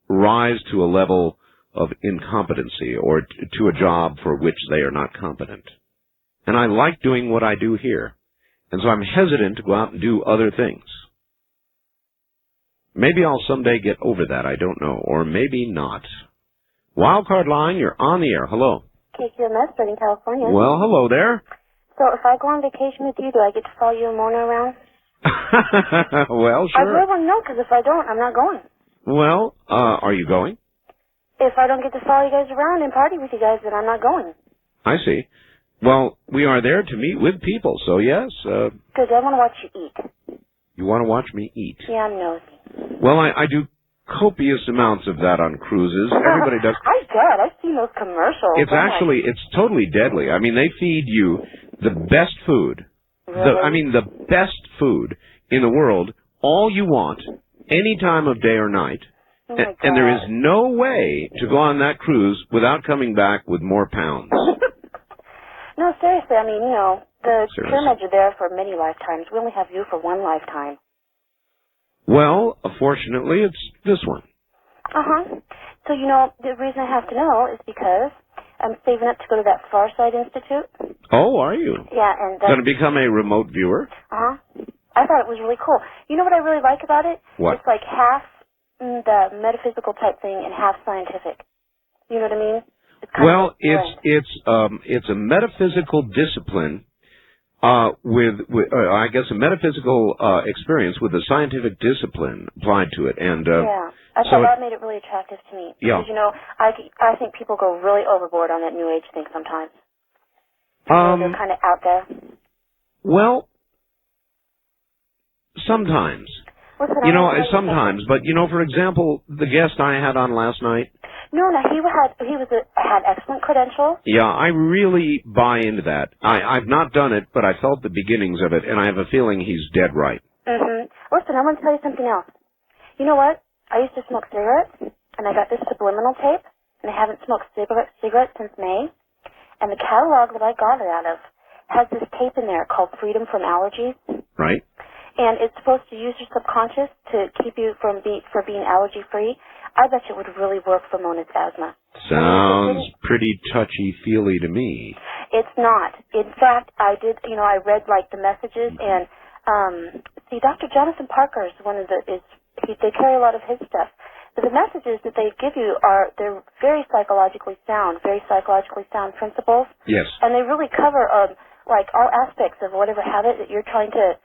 Speaker 2: rise to a level of incompetency or to a job for which they are not competent. And I like doing what I do here. And so I'm hesitant to go out and do other things. Maybe I'll someday get over that, I don't know, or maybe not. Wildcard line, you're on the air. Hello.
Speaker 20: KQMS, Southern California.
Speaker 2: Well, hello there.
Speaker 20: So if I go on vacation with you, do I get to follow you and Mona around?
Speaker 2: Well,
Speaker 20: I
Speaker 2: sure.
Speaker 20: really want to know, because if I don't, I'm not going.
Speaker 2: Well, are you going?
Speaker 20: If I don't get to follow you guys around and party with you guys, then I'm not going.
Speaker 2: I see. Well, we are there to meet with people, so yes.
Speaker 20: Because I want to watch you eat.
Speaker 2: You want to watch me eat?
Speaker 20: Yeah, I'm nosy.
Speaker 2: Well, I do copious amounts of that on cruises. Everybody does.
Speaker 20: I bet. I've seen those commercials.
Speaker 2: It's totally deadly. I mean, they feed you the best food.
Speaker 20: Really?
Speaker 2: The best food in the world, all you want, any time of day or night.
Speaker 20: Oh my God.
Speaker 2: And there is no way to go on that cruise without coming back with more pounds.
Speaker 20: No, seriously. I mean, you know, the
Speaker 2: Seriously.
Speaker 20: pyramids are there for many lifetimes. We only have you for one lifetime.
Speaker 2: Well, fortunately, it's this one.
Speaker 20: Uh-huh. So, you know, the reason I have to know is because I'm saving up to go to that Farsight Institute.
Speaker 2: Oh, are you?
Speaker 20: Yeah, and
Speaker 2: Going to become a remote viewer?
Speaker 20: Uh-huh. I thought it was really cool. You know what I really like about it?
Speaker 2: What?
Speaker 20: It's like half the metaphysical type thing and half scientific. You know what I mean? It's kind of like
Speaker 2: it's a metaphysical discipline with I guess a metaphysical experience with a scientific discipline applied to it, and
Speaker 20: yeah, I thought that made it really attractive to me.
Speaker 2: Yeah.
Speaker 20: Because, you know, I think people go really overboard on that New Age thing sometimes. They're kind of out there.
Speaker 2: Well, sometimes.
Speaker 20: Listen,
Speaker 2: Sometimes, but for example, the guest I had on last night.
Speaker 20: No, he had excellent credentials.
Speaker 2: Yeah, I really buy into that. I've not done it, but I felt the beginnings of it, and I have a feeling he's dead right.
Speaker 20: Mm-hmm. Listen, I want to tell you something else. You know what? I used to smoke cigarettes, and I got this subliminal tape, and I haven't smoked cigarettes since May. And the catalog that I got it out of has this tape in there called Freedom from Allergies.
Speaker 2: Right.
Speaker 20: And it's supposed to use your subconscious to keep you from being allergy-free. I bet you it would really work for Mona's asthma.
Speaker 2: Sounds pretty touchy-feely to me.
Speaker 20: It's not. In fact, I read like the messages, and see, Dr. Jonathan Parker is they carry a lot of his stuff. But the messages that they give you they're very psychologically sound principles.
Speaker 2: Yes.
Speaker 20: And they really cover like all aspects of whatever habit that you're trying to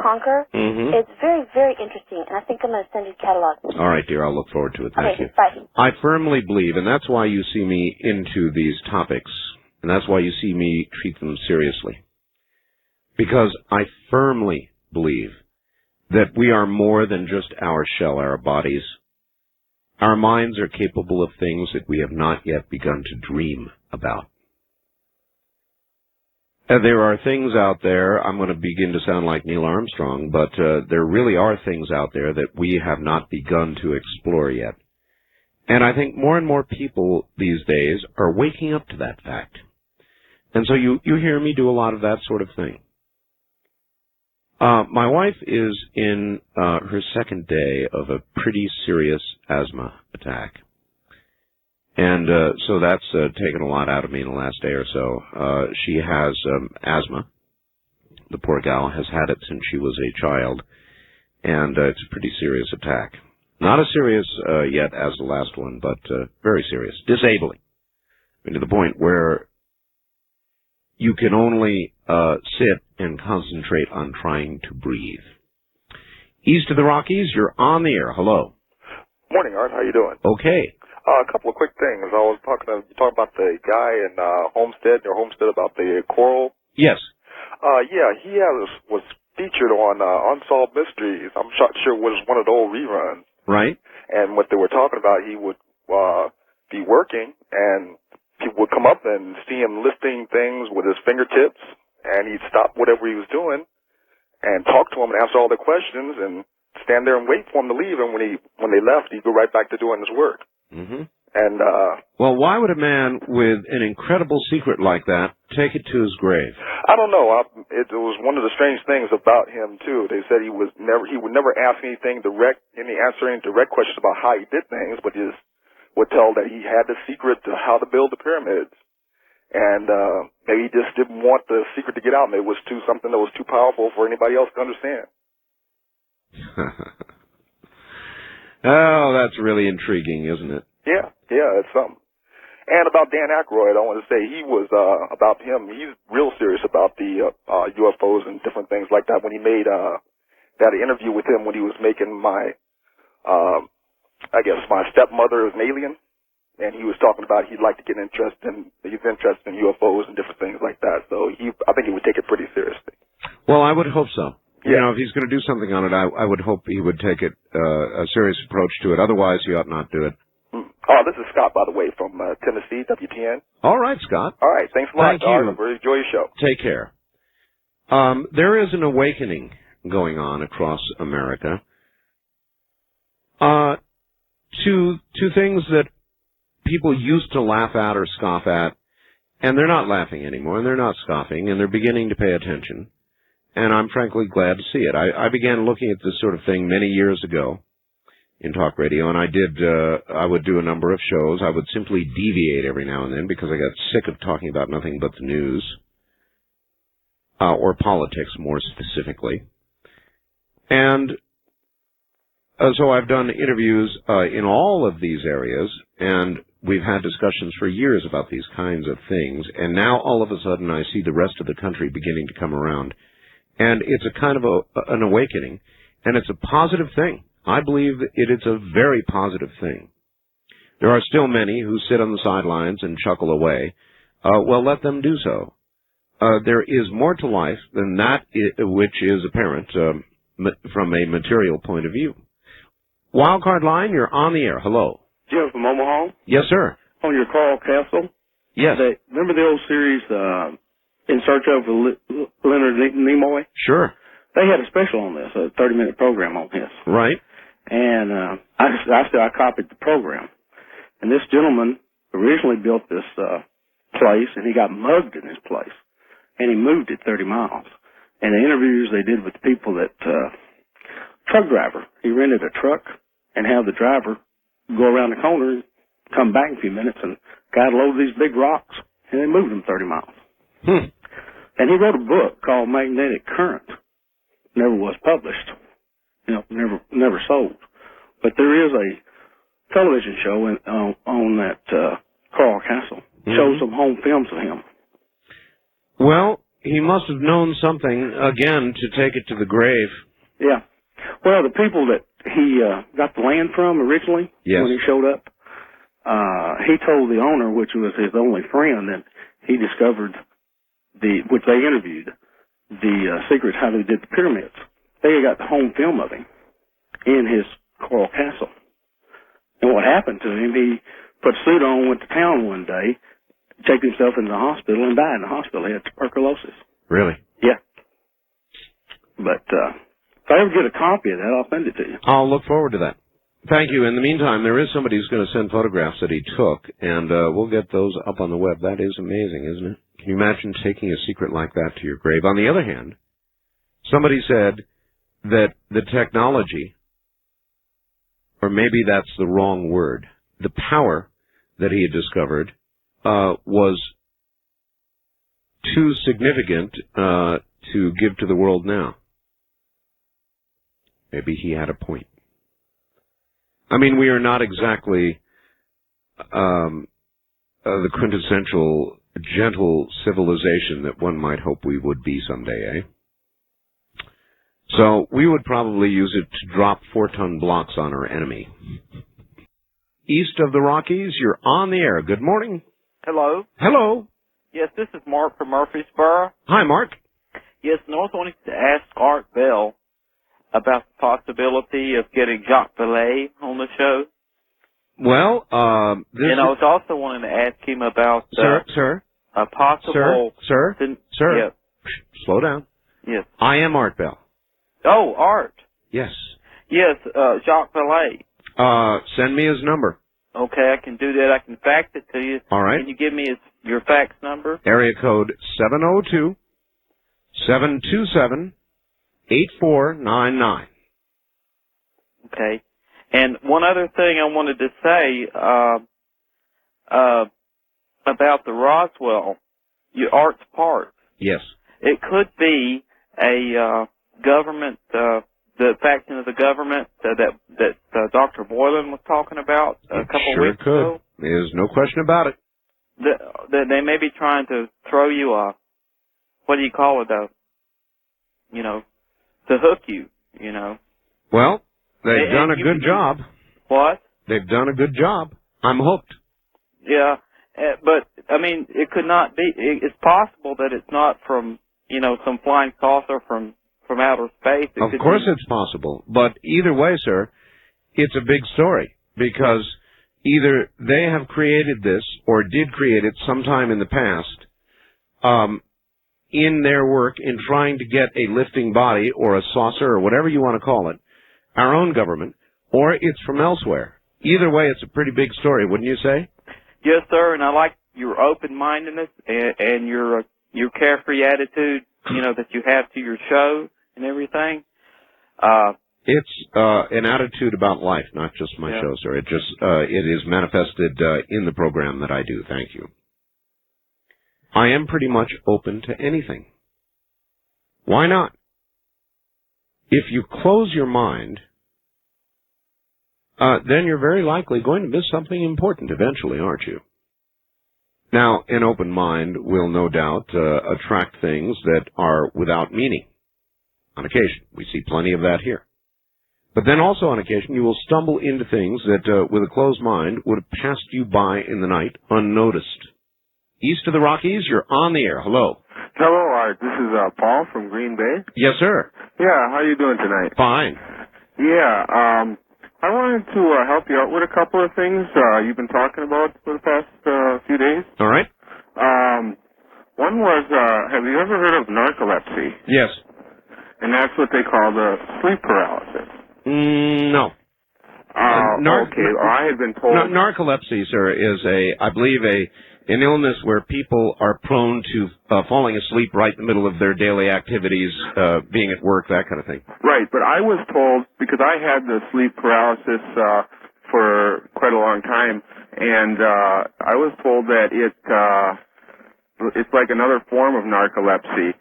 Speaker 20: conquer.
Speaker 2: Mm-hmm.
Speaker 20: It's very, very interesting, and I think I'm going to send you the catalog.
Speaker 2: All right, dear, I'll look forward to it. Thank you.
Speaker 20: Bye.
Speaker 2: I firmly believe, and that's why you see me into these topics, and that's why you see me treat them seriously, because I firmly believe that we are more than just our shell, our bodies. Our minds are capable of things that we have not yet begun to dream about. There are things out there, I'm going to begin to sound like Neil Armstrong, but there really are things out there that we have not begun to explore yet. And I think more and more people these days are waking up to that fact. And so you hear me do a lot of that sort of thing. My wife is in her second day of a pretty serious asthma attack. And so that's taken a lot out of me in the last day or so. She has asthma. The poor gal has had it since she was a child. And it's a pretty serious attack. Not as serious yet as the last one, but very serious. Disabling. I mean, to the point where you can only sit and concentrate on trying to breathe. East of the Rockies, you're on the air. Hello.
Speaker 21: Morning, Art. How you doing?
Speaker 2: Okay.
Speaker 21: A couple of quick things. I was talking about the guy in Homestead about the coral.
Speaker 2: Yes.
Speaker 21: Yeah, he was featured on Unsolved Mysteries. I'm not sure it was one of the old reruns.
Speaker 2: Right.
Speaker 21: And what they were talking about, he would be working, and people would come up and see him lifting things with his fingertips, and he'd stop whatever he was doing and talk to him and answer all the questions and stand there and wait for him to leave. And when they left, he'd go right back to doing his work.
Speaker 2: Mm-hmm.
Speaker 21: And
Speaker 2: well, why would a man with an incredible secret like that take it to his grave?
Speaker 21: I don't know. It was one of the strange things about him too. They said he would never ask answer any direct questions about how he did things, but he just would tell that he had the secret to how to build the pyramids. And maybe he just didn't want the secret to get out. Maybe it was something that was too powerful for anybody else to understand.
Speaker 2: Oh, that's really intriguing, isn't it?
Speaker 21: Yeah, it's something. And about Dan Aykroyd, I want to say about him, he's real serious about the UFOs and different things like that. When he made that interview with him when he was making my stepmother is an alien, and he was talking about he's interested in UFOs and different things like that. So I think he would take it pretty seriously.
Speaker 2: Well, I would hope so.
Speaker 21: Yeah.
Speaker 2: You know, if he's going to do something on it, I would hope he would take it a serious approach to it. Otherwise, he ought not do it.
Speaker 21: Oh, this is Scott, by the way, from Tennessee, WTN.
Speaker 2: All right, Scott.
Speaker 21: All right, thanks a lot.
Speaker 2: Thank you.
Speaker 21: Enjoy your show.
Speaker 2: Take care. There is an awakening going on across America to things that people used to laugh at or scoff at, and they're not laughing anymore, and they're not scoffing, and they're beginning to pay attention. And I'm frankly glad to see it. I began looking at this sort of thing many years ago in talk radio, and I would do a number of shows. I would simply deviate every now and then because I got sick of talking about nothing but the news, or politics more specifically. And so I've done interviews in all of these areas, and we've had discussions for years about these kinds of things, and now all of a sudden I see the rest of the country beginning to come around. And it's a kind of an awakening, and it's a positive thing. I believe it's a very positive thing. There are still many who sit on the sidelines and chuckle away. Well, let them do so. There is more to life than that which is apparent from a material point of view. Wildcard line, you're on the air. Hello.
Speaker 1: Jim from Omaha?
Speaker 2: Yes, sir.
Speaker 1: On your Carl Castle?
Speaker 2: Yes.
Speaker 1: Remember the old series, In Search of Leonard Nimoy?
Speaker 2: Sure.
Speaker 1: They had a special on this, a 30-minute program on this.
Speaker 2: Right.
Speaker 1: And I copied the program. And this gentleman originally built this place, and he got mugged in his place. And he moved it 30 miles. And the interviews they did with the people that, truck driver, he rented a truck and had the driver go around the corner and come back in a few minutes and got a load of these big rocks, and they moved them 30 miles. And he wrote a book called Magnetic Current. Never was published. Never sold. But there is a television show on that Carl Castle. Shows some home films of him.
Speaker 2: Well, he must have known something, again, to take it to the grave.
Speaker 1: Yeah. Well, the people that he got the land from originally, when he showed up, he told the owner, which was his only friend, that he discovered which they interviewed, the secrets how they did the pyramids. They got the home film of him in his Coral Castle. And what happened to him, he put a suit on, went to town one day, checked himself into the hospital, and died in the hospital. He had tuberculosis.
Speaker 2: Really?
Speaker 1: Yeah. But if I ever get a copy of that, I'll send it to you.
Speaker 2: I'll look forward to that. Thank you. In the meantime, there is somebody who's going to send photographs that he took, and we'll get those up on the web. That is amazing, isn't it? Can you imagine taking a secret like that to your grave? On the other hand, somebody said that the technology, or maybe that's the wrong word, the power that he had discovered was too significant to give to the world now. Maybe he had a point. I mean, we are not exactly the quintessential gentle civilization that one might hope we would be someday, eh? So we would probably use it to drop 4-ton blocks on our enemy. East of the Rockies, you're on the air. Good morning.
Speaker 22: Hello.
Speaker 2: Hello.
Speaker 22: Yes, this is Mark from Murfreesboro.
Speaker 2: Hi, Mark.
Speaker 22: Yes, and I was wanting to ask Art Bell about the possibility of getting Jacques Vallée on the show.
Speaker 2: Well,
Speaker 22: and I was also wanting to ask him about
Speaker 2: Sir.
Speaker 22: A possible
Speaker 2: Sir.
Speaker 22: Yeah.
Speaker 2: Slow down.
Speaker 22: Yes.
Speaker 2: I am Art Bell.
Speaker 22: Oh, Art.
Speaker 2: Yes.
Speaker 22: Yes, Jacques Vallée.
Speaker 2: Send me his number.
Speaker 22: Okay, I can do that. I can fax it to you.
Speaker 2: All right.
Speaker 22: Can you give me your fax number?
Speaker 2: Area code 702-727-8499.
Speaker 22: Okay. And one other thing I wanted to say about the Roswell, Arts Park.
Speaker 2: Yes.
Speaker 22: It could be a government, the faction of the government that Dr. Boylan was talking about a couple of weeks ago.
Speaker 2: There's no question about it.
Speaker 22: That they may be trying to throw you what do you call it, to hook you,
Speaker 2: Well, they've done a good job.
Speaker 22: What?
Speaker 2: They've done a good job. I'm hooked.
Speaker 22: Yeah, but, I mean, it could not be. It's possible that it's not from, some flying saucer from outer space.
Speaker 2: Of course it's possible. But either way, sir, it's a big story because either they have created this or did create it sometime in the past in their work in trying to get a lifting body or a saucer or whatever you want to call it, our own government, or it's from elsewhere. Either way, it's a pretty big story, wouldn't you say?
Speaker 22: Yes, sir, and I like your open-mindedness and your carefree attitude, that you have to your show and everything.
Speaker 2: It's an attitude about life, not just my show, sir. It is manifested in the program that I do. Thank you. I am pretty much open to anything. Why not? if you close your mind, then you're very likely going to miss something important eventually, aren't you? Now, an open mind will no doubt attract things that are without meaning. On occasion, we see plenty of that here. But then also on occasion, you will stumble into things that, with a closed mind, would have passed you by in the night unnoticed. East of the Rockies, you're on the air. Hello.
Speaker 3: Hello, Art. This is Paul from Green Bay.
Speaker 2: Yes, sir.
Speaker 3: Yeah, how you doing tonight?
Speaker 2: Fine.
Speaker 3: Yeah, I wanted to help you out with a couple of things you've been talking about for the past few days.
Speaker 2: All right.
Speaker 3: One was, have you ever heard of narcolepsy?
Speaker 2: Yes.
Speaker 3: And that's what they call the sleep paralysis.
Speaker 2: No.
Speaker 3: Okay, I had been told...
Speaker 2: Narcolepsy, sir, is I believe an illness where people are prone to falling asleep right in the middle of their daily activities, being at work, that kind of thing.
Speaker 3: Right, but I was told, because I had the sleep paralysis for quite a long time, and I was told that it's like another form of narcolepsy.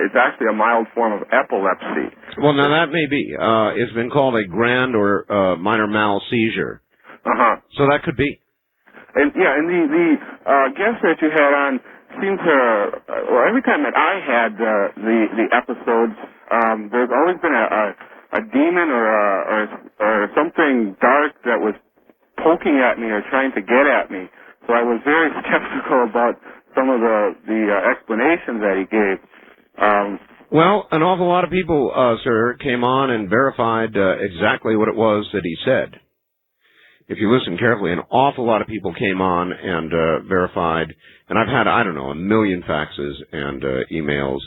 Speaker 3: It's actually a mild form of epilepsy.
Speaker 2: Well, now that may be. It's been called a grand or minor mal seizure.
Speaker 3: Uh-huh.
Speaker 2: So that could be.
Speaker 3: And yeah, and the guest that you had on seemed to, well, every time that I had the episodes, there's always been a demon or something dark that was poking at me or trying to get at me. So I was very skeptical about some of the explanations that he gave.
Speaker 2: Well, an awful lot of people, sir, came on and verified exactly what it was that he said. If you listen carefully, an awful lot of people came on and verified, and I've had, I don't know, 1 million faxes and emails,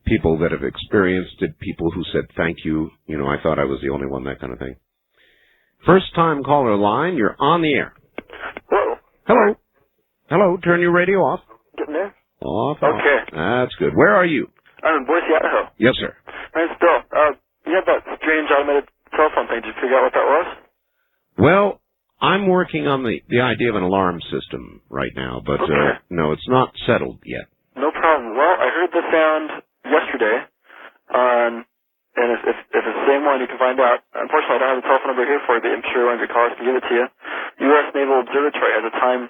Speaker 2: people that have experienced it, people who said thank you, I thought I was the only one, that kind of thing. First time caller line, you're on the air.
Speaker 5: Hello.
Speaker 2: Hello. Hello, turn your radio off.
Speaker 5: Getting there?
Speaker 2: Off.
Speaker 5: Okay.
Speaker 2: That's good. Where are you?
Speaker 5: I'm in Boise, Idaho.
Speaker 2: Yes, sir.
Speaker 5: My name's Bill. You had that strange automated telephone thing. Did you figure out what that was?
Speaker 2: Well, I'm working on the idea of an alarm system right now, but no, it's not settled yet.
Speaker 5: No problem. Well, I heard the sound yesterday, and if it's the same one, you can find out. Unfortunately, I don't have the telephone number here for you, but I'm sure one of your callers can give it to you. U.S. Naval Observatory has a time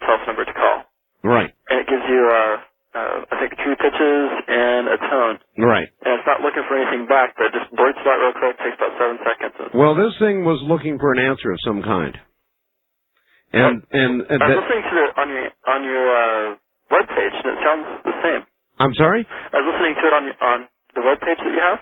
Speaker 5: telephone number to call.
Speaker 2: Right.
Speaker 5: And it gives you, I think, 2 pitches and a tone.
Speaker 2: Right.
Speaker 5: And it's not looking for anything back, but it just blurts it out real quick, takes about 7 seconds.
Speaker 2: Well, this thing was looking for an answer of some kind. And
Speaker 5: I was listening to it on your web page, and it sounds the same.
Speaker 2: I'm sorry?
Speaker 5: I was listening to it on the web page that you have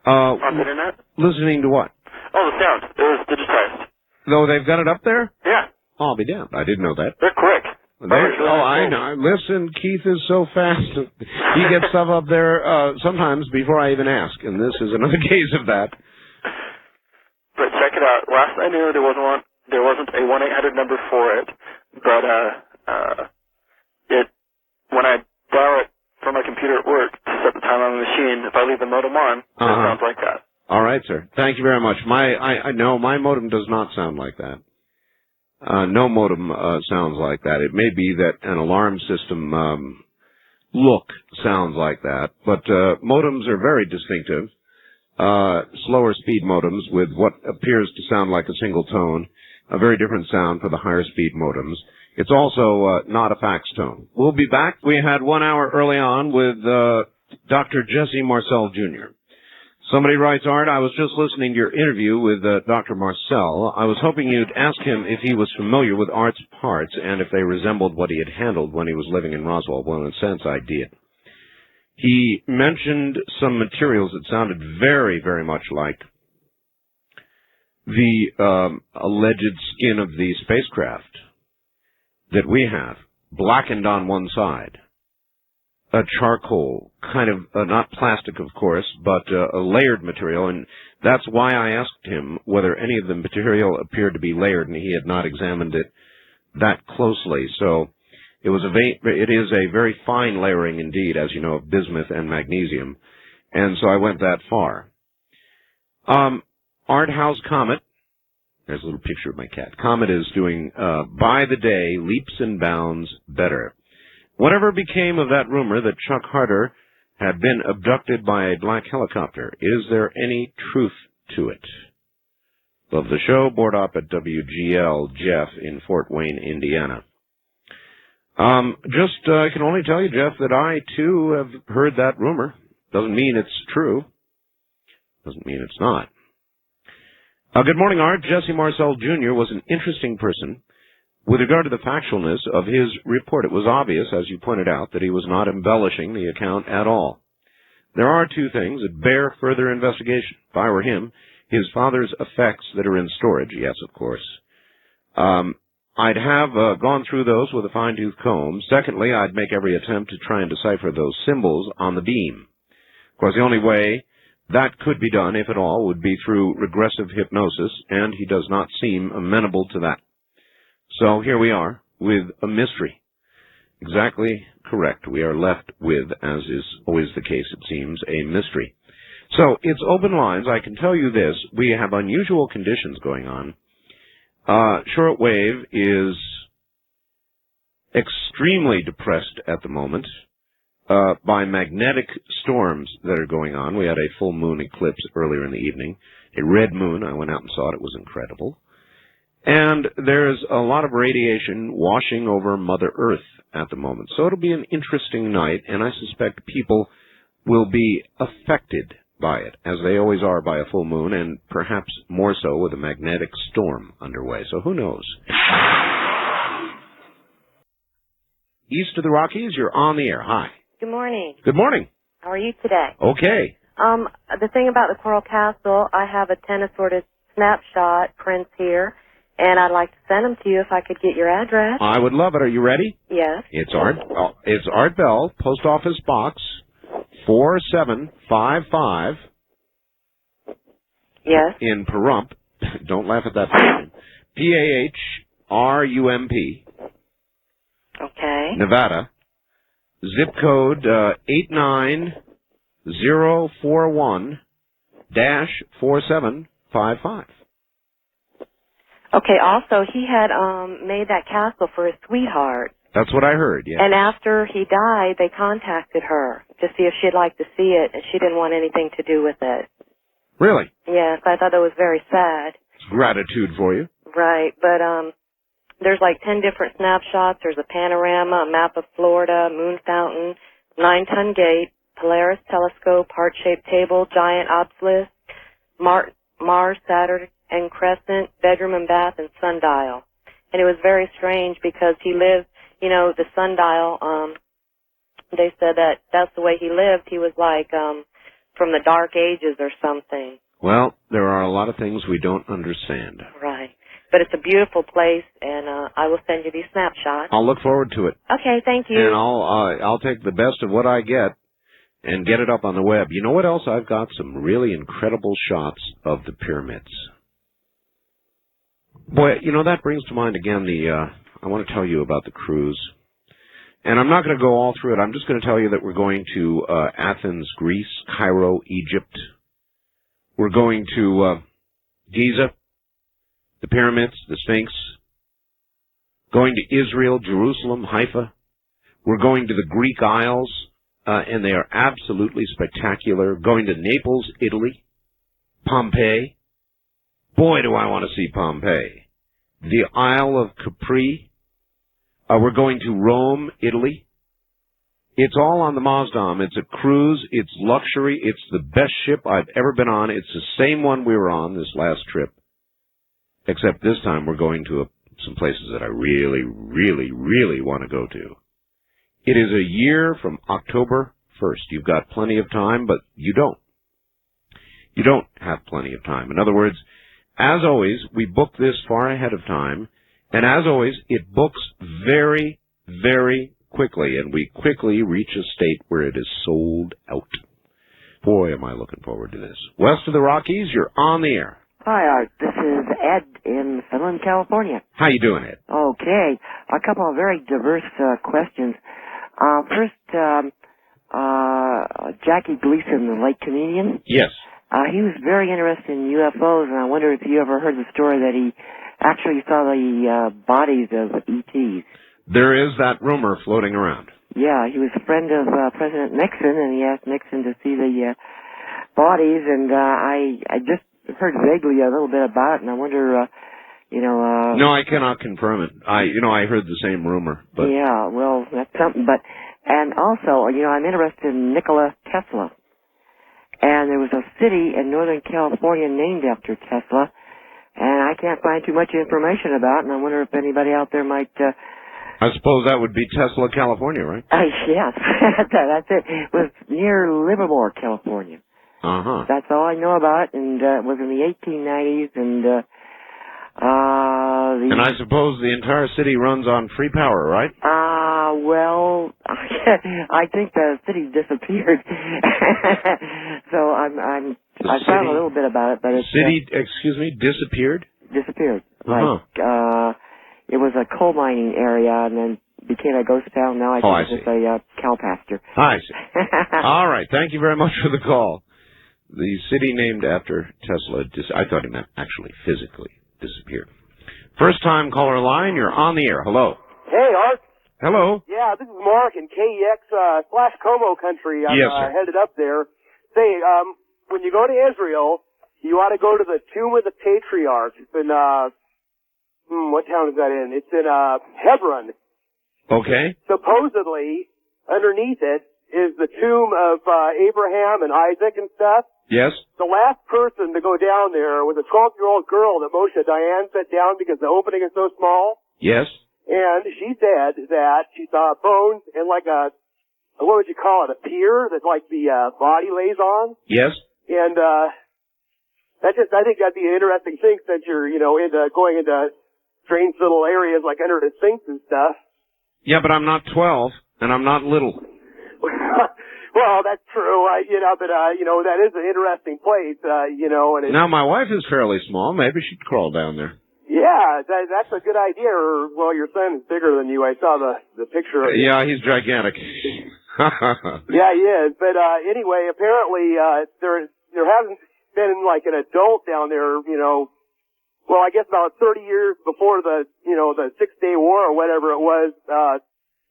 Speaker 5: on the internet.
Speaker 2: Listening to what?
Speaker 5: Oh, the sound. It was digitized.
Speaker 2: Though they've got it up there?
Speaker 5: Yeah.
Speaker 2: Oh, I'll be damned. I didn't know that.
Speaker 5: They're quick.
Speaker 2: I know. Listen, Keith is so fast. He gets stuff up there sometimes before I even ask, and this is another case of that.
Speaker 5: But check it out. Last I knew, there wasn't a 1-800 number for it, but when I dial it from my computer at work to set the time on the machine, if I leave the modem on, it sounds like that.
Speaker 2: All right, sir. Thank you very much. I know my modem does not sound like that. No modem sounds like that. It may be that an alarm system look sounds like that, but modems are very distinctive. Slower speed modems with what appears to sound like a single tone, a very different sound for the higher speed modems. It's also not a fax tone. We'll be back. We had 1 hour early on with Dr. Jesse Marcel Jr. Somebody writes, Art, I was just listening to your interview with Dr. Marcel. I was hoping you'd ask him if he was familiar with Art's parts and if they resembled what he had handled when he was living in Roswell. Well, in a sense, I did. He mentioned some materials that sounded very, very much like the alleged skin of the spacecraft that we have, blackened on one side. A charcoal, kind of, not plastic, of course, but a layered material, and that's why I asked him whether any of the material appeared to be layered, and he had not examined it that closely. So it is a very fine layering indeed, as you know, of bismuth and magnesium, and so I went that far. Art House Comet, there's a little picture of my cat. Comet is doing, by the day, leaps and bounds better. Whatever became of that rumor that Chuck Harder had been abducted by a black helicopter. Is there any truth to it? Love the show. Board op at WGL, Jeff in Fort Wayne, Indiana. I can only tell you, Jeff, that I, too, have heard that rumor. Doesn't mean it's true. Doesn't mean it's not. Good morning, Art. Jesse Marcel Jr. was an interesting person. With regard to the factualness of his report, it was obvious, as you pointed out, that he was not embellishing the account at all. There are two things that bear further investigation. If I were him, his father's effects that are in storage, yes, of course. I'd have gone through those with a fine-tooth comb. Secondly, I'd make every attempt to try and decipher those symbols on the beam. Of course, the only way that could be done, if at all, would be through regressive hypnosis, and he does not seem amenable to that. So here we are with a mystery. Exactly correct. We are left with, as is always the case, it seems, a mystery. So it's open lines. I can tell you this. We have unusual conditions going on. Shortwave is extremely depressed at the moment by magnetic storms that are going on. We had a full moon eclipse earlier in the evening. A red moon. I went out and saw it. It was incredible. And there's a lot of radiation washing over Mother Earth at the moment. So it'll be an interesting night, and I suspect people will be affected by it, as they always are by a full moon, and perhaps more so with a magnetic storm underway. So who knows? East of the Rockies, you're on the air. Hi.
Speaker 6: Good morning.
Speaker 2: Good morning.
Speaker 6: How are you today?
Speaker 2: Okay.
Speaker 6: The thing about the Coral Castle, I have a 10 assorted snapshot prints here, and I'd like to send them to you if I could get your address.
Speaker 2: I would love it. Are you ready?
Speaker 6: Yes.
Speaker 2: It's Art Bell, Post Office Box 4755.
Speaker 6: Yes.
Speaker 2: In Pahrump. Don't laugh at that. Pahrump.
Speaker 6: Okay.
Speaker 2: Nevada. Zip code 89041-4755.
Speaker 6: Okay, also, he had made that castle for his sweetheart.
Speaker 2: That's what I heard, yes.
Speaker 6: And after he died, they contacted her to see if she'd like to see it, and she didn't want anything to do with it.
Speaker 2: Really?
Speaker 6: Yes, I thought that was very sad.
Speaker 2: It's gratitude for you.
Speaker 6: Right, but there's like 10 different snapshots. There's a panorama, a map of Florida, moon fountain, 9-ton gate, Polaris telescope, heart-shaped table, giant obelisk, Mars, Saturn, and crescent, bedroom and bath, and sundial. And it was very strange because he lived, the sundial, they said that that's the way he lived. He was like from the Dark Ages or something.
Speaker 2: Well, there are a lot of things we don't understand.
Speaker 6: Right. But it's a beautiful place, and I will send you these snapshots.
Speaker 2: I'll look forward to it.
Speaker 6: Okay, thank you.
Speaker 2: And I'll take the best of what I get and get it up on the web. You know what else? I've got some really incredible shots of the pyramids. Boy, that brings to mind again I want to tell you about the cruise. And I'm not going to go all through it. I'm just going to tell you that we're going to Athens, Greece, Cairo, Egypt. We're going to Giza, the pyramids, the Sphinx. Going to Israel, Jerusalem, Haifa. We're going to the Greek Isles, and they are absolutely spectacular. Going to Naples, Italy. Pompeii. Boy, do I want to see Pompeii. The Isle of Capri. We're going to Rome, Italy. It's all on the Mazdam. It's a cruise. It's luxury. It's the best ship I've ever been on. It's the same one we were on this last trip. Except this time we're going to some places that I really, really, really want to go to. It is a year from October 1st. You've got plenty of time, but you don't. You don't have plenty of time. In other words, as always, we book this far ahead of time, and as always, it books very, very quickly, and we quickly reach a state where it is sold out. Boy, am I looking forward to this. West of the Rockies, you're on the air.
Speaker 7: Hi, Art. This is Ed in Finland, California.
Speaker 2: How you doing, Ed?
Speaker 7: Okay. A couple of very diverse questions. First, Jackie Gleason, the late comedian.
Speaker 2: Yes.
Speaker 7: He was very interested in UFOs, and I wonder if you ever heard the story that he actually saw the bodies of ETs.
Speaker 2: There is that rumor floating around.
Speaker 7: Yeah, he was a friend of President Nixon, and he asked Nixon to see the bodies, and I just heard vaguely a little bit about it, and I wonder,
Speaker 2: No, I cannot confirm it. I heard the same rumor. But
Speaker 7: Yeah, well, that's something. But, and also, I'm interested in Nikola Tesla. And there was a city in Northern California named after Tesla, and I can't find too much information about it, and I wonder if anybody out there might...
Speaker 2: I suppose that would be Tesla, California, right?
Speaker 7: Yes, that's it. It was near Livermore, California.
Speaker 2: Uh-huh.
Speaker 7: That's all I know about it, and it was in the 1890s, and
Speaker 2: and I suppose the entire city runs on free power, right?
Speaker 7: Well, I think the city disappeared. So I found a little bit about it, but it's...
Speaker 2: Disappeared?
Speaker 7: Disappeared. It was a coal mining area, and then became a ghost town. Now I think it's just a cow pasture.
Speaker 2: I see. All right. Thank you very much for the call. The city named after Tesla, I thought he meant actually physically disappeared. First time caller line, you're on the air. Hello.
Speaker 8: Hey, Art.
Speaker 2: Hello.
Speaker 8: Yeah, this is Mark in KEX/Como country. I'm
Speaker 2: Yes, sir.
Speaker 8: headed up there. Say, when you go to Israel, you ought to go to the Tomb of the Patriarchs. It's in, what town is that in? It's in, Hebron.
Speaker 2: Okay.
Speaker 8: Supposedly, underneath it is the tomb of, Abraham and Isaac and stuff.
Speaker 2: Yes.
Speaker 8: The last person to go down there was a 12-year-old girl that Moshe Dayan set down because the opening is so small.
Speaker 2: Yes.
Speaker 8: And she said that she saw bones and like what would you call it, a pier that like the body lays on.
Speaker 2: Yes.
Speaker 8: And I think that'd be an interesting thing since you're, going into strange little areas like under the sinks and stuff.
Speaker 2: Yeah, but I'm not 12, and I'm not little.
Speaker 8: Well, that's true, but that is an interesting place, and
Speaker 2: Now, my wife is fairly small. Maybe she'd crawl down there.
Speaker 8: Yeah, that's a good idea. Or, well, your son is bigger than you. I saw the picture.
Speaker 2: Yeah, he's gigantic.
Speaker 8: Yeah, he is. But anyway, apparently there hasn't been like an adult down there. Well, I guess about 30 years before the 6-Day War or whatever it was.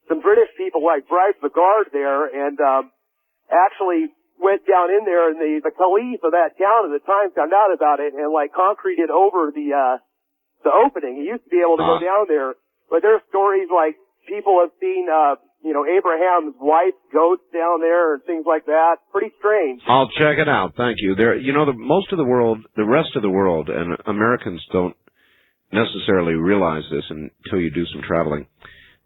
Speaker 8: Some British people like bribed the guard there and actually went down in there, and the caliph of that town at the time found out about it and like concreted over the opening. He used to be able to go down there, but there's stories like people have seen, Abraham's wife's ghost down there and things like that. Pretty strange.
Speaker 2: I'll check it out. Thank you. Most of the world, the rest of the world, and Americans don't necessarily realize this until you do some traveling.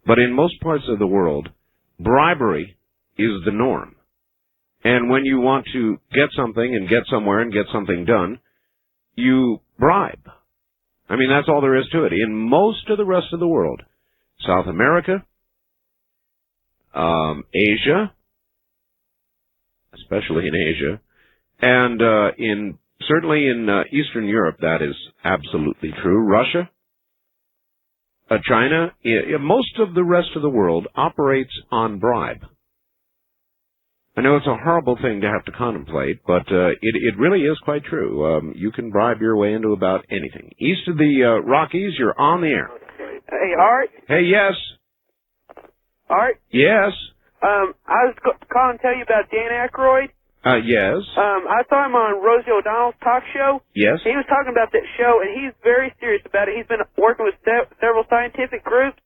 Speaker 2: But in most parts of the world, bribery is the norm. And when you want to get something and get somewhere and get something done, you bribe. I mean, that's all there is to it. In most of the rest of the world, South America, Asia, especially in Asia, and certainly in Eastern Europe, that is absolutely true. Russia, China, most of the rest of the world operates on bribe. I know it's a horrible thing to have to contemplate, but it really is quite true. You can bribe your way into about anything. East of the Rockies, you're on the air.
Speaker 9: Hey, Art?
Speaker 2: Hey, yes.
Speaker 9: Art?
Speaker 2: Yes.
Speaker 9: I was calling to tell you about Dan Aykroyd.
Speaker 2: Yes.
Speaker 9: I saw him on Rosie O'Donnell's talk show.
Speaker 2: Yes.
Speaker 9: He was talking about that show, and he's very serious about it. He's been working with several scientific groups,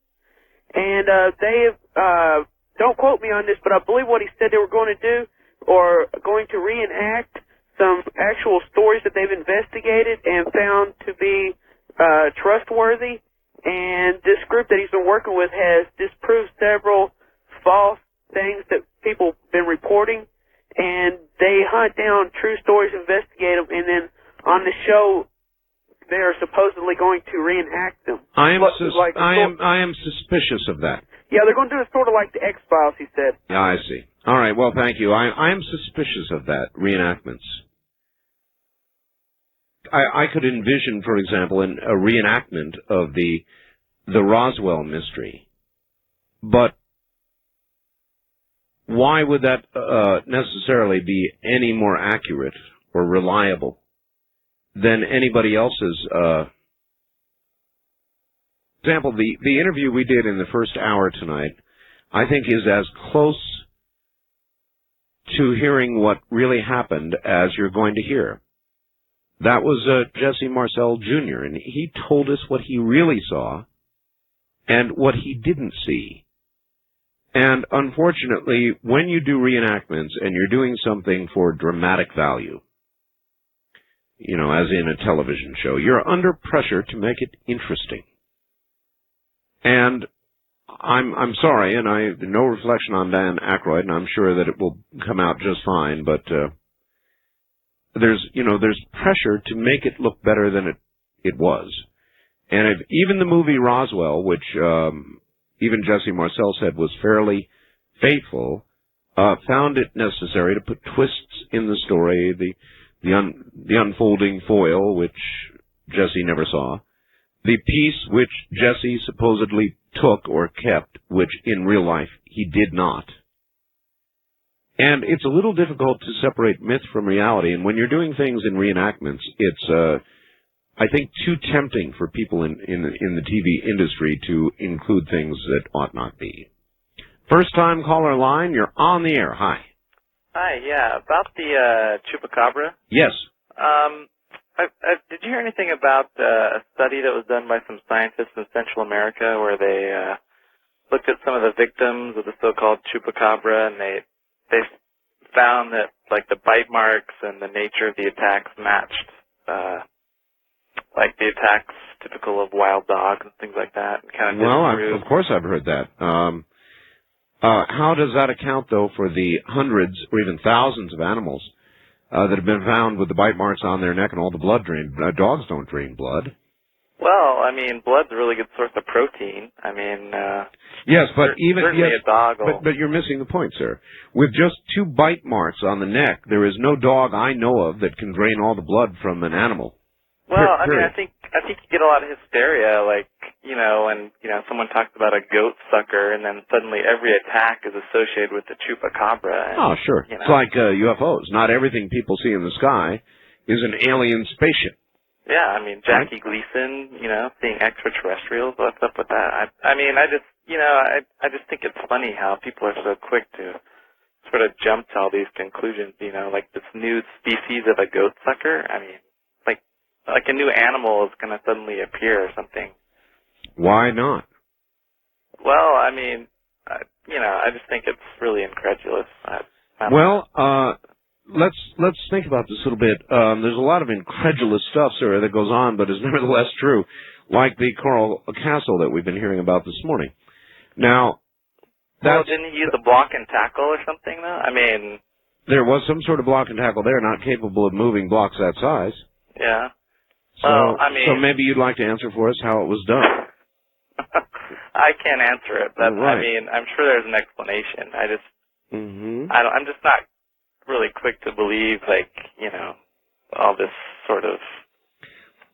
Speaker 9: and they have, don't quote me on this, but I believe what he said they were going to do, or going to reenact some actual stories that they've investigated and found to be trustworthy. And this group that he's been working with has disproved several false things that people have been reporting. And they hunt down true stories, investigate them, and then on the show, they are supposedly going to reenact them.
Speaker 2: I am suspicious of that.
Speaker 9: Yeah, they're going to do it sort of like the X-Files, he said.
Speaker 2: Yeah, I see. All right, well, thank you. I am suspicious of that, reenactments. I could envision, for example, a reenactment of the Roswell mystery. But why would that necessarily be any more accurate or reliable than anybody else's? Example, the interview we did in the first hour tonight, I think, is as close to hearing what really happened as you're going to hear. That was Jesse Marcel Jr., and he told us what he really saw and what he didn't see. And unfortunately, when you do reenactments and you're doing something for dramatic value, you know, as in a television show, you're under pressure to make it interesting. And I'm sorry, and no reflection on Dan Aykroyd, and I'm sure that it will come out just fine, but there's pressure to make it look better than it was. And if even the movie Roswell, which even Jesse Marcel said was fairly faithful, found it necessary to put twists in the story, the unfolding foil, which Jesse never saw, the piece which Jesse supposedly took or kept, which in real life he did not. And it's a little difficult to separate myth from reality, and when you're doing things in reenactments, it's, I think, too tempting for people in the TV industry to include things that ought not be. First time caller line, you're on the air. Hi.
Speaker 10: Hi, yeah, about the chupacabra.
Speaker 2: Yes.
Speaker 10: Did you hear anything about a study that was done by some scientists in Central America where they looked at some of the victims of the so-called chupacabra, and they found that like the bite marks and the nature of the attacks matched like the attacks typical of wild dogs and things like that, and kind of
Speaker 2: of course I've heard that. How does that account, though, for the hundreds or even thousands of animals that have been found with the bite marks on their neck and all the blood drained? Dogs don't drain blood.
Speaker 10: Well, I mean, blood's a really good source of protein. I mean,
Speaker 2: yes, but
Speaker 10: certainly a dog will...
Speaker 2: But you're missing the point, sir. With just 2 bite marks on the neck, there is no dog I know of that can drain all the blood from an animal.
Speaker 10: Well, I mean, I think you get a lot of hysteria, like, when, someone talks about a goat sucker, and then suddenly every attack is associated with the chupacabra. And,
Speaker 2: oh, sure. It's like UFOs. Not everything people see in the sky is an alien spaceship.
Speaker 10: Yeah, I mean, Jackie Gleason, seeing extraterrestrials, what's up with that? I mean, I just think it's funny how people are so quick to sort of jump to all these conclusions, like this new species of a goat sucker. I mean, like a new animal is going to suddenly appear or something.
Speaker 2: Why not?
Speaker 10: Well, I mean, I just think it's really incredulous.
Speaker 2: Let's think about this a little bit. There's a lot of incredulous stuff, sir, that goes on, but is nevertheless true, like the coral castle that we've been hearing about this morning. Now,
Speaker 10: didn't he use a block and tackle or something, though? I mean...
Speaker 2: There was some sort of block and tackle there, not capable of moving blocks that size.
Speaker 10: Yeah.
Speaker 2: So maybe you'd like to answer for us how it was done.
Speaker 10: I can't answer it, but
Speaker 2: right.
Speaker 10: I mean, I'm sure there's an explanation. I'm just not really quick to believe, all this sort of.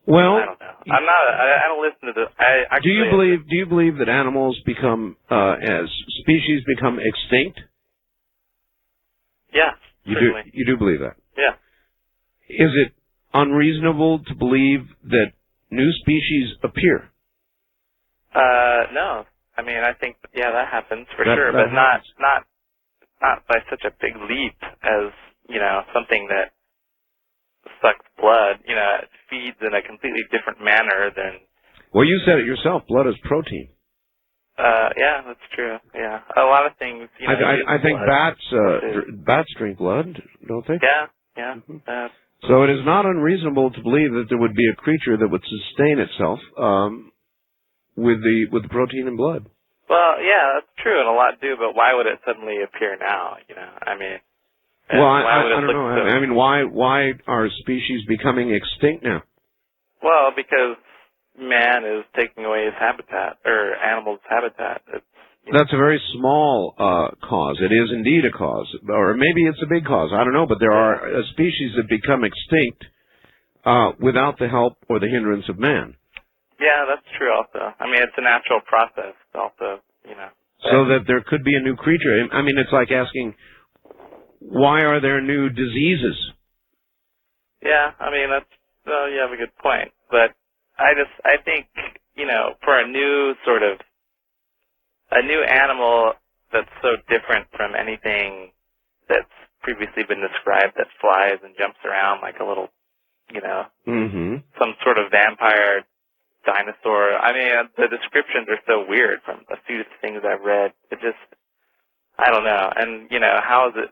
Speaker 2: Well,
Speaker 10: I don't know. I don't listen to this.
Speaker 2: Do you believe that animals become, as species become extinct?
Speaker 10: Yeah, certainly.
Speaker 2: You do believe that?
Speaker 10: Yeah.
Speaker 2: Is it unreasonable to believe that new species appear?
Speaker 10: No. I mean, I think, that happens for sure, but not by such a big leap as, something that sucks blood. It feeds in a completely different manner than...
Speaker 2: Well, you said it yourself. Blood is protein.
Speaker 10: Yeah, that's true. Yeah. A lot of things,
Speaker 2: I think bats drink blood, don't they?
Speaker 10: Yeah. Mm-hmm.
Speaker 2: So it is not unreasonable to believe that there would be a creature that would sustain itself with the protein in blood.
Speaker 10: Well, yeah, that's true, and a lot do. But why would it suddenly appear now? I mean,
Speaker 2: well, I don't know. I mean, why are species becoming extinct now?
Speaker 10: Well, because man is taking away his habitat, or animals' habitat.
Speaker 2: That's a very small cause. It is indeed a cause. Or maybe it's a big cause. I don't know. But there are species that become extinct without the help or the hindrance of man.
Speaker 10: Yeah, that's true also. I mean, it's a natural process also,
Speaker 2: So that there could be a new creature. I mean, it's like asking, why are there new diseases?
Speaker 10: Yeah, I mean, you have a good point. But I think, for a new animal, that's so different from anything that's previously been described that flies and jumps around like a little, some sort of vampire dinosaur. I mean, the descriptions are so weird from a few things I've read. It just, I don't know. And, how is it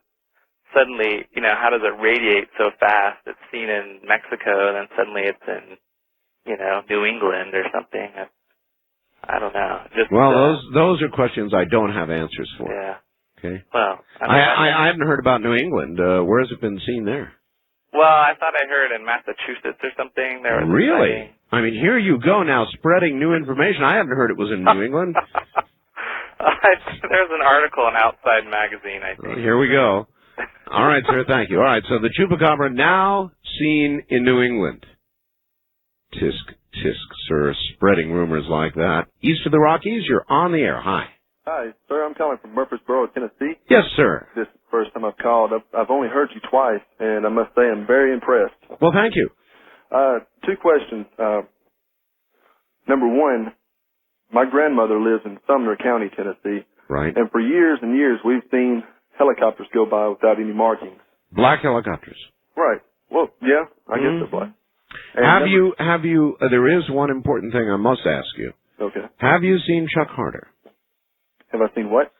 Speaker 10: suddenly, how does it radiate so fast? It's seen in Mexico and then suddenly it's in, New England or something. I don't know. Just,
Speaker 2: those are questions I don't have answers for.
Speaker 10: Yeah.
Speaker 2: Okay.
Speaker 10: Well,
Speaker 2: I hadn't heard about New England. Where has it been seen there?
Speaker 10: Well, I thought I heard in Massachusetts or something. There was
Speaker 2: Really? I mean, here you go now, spreading new information. I hadn't heard it was in New England.
Speaker 10: There's an article in Outside Magazine, I think.
Speaker 2: Here we go. All right, sir, thank you. All right, so the chupacabra now seen in New England. Tisk, tisk, sir, spreading rumors like that. East of the Rockies, you're on the air. Hi.
Speaker 11: Hi, sir. I'm calling from Murfreesboro, Tennessee.
Speaker 2: Yes, sir.
Speaker 11: This is the first time I've called. I've only heard you twice, and I must say I'm very impressed.
Speaker 2: Well, thank you.
Speaker 11: Two questions. Number one, my grandmother lives in Sumner County, Tennessee.
Speaker 2: Right.
Speaker 11: And for years and years, we've seen helicopters go by without any markings.
Speaker 2: Black helicopters.
Speaker 11: Right. Well, yeah, I guess they're black. And
Speaker 2: Have you, there is one important thing I must ask you.
Speaker 11: Okay.
Speaker 2: Have you seen Chuck Harder?
Speaker 11: Have I seen what?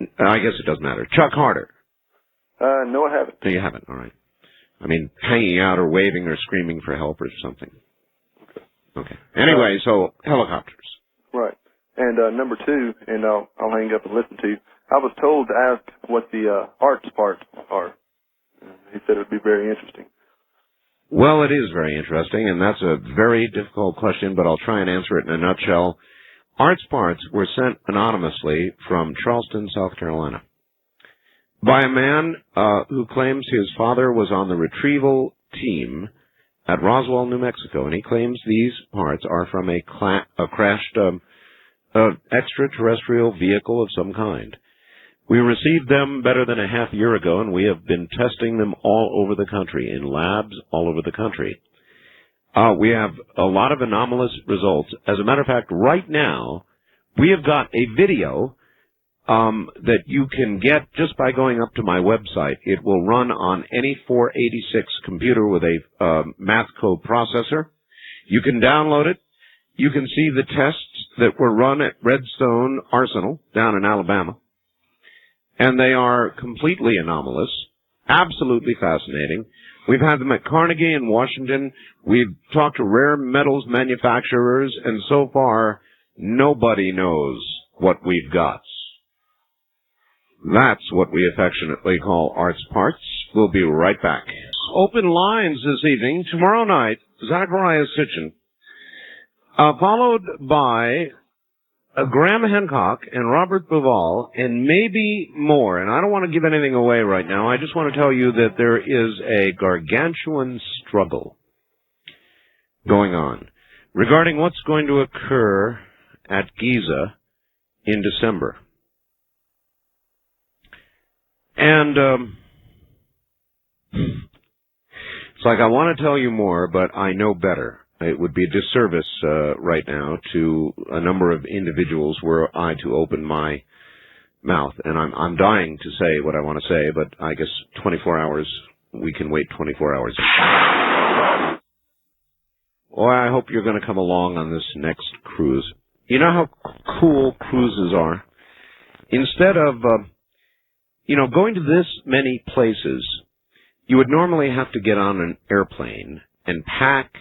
Speaker 2: I guess it doesn't matter. Chuck Harder.
Speaker 11: No, I haven't.
Speaker 2: No, you haven't. All right. I mean, hanging out or waving or screaming for help or something. Okay. Anyway, so helicopters.
Speaker 11: Right. And number two, and I'll hang up and listen to you. I was told to ask what the arts parts are. He said it would be very interesting.
Speaker 2: Well, it is very interesting, and that's a very difficult question, but I'll try and answer it in a nutshell. Arts parts were sent anonymously from Charleston, South Carolina, by a man who claims his father was on the retrieval team at Roswell, New Mexico, and he claims these parts are from a crashed extraterrestrial vehicle of some kind. We received them better than a half year ago, and we have been testing them all over the country, in labs all over the country. We have a lot of anomalous results. As a matter of fact, right now, we have got a video that you can get just by going up to my website. It will run on any 486 computer with a math code processor. You can download it. You can see the tests that were run at Redstone Arsenal down in Alabama. And they are completely anomalous, absolutely fascinating. We've had them at Carnegie in Washington. We've talked to rare metals manufacturers, and so far, nobody knows what we've got. That's what we affectionately call arts parts. We'll be right back. Open lines this evening. Tomorrow night, Zachariah Sitchin, followed by Graham Hancock and Robert Bivall, and maybe more. And I don't want to give anything away right now. I just want to tell you that there is a gargantuan struggle going on regarding what's going to occur at Giza in December. And it's like I want to tell you more, but I know better. It would be a disservice right now to a number of individuals were I to open my mouth. And I'm dying to say what I want to say, but I guess 24 hours, we can wait 24 hours. Well, I hope you're going to come along on this next cruise. You know how cool cruises are? Instead of, going to this many places, you would normally have to get on an airplane and pack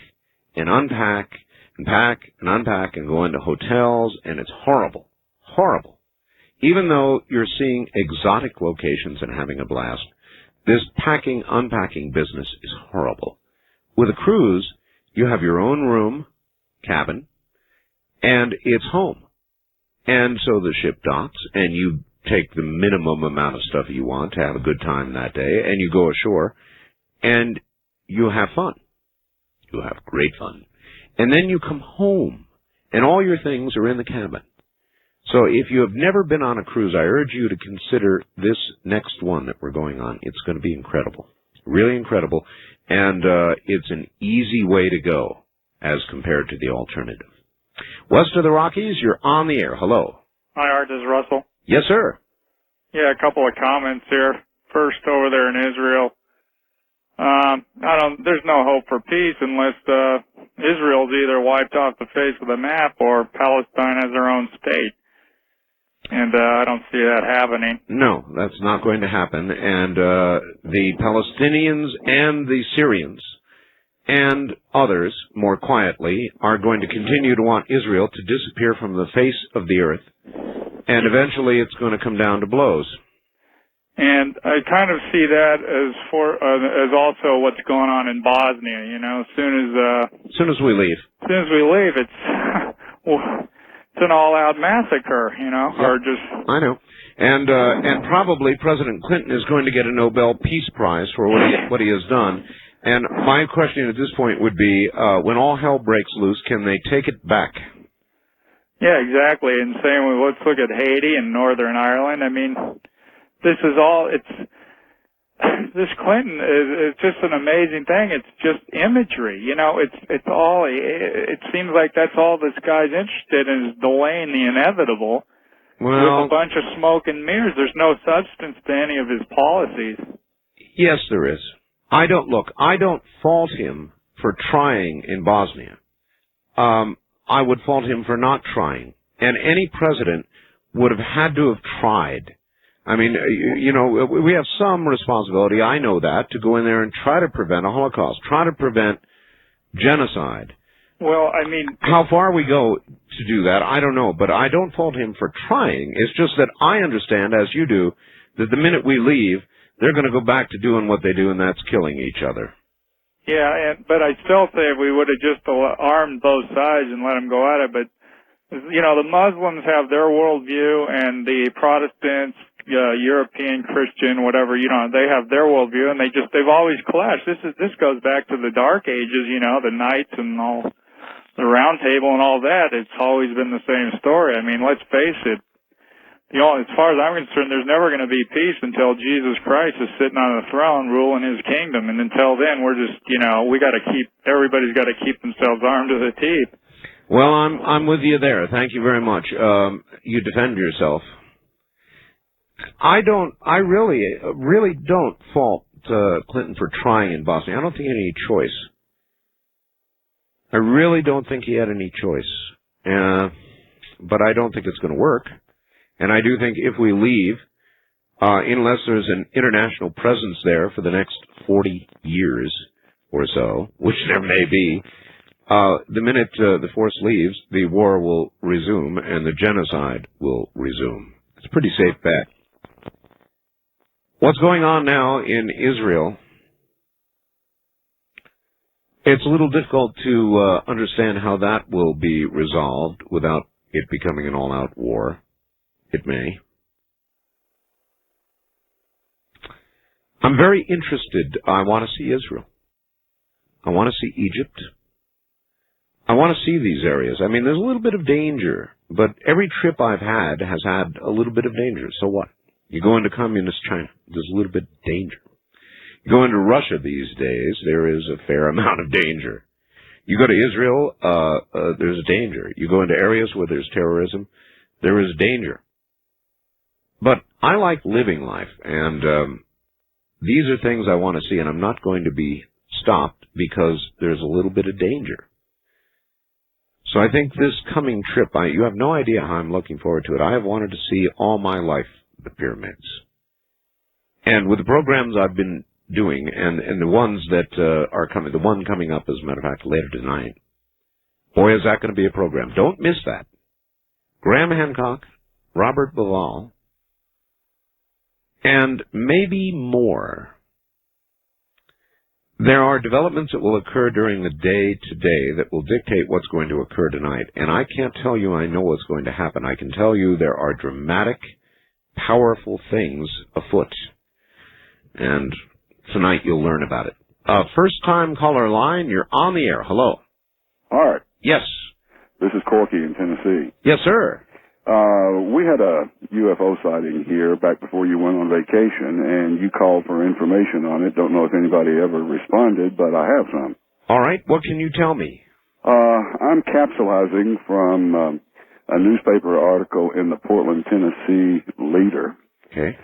Speaker 2: and unpack and pack and unpack and go into hotels, and it's horrible. Horrible. Even though you're seeing exotic locations and having a blast, this packing, unpacking business is horrible. With a cruise, you have your own room, cabin, and it's home. And so the ship docks, and you take the minimum amount of stuff you want to have a good time that day, and you go ashore, and you have fun. You have great fun. And then you come home, and all your things are in the cabin. So if you have never been on a cruise, I urge you to consider this next one that we're going on. It's going to be incredible. Really incredible. And it's an easy way to go as compared to the alternative. West of the Rockies, you're on the air. Hello.
Speaker 12: Hi, Art. This is Russell.
Speaker 2: Yes, sir.
Speaker 12: Yeah, a couple of comments here. First, over there in Israel, there's no hope for peace unless Israel's either wiped off the face of the map or Palestine has their own state. And I don't see that happening.
Speaker 2: No, that's not going to happen. And the Palestinians and the Syrians and others, more quietly, are going to continue to want Israel to disappear from the face of the earth. And eventually it's going to come down to blows.
Speaker 12: And I kind of see that as also what's going on in Bosnia. You know, as soon as we leave, it's an all-out massacre. You know,
Speaker 2: yep.
Speaker 12: Or just
Speaker 2: I know. And probably President Clinton is going to get a Nobel Peace Prize for what he has done. And my question at this point would be, when all hell breaks loose, can they take it back?
Speaker 12: Yeah, exactly. And same with, let's look at Haiti and Northern Ireland. I mean, this Clinton is just an amazing thing. It's just imagery. You know, it seems like that's all this guy's interested in, is delaying the inevitable with a bunch of smoke and mirrors. There's no substance to any of his policies.
Speaker 2: Yes, there is. I don't fault him for trying in Bosnia. I would fault him for not trying. And any president would have had to have tried. I mean, you know, we have some responsibility, I know that, to go in there and try to prevent a Holocaust, try to prevent genocide.
Speaker 12: Well, I mean...
Speaker 2: How far we go to do that, I don't know, but I don't fault him for trying. It's just that I understand, as you do, that the minute we leave, they're going to go back to doing what they do, and that's killing each other.
Speaker 12: Yeah, but I still say if we would have just armed both sides and let them go at it, but, you know, the Muslims have their worldview, and the Protestants, European, Christian, whatever, you know, they have their worldview, and they've always clashed. This goes back to the Dark Ages, you know, the knights and all, the Round Table and all that. It's always been the same story. I mean, let's face it, you know, as far as I'm concerned, there's never going to be peace until Jesus Christ is sitting on the throne ruling his kingdom, and until then, we're just, you know, everybody's got to keep themselves armed to the teeth.
Speaker 2: Well, I'm with you there. Thank you very much. You defend yourself. I really don't fault Clinton for trying in Bosnia. I don't think he had any choice. I really don't think he had any choice. But I don't think it's going to work. And I do think if we leave, unless there's an international presence there for the next 40 years or so, which there may be, the minute the force leaves, the war will resume and the genocide will resume. It's a pretty safe bet. What's going on now in Israel, it's a little difficult to understand how that will be resolved without it becoming an all-out war. It may. I'm very interested. I want to see Israel. I want to see Egypt. I want to see these areas. I mean, there's a little bit of danger, but every trip I've had has had a little bit of danger. So what? You go into communist China, there's a little bit of danger. You go into Russia these days, there is a fair amount of danger. You go to Israel, there's danger. You go into areas where there's terrorism, there is danger. But I like living life, and these are things I want to see, and I'm not going to be stopped because there's a little bit of danger. So I think this coming trip, you have no idea how I'm looking forward to it. I have wanted to see all my life the pyramids. And with the programs I've been doing, and the ones that are coming, the one coming up, as a matter of fact, later tonight, boy, is that going to be a program. Don't miss that. Graham Hancock, Robert Ballal, and maybe more. There are developments that will occur during the day today that will dictate what's going to occur tonight. And I can't tell you I know what's going to happen. I can tell you there are dramatic, powerful things afoot. And tonight you'll learn about it. First-time caller line, you're on the air. Hello.
Speaker 14: Art.
Speaker 2: Yes.
Speaker 14: This is Corky in Tennessee.
Speaker 2: Yes, sir.
Speaker 14: We had a UFO sighting here back before you went on vacation, and you called for information on it. Don't know if anybody ever responded, but I have some.
Speaker 2: All right. What can you tell me?
Speaker 14: I'm capsulizing from a newspaper article in the Portland, Tennessee Leader
Speaker 2: Okay.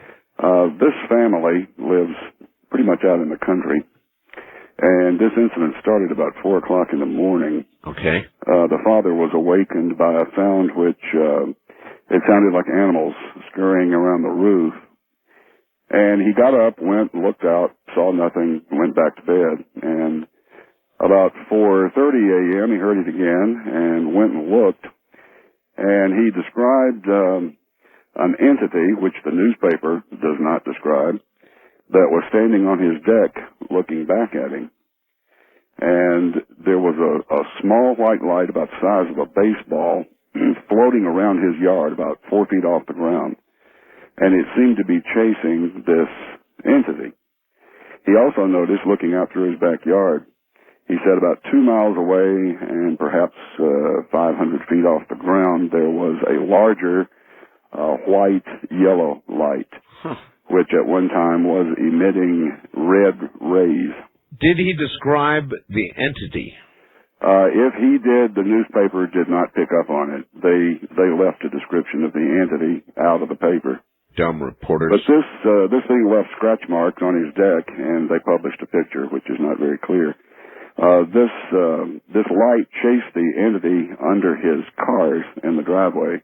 Speaker 14: This family lives pretty much out in the country, and this incident started about 4 o'clock in the morning.
Speaker 2: Okay.
Speaker 14: The father was awakened by a sound which it sounded like animals scurrying around the roof. And he got up, went, looked out, saw nothing, went back to bed. And about 4:30 a.m., he heard it again and went and looked. And he described an entity, which the newspaper does not describe, that was standing on his deck looking back at him. And there was a small white light about the size of a baseball floating around his yard about 4 feet off the ground. And it seemed to be chasing this entity. He also noticed, looking out through his backyard, he said about 2 miles away and perhaps 500 feet off the ground, there was a larger white-yellow light, which at one time was emitting red rays.
Speaker 2: Did he describe the entity?
Speaker 14: If he did, the newspaper did not pick up on it. They left a description of the entity out of the paper.
Speaker 2: Dumb reporters.
Speaker 14: But this thing left scratch marks on his deck, and they published a picture, which is not very clear. This light chased the entity under his cars in the driveway,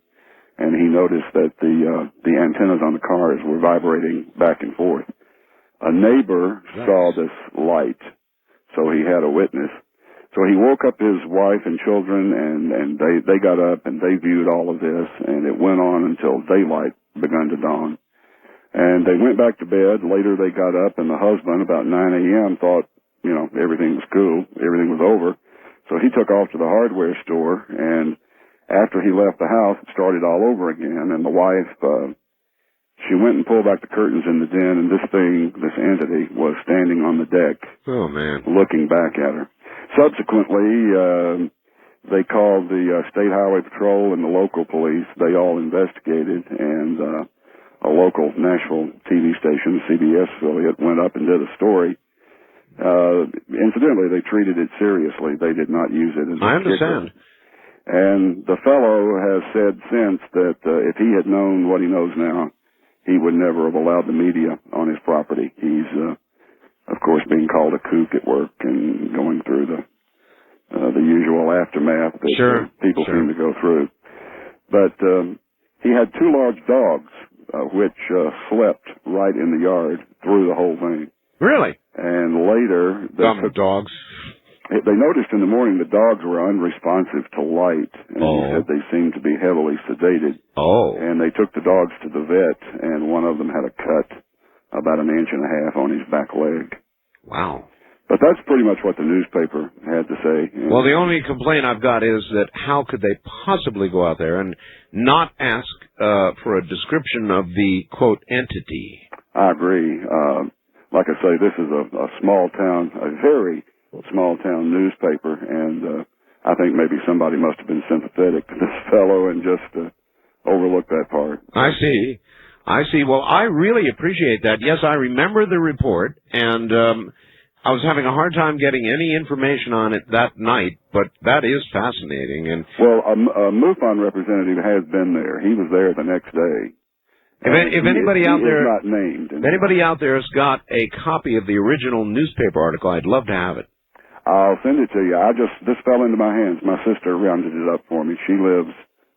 Speaker 14: and he noticed that the antennas on the cars were vibrating back and forth. A neighbor saw this light, so he had a witness. So he woke up his wife and children, and they got up and they viewed all of this, and it went on until daylight begun to dawn. And they went back to bed. Later they got up, and the husband, about 9 a.m., thought, everything was cool, everything was over. So he took off to the hardware store, and after he left the house, it started all over again. And the wife, she went and pulled back the curtains in the den, and this entity, was standing on the deck.
Speaker 2: Oh, man.
Speaker 14: Looking back at her. Subsequently, they called the State Highway Patrol and the local police. They all investigated, and a local Nashville TV station, CBS affiliate, went up and did a story. Incidentally, they treated it seriously. They did not use it as a
Speaker 2: I understand.
Speaker 14: kicker. And the fellow has said since that if he had known what he knows now, he would never have allowed the media on his property. He's, of course, being called a kook at work and going through the usual aftermath that people seem to go through. But he had 2 large dogs which slept right in the yard through the whole thing.
Speaker 2: Really?
Speaker 14: And later,
Speaker 2: dogs.
Speaker 14: They noticed in the morning the dogs were unresponsive to light, and he said they seemed to be heavily sedated.
Speaker 2: Oh.
Speaker 14: And they took the dogs to the vet, and one of them had a cut about 1.5 inches on his back leg.
Speaker 2: Wow.
Speaker 14: But that's pretty much what the newspaper had to say.
Speaker 2: Well, the only complaint I've got is that how could they possibly go out there and not ask for a description of the, quote, entity?
Speaker 14: I agree. Like I say, this is a small town, a very small town newspaper, and I think maybe somebody must have been sympathetic to this fellow and just overlooked that part.
Speaker 2: I see. Well, I really appreciate that. Yes, I remember the report, and I was having a hard time getting any information on it that night, but that is fascinating. And
Speaker 14: well, a MUFON representative has been there. He was there the next day.
Speaker 2: If anybody out there,
Speaker 14: not named,
Speaker 2: if anybody out there has got a copy of the original newspaper article, I'd love to have it.
Speaker 14: I'll send it to you. This fell into my hands. My sister rounded it up for me. She lives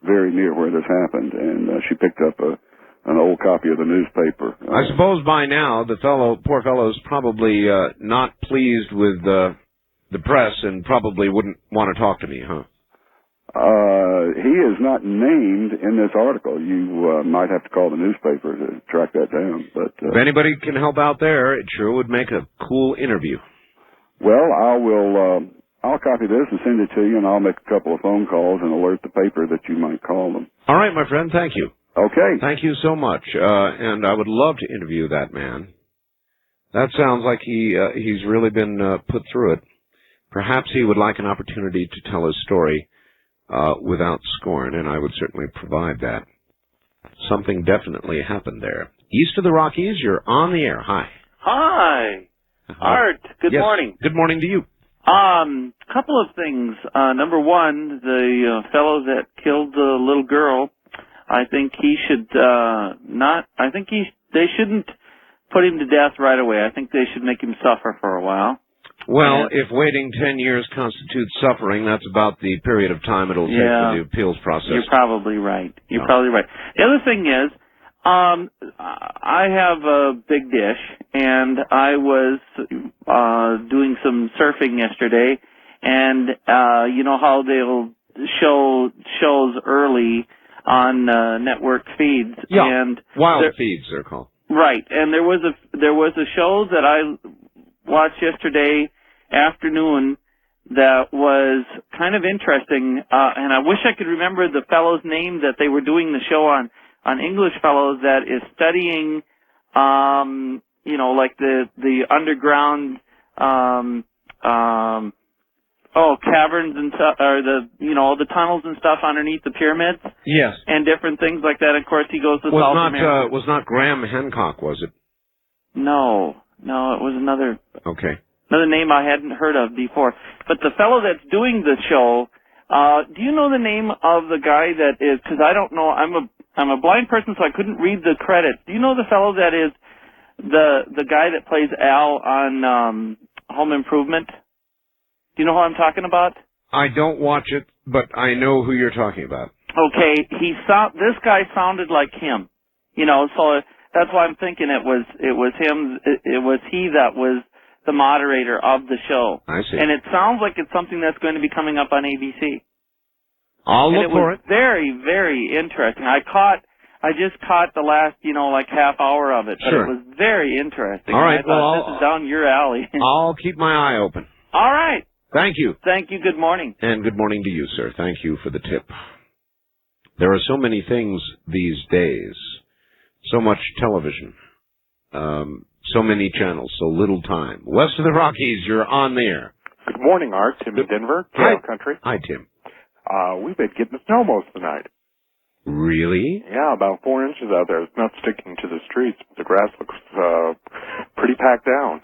Speaker 14: very near where this happened, and she picked up an old copy of the newspaper.
Speaker 2: I suppose by now the poor fellow is probably not pleased with the press and probably wouldn't want to talk to me, huh?
Speaker 14: He is not named in this article. You might have to call the newspaper to track that down. But
Speaker 2: if anybody can help out there, it sure would make a cool interview.
Speaker 14: Well, I'll copy this and send it to you, and I'll make a couple of phone calls and alert the paper that you might call them.
Speaker 2: All right, my friend. Thank you.
Speaker 14: Okay.
Speaker 2: Thank you so much. And I would love to interview that man. That sounds like he's really been put through it. Perhaps he would like an opportunity to tell his story without scorn, and I would certainly provide that. Something definitely happened there. East of the Rockies, you're on the air. Hi.
Speaker 4: Hi. Art, good morning.
Speaker 2: Good morning to you.
Speaker 4: Couple of things. Number one, the fellow that killed the little girl,
Speaker 13: I think he should they shouldn't put him to death right away. I think they should make him suffer for a while.
Speaker 2: Well, if waiting 10 years constitutes suffering, that's about the period of time it'll take for the appeals process.
Speaker 13: You're probably right. You're probably right. The other thing is, I have a big dish, and I was doing some surfing yesterday, and you know how they'll show shows early on network feeds, and
Speaker 2: wild feeds they're called.
Speaker 13: Right, and there was a show that I watched yesterday afternoon that was kind of interesting, and I wish I could remember the fellow's name that they were doing the show on English fellows that is studying, you know, like the underground, caverns and stuff, or the tunnels and stuff underneath the pyramids.
Speaker 2: Yes.
Speaker 13: And different things like that. Of course, he goes to South America.
Speaker 2: Was not Graham Hancock, was it?
Speaker 13: No, it was another.
Speaker 2: Okay.
Speaker 13: Another name I hadn't heard of before. But the fellow that's doing the show, do you know the name of the guy that is? Because I don't know. I'm a blind person, so I couldn't read the credits. Do you know the fellow that is the guy that plays Al on Home Improvement? Do you know who I'm talking about?
Speaker 2: I don't watch it, but I know who you're talking about.
Speaker 13: Okay, this guy sounded like him. You know, so that's why I'm thinking it was him. It was he that was the moderator of the show.
Speaker 2: I see.
Speaker 13: And it sounds like it's something that's going to be coming up on ABC.
Speaker 2: I'll look for it.
Speaker 13: Very, very interesting. I just caught the last, like half hour of it, but
Speaker 2: Sure.
Speaker 13: It was very interesting.
Speaker 2: All right,
Speaker 13: I thought, this is down your alley.
Speaker 2: I'll keep my eye open.
Speaker 13: All right.
Speaker 2: Thank you.
Speaker 13: Thank you. Good morning.
Speaker 2: And good morning to you, sir. Thank you for the tip. There are so many things these days, so much television, so many channels, so little time. West of the Rockies, you're on the air.
Speaker 15: Good morning, Art. Tim in Denver,
Speaker 2: Hi.
Speaker 15: Country.
Speaker 2: Hi, Tim.
Speaker 15: We've been getting snow most of the night.
Speaker 2: Really?
Speaker 15: Yeah, about 4 inches out there. It's not sticking to the streets, but the grass looks pretty packed down.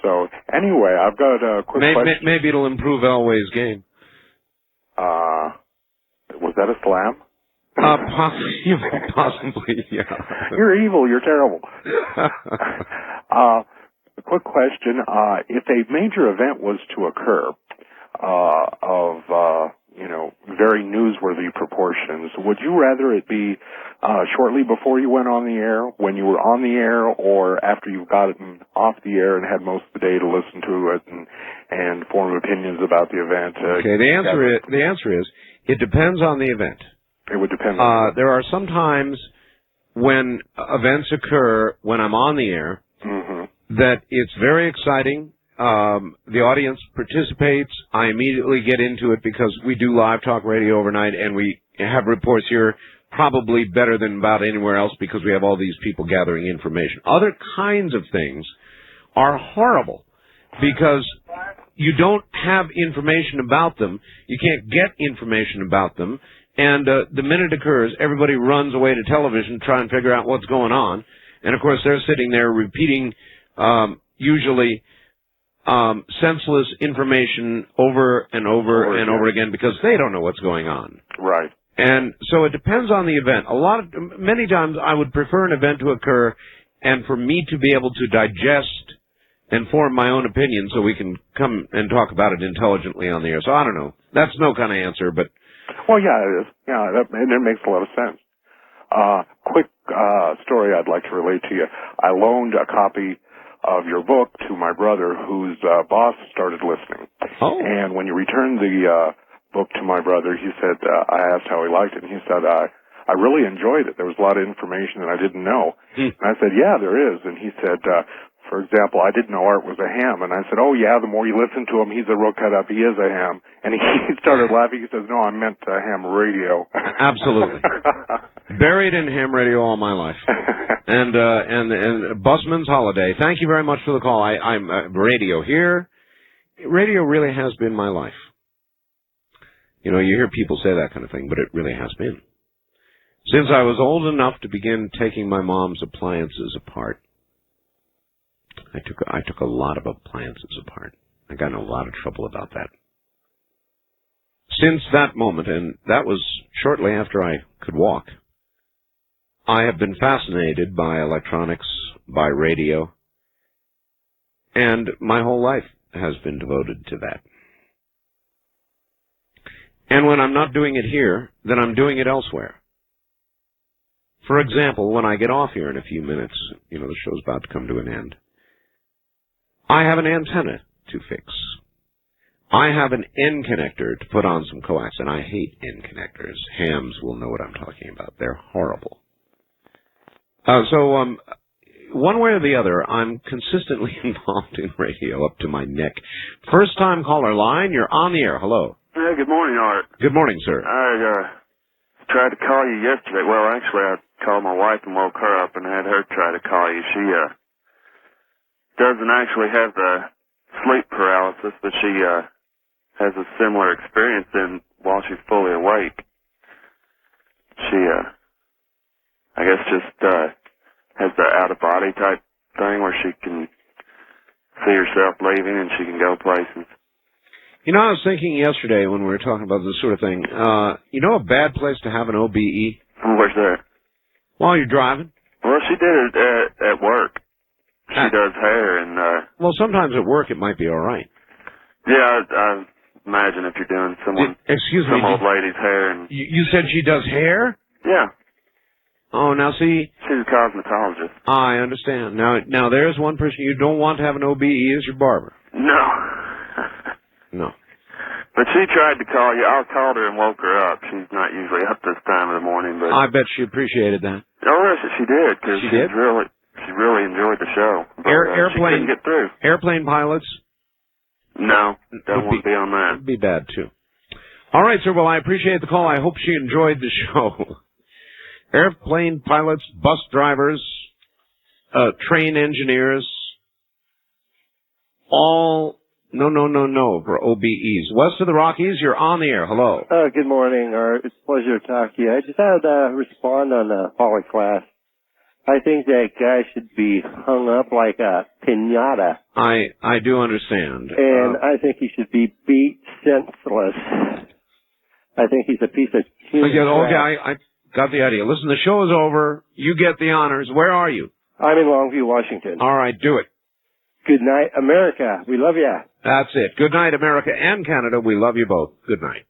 Speaker 15: So, anyway, I've got a quick question.
Speaker 2: Maybe it'll improve Elway's game.
Speaker 15: Was that a slam?
Speaker 2: Possibly, yeah.
Speaker 15: You're evil. You're terrible. A quick question. If a major event was to occur of very newsworthy proportions, would you rather it be shortly before you went on the air, when you were on the air, or after you've gotten off the air and had most of the day to listen to it and form opinions about the event?
Speaker 2: Okay, the answer is it depends on the event.
Speaker 15: It would depend on
Speaker 2: there are some times when events occur when I'm on the air that it's very exciting. The audience participates. I immediately get into it because we do live talk radio overnight, and we have reports here probably better than about anywhere else because we have all these people gathering information. Other kinds of things are horrible because you don't have information about them. You can't get information about them. And the minute it occurs, everybody runs away to television to try and figure out what's going on. And, of course, they're sitting there repeating usually senseless information over and over and over again because they don't know what's going on.
Speaker 15: Right.
Speaker 2: And so it depends on the event. Many times I would prefer an event to occur and for me to be able to digest and form my own opinion so we can come and talk about it intelligently on the air. So I don't know. That's no kind of answer, but...
Speaker 15: Well, yeah, it is. Yeah, that makes a lot of sense. Quick story I'd like to relate to you. I loaned a copy of your book to my brother whose boss started listening.
Speaker 2: Oh.
Speaker 15: And when you returned the book to my brother, he said, I asked how he liked it, and he said, I really enjoyed it. There was a lot of information that I didn't know. And I said, yeah, there is. And he said, for example, I didn't know Art was a ham. And I said, oh, yeah, the more you listen to him, he's a real cut up. He is a ham. And he started laughing. He says, no, I meant ham radio.
Speaker 2: Absolutely. Buried in ham radio all my life. And Busman's Holiday. Thank you very much for the call. I'm radio here. Radio really has been my life. You know, you hear people say that kind of thing, but it really has been. Since I was old enough to begin taking my mom's appliances apart, I took a lot of appliances apart. I got in a lot of trouble about that. Since that moment, and that was shortly after I could walk. I have been fascinated by electronics, by radio, and my whole life has been devoted to that. And when I'm not doing it here, then I'm doing it elsewhere. For example, when I get off here in a few minutes, the show's about to come to an end, I have an antenna to fix. I have an N connector to put on some coax, and I hate N connectors. Hams will know what I'm talking about. They're horrible. So one way or the other, I'm consistently involved in radio up to my neck. First time caller line, you're on the air. Hello.
Speaker 16: Yeah, good morning, Art.
Speaker 2: Good morning, sir.
Speaker 16: I tried to call you yesterday. Well, actually, I called my wife and woke her up and had her try to call you. She doesn't actually have the sleep paralysis, but she has a similar experience while she's fully awake. She, I guess, just has the out-of-body type thing where she can see herself leaving and she can go places.
Speaker 2: I was thinking yesterday when we were talking about this sort of thing, a bad place to have an OBE?
Speaker 16: Where's that?
Speaker 2: While you're driving.
Speaker 16: Well, she did it at work. She does hair and...
Speaker 2: Well, sometimes at work it might be all right.
Speaker 16: Yeah, I imagine if you're doing some old lady's hair and...
Speaker 2: You said she does hair?
Speaker 16: Yeah.
Speaker 2: Oh, now see...
Speaker 16: She's a cosmetologist.
Speaker 2: I understand. Now there's one person you don't want to have an OBE is your barber.
Speaker 16: No.
Speaker 2: No.
Speaker 16: But she tried to call you. I called her and woke her up. She's not usually up this time of the morning, but...
Speaker 2: I bet she appreciated that.
Speaker 16: Oh, yes, she did, because
Speaker 2: she
Speaker 16: really enjoyed the show. But,
Speaker 2: airplane,
Speaker 16: she couldn't get through.
Speaker 2: Airplane pilots?
Speaker 16: No, don't want to be on that.
Speaker 2: Would be bad, too. All right, sir. Well, I appreciate the call. I hope she enjoyed the show. Airplane pilots, bus drivers, train engineers, all... No for OBEs. West of the Rockies, you're on the air. Hello.
Speaker 17: Good morning, Art. It's a pleasure to talk to you. I just had to respond on the polyclass. I think that guy should be hung up like a piñata.
Speaker 2: I do understand.
Speaker 17: And I think he should be beat senseless. I think he's a piece of human trash.
Speaker 2: I got the idea. Listen, the show is over. You get the honors. Where are you?
Speaker 17: I'm in Longview, Washington.
Speaker 2: All right, do it.
Speaker 17: Good night, America. We love you.
Speaker 2: That's it. Good night, America and Canada. We love you both. Good night.